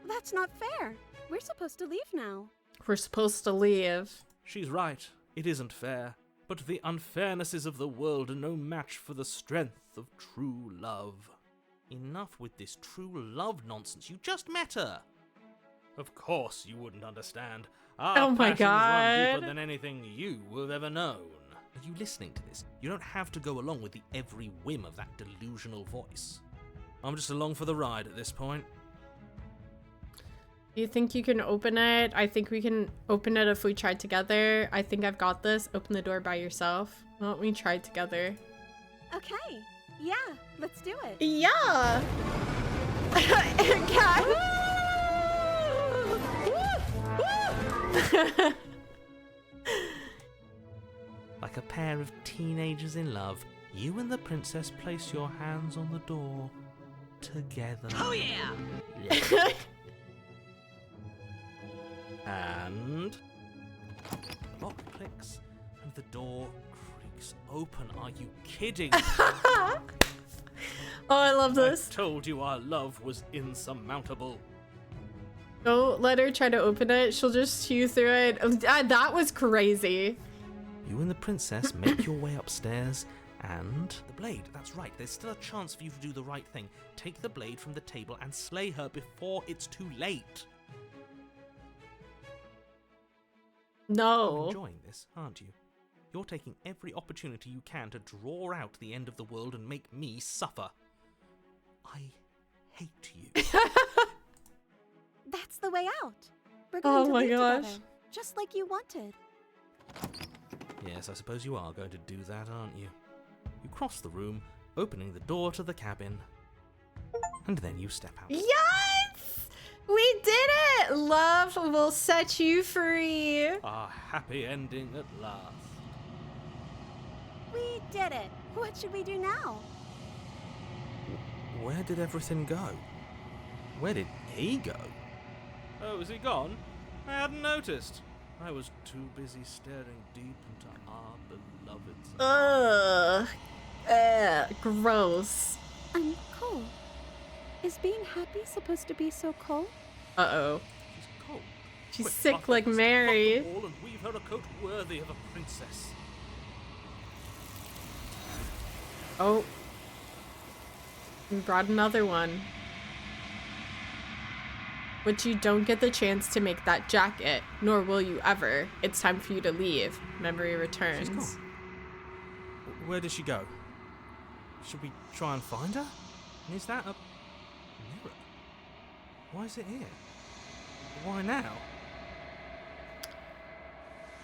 That's not fair. We're supposed to leave now. We're supposed to leave. She's right. It isn't fair. But the unfairnesses of the world are no match for the strength of true love. Enough with this true love nonsense. You just met her. Of course you wouldn't understand. Our passions run deeper than anything you have ever known. Are you listening to this? You don't have to go along with the every whim of that delusional voice. I'm just along for the ride at this point. You think you can open it? I think we can open it if we try together. I think I've got this. Open the door by yourself. Why don't we try together? Okay. Yeah, let's do it. Yeah! Like a pair of teenagers in love, you and the princess place your hands on the door together. Oh yeah! And the lock clicks and the door creaks open. Are you kidding? Oh, I love this. I told you our love was insurmountable. Don't let her try to open it. She'll just chew through it. That was crazy. You and the princess make your way upstairs and the blade. That's right. There's still a chance for you to do the right thing. Take the blade from the table and slay her before it's too late. No. You're enjoying this, aren't you? You're taking every opportunity you can to draw out the end of the world and make me suffer. I hate you. That's the way out. We're going to my leave gosh. together, just like you wanted. Yes, I suppose you are going to do that, aren't you? You cross the room, opening the door to the cabin, and then you step out. Yes! We did it! Love will set you free. A happy ending at last. We did it. What should we do now? Where did everything go? Where did he go? Oh, is he gone? I hadn't noticed. I was too busy staring deep into our beloved's Ugh. Gross. I'm cold. Is being happy supposed to be so cold? Uh-oh. She's cold. She's Quick, sick Arthur, like Mary. Stop the wall and weave her a coat worthy of a princess. Oh. We brought another one. But you don't get the chance to make that jacket, nor will you ever. It's time for you to leave. Memory returns. She's gone. Where did she go? Should we try and find her? And is that a mirror? Why is it here? Why now?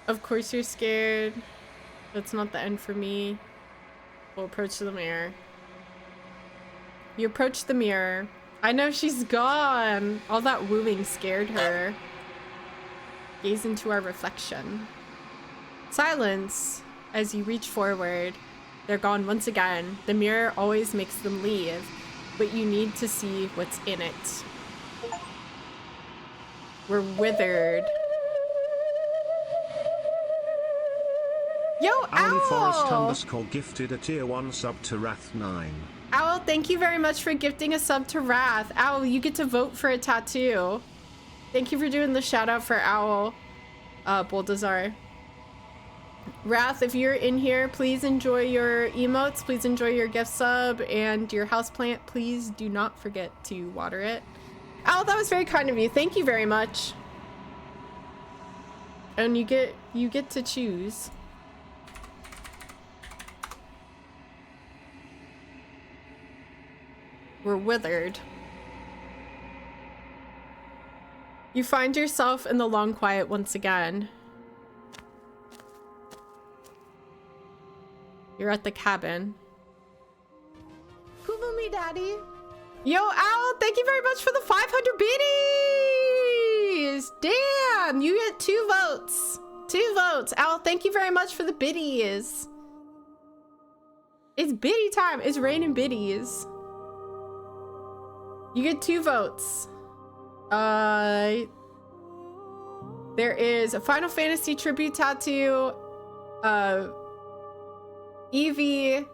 Of course you're scared. That's not the end for me. We'll approach the mirror. You approach the mirror. I know she's gone. All that wooing scared her. Gaze into our reflection. Silence as you reach forward. They're gone once again. The mirror always makes them leave, but you need to see what's in it. We're withered. Yo, Owly Forest Owl! _ gifted a tier 1 sub to Wrath 9. Owl, thank you very much for gifting a sub to Wrath. Owl, you get to vote for a tattoo. Thank you for doing the shout out for Owl, Boldazar. Wrath, if you're in here, please enjoy your emotes, please enjoy your gift sub, and your houseplant. Please do not forget to water it. Owl, that was very kind of you. Thank you very much. And you get to choose. We're withered. You find yourself in the long quiet once again. You're at the cabin. Google me, daddy. Yo, Owl, thank you very much for the 500 biddies. Damn, you get 2 votes. 2 votes. Owl, thank you very much for the biddies. It's biddy time. It's raining biddies. You get 2 votes. There is a Final Fantasy tribute tattoo, Eevee,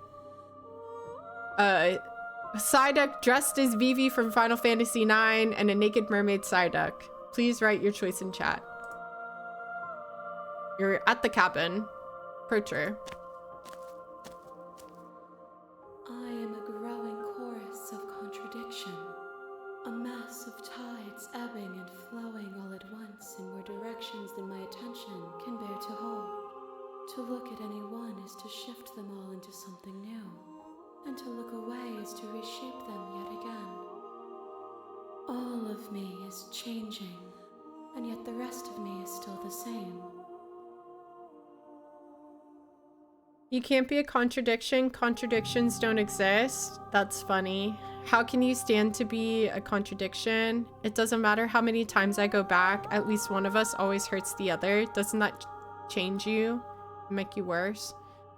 Psyduck dressed as Vivi from Final Fantasy IX, and a naked mermaid Psyduck. Please write your choice in chat. You're at the cabin. Approacher. I am a growing chorus of contradiction, a mass of tides ebbing and flowing all at once in more directions than my attention can bear to hold. To look at any one is to shift them all into something new, and to look away is to reshape them yet again. All of me is changing, and yet the rest of me is still the same. You can't be a contradiction. Contradictions don't exist. That's funny. How can you stand to be a contradiction? It doesn't matter how many times I go back. At least one of us always hurts the other. Doesn't that change you? Make you worse?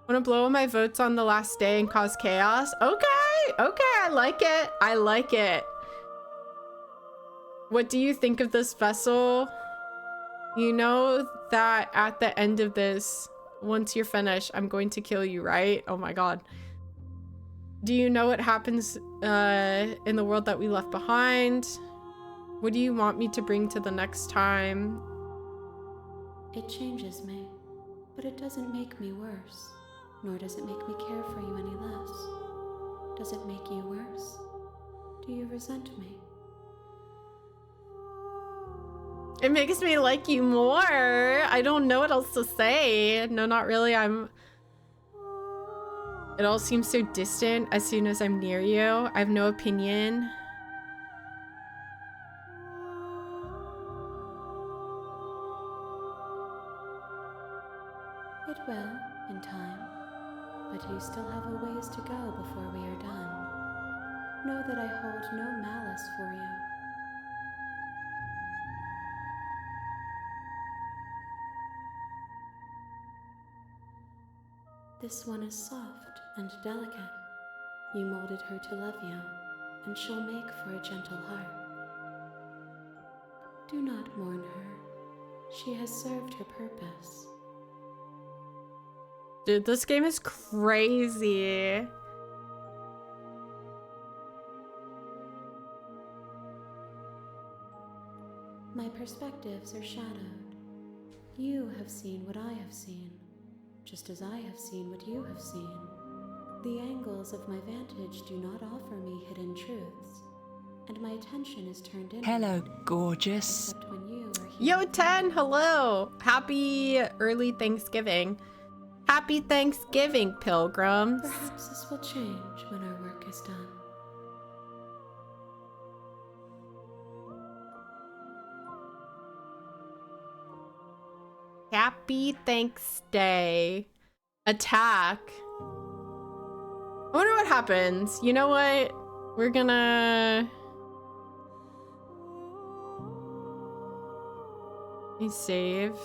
Want to blow my votes on the last day and cause chaos? Okay. Okay. I like it. I like it. What do you think of this vessel? You know that at the end of this, once you're finished, I'm going to kill you, right? Oh my god. Do you know what happens in the world that we left behind? What do you want me to bring to the next time? It changes me, but it doesn't make me worse, nor does it make me care for you any less. Does it make you worse? Do you resent me? It makes me like you more. I don't know what else to say. No, not really. It all seems so distant as soon as I'm near you. I have no opinion. It will, in time. But you still have a ways to go before we are done. Know that I hold no malice for you. This one is soft and delicate. You molded her to love you, and she'll make for a gentle heart. Do not mourn her. She has served her purpose. Dude, this game is crazy. My perspectives are shadowed. You have seen what I have seen, just as I have seen what you have seen. The angles of my vantage do not offer me hidden truths, and my attention is turned in. Hello, gorgeous. Except when you are here. Yo, 10, hello. Happy early Thanksgiving. Happy Thanksgiving, pilgrims. Perhaps this will change when our work is done. Happy Thanks Day. Attack. I wonder what happens. You know what? We're gonna... Let me save.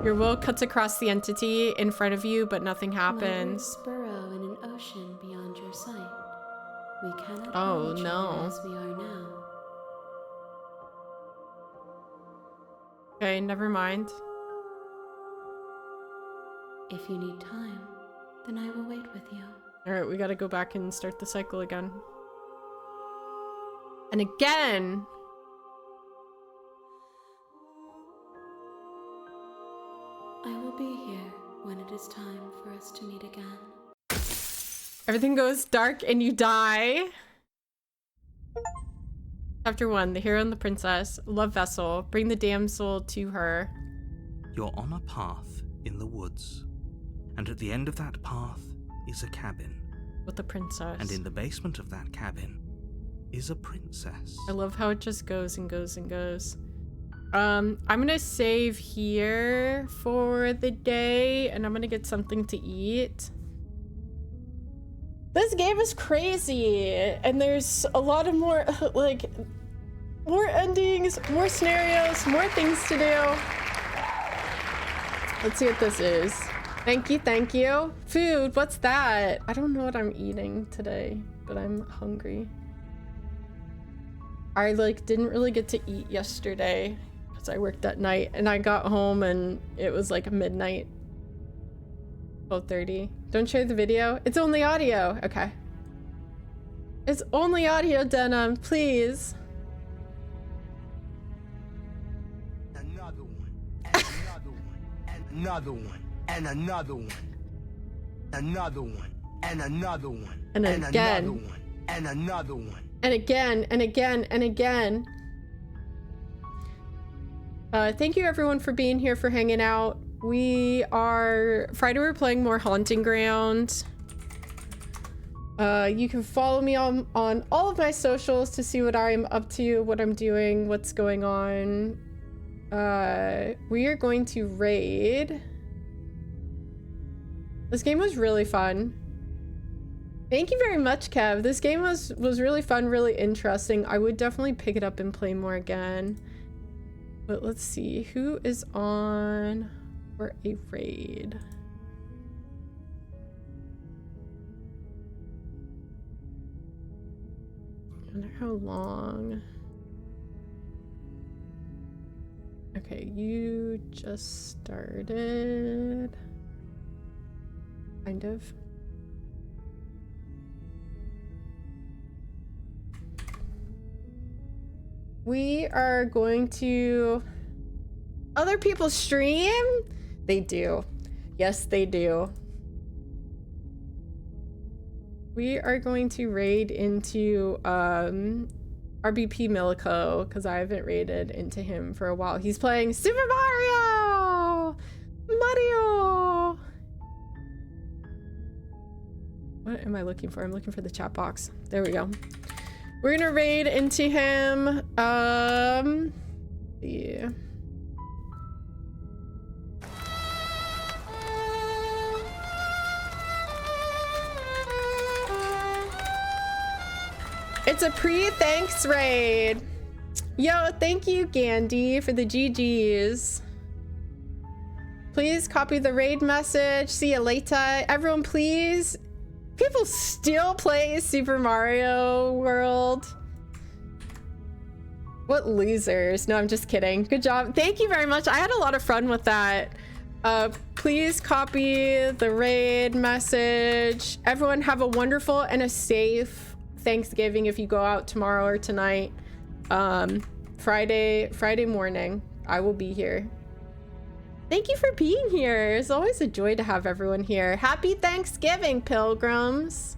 Your will cuts across the entity in front of you, but nothing happens. My roots burrow in an ocean beyond your sight. We cannot Oh, hold each no. other as we are now. Okay, never mind. If you need time, then I will wait with you. Alright, we gotta go back and start the cycle again. And again! I will be here when it is time for us to meet again. Everything goes dark and you die. Chapter 1, The Hero and the Princess. Love vessel. Bring the damsel to her. You're on a path in the woods, and at the end of that path is a cabin. With the princess. And in the basement of that cabin is a princess. I love how it just goes and goes and goes. I'm gonna save here for the day, and I'm gonna get something to eat. This game is crazy, and there's a lot of more, like, more endings, more scenarios, more things to do. Let's see what this is. Thank you, thank you. Food, what's that? I don't know what I'm eating today, but I'm hungry. I, like, didn't really get to eat yesterday because I worked at night, and I got home and it was like midnight. 12:30. Don't share the video. It's only audio. Okay. It's only audio, Denim. Please. Another one. And another one. And another one. And another one. Another one. And another one. And again. Another one. And another one. And again. And again. And again. Thank you everyone for being here, for hanging out. Friday we're playing more Haunting Ground. You can follow me on all of my socials to see what I'm up to, what I'm doing, what's going on. We are going to raid. This game was really fun. Thank you very much, Kev. This game was really fun, really interesting. I would definitely pick it up and play more again. But let's see, who is on for a raid? I wonder how long. Okay, you just started. Kind of. We are going to... Other people stream? They do. Yes, they do. We are going to raid into RBP Milico, because I haven't raided into him for a while. He's playing Super Mario! Mario! What am I looking for? I'm looking for the chat box. There we go. We're gonna raid into him. Yeah. It's a pre-thanks raid. Yo, thank you, Gandhi, for the GGs. Please copy the raid message. See you later. Everyone, please. People still play Super Mario World. What losers. No, I'm just kidding. Good job. Thank you very much. I had a lot of fun with that. Please copy the raid message. Everyone have a wonderful and a safe Thanksgiving if you go out tomorrow or tonight. Friday morning, I will be here. Thank you for being here. It's always a joy to have everyone here. Happy Thanksgiving, pilgrims.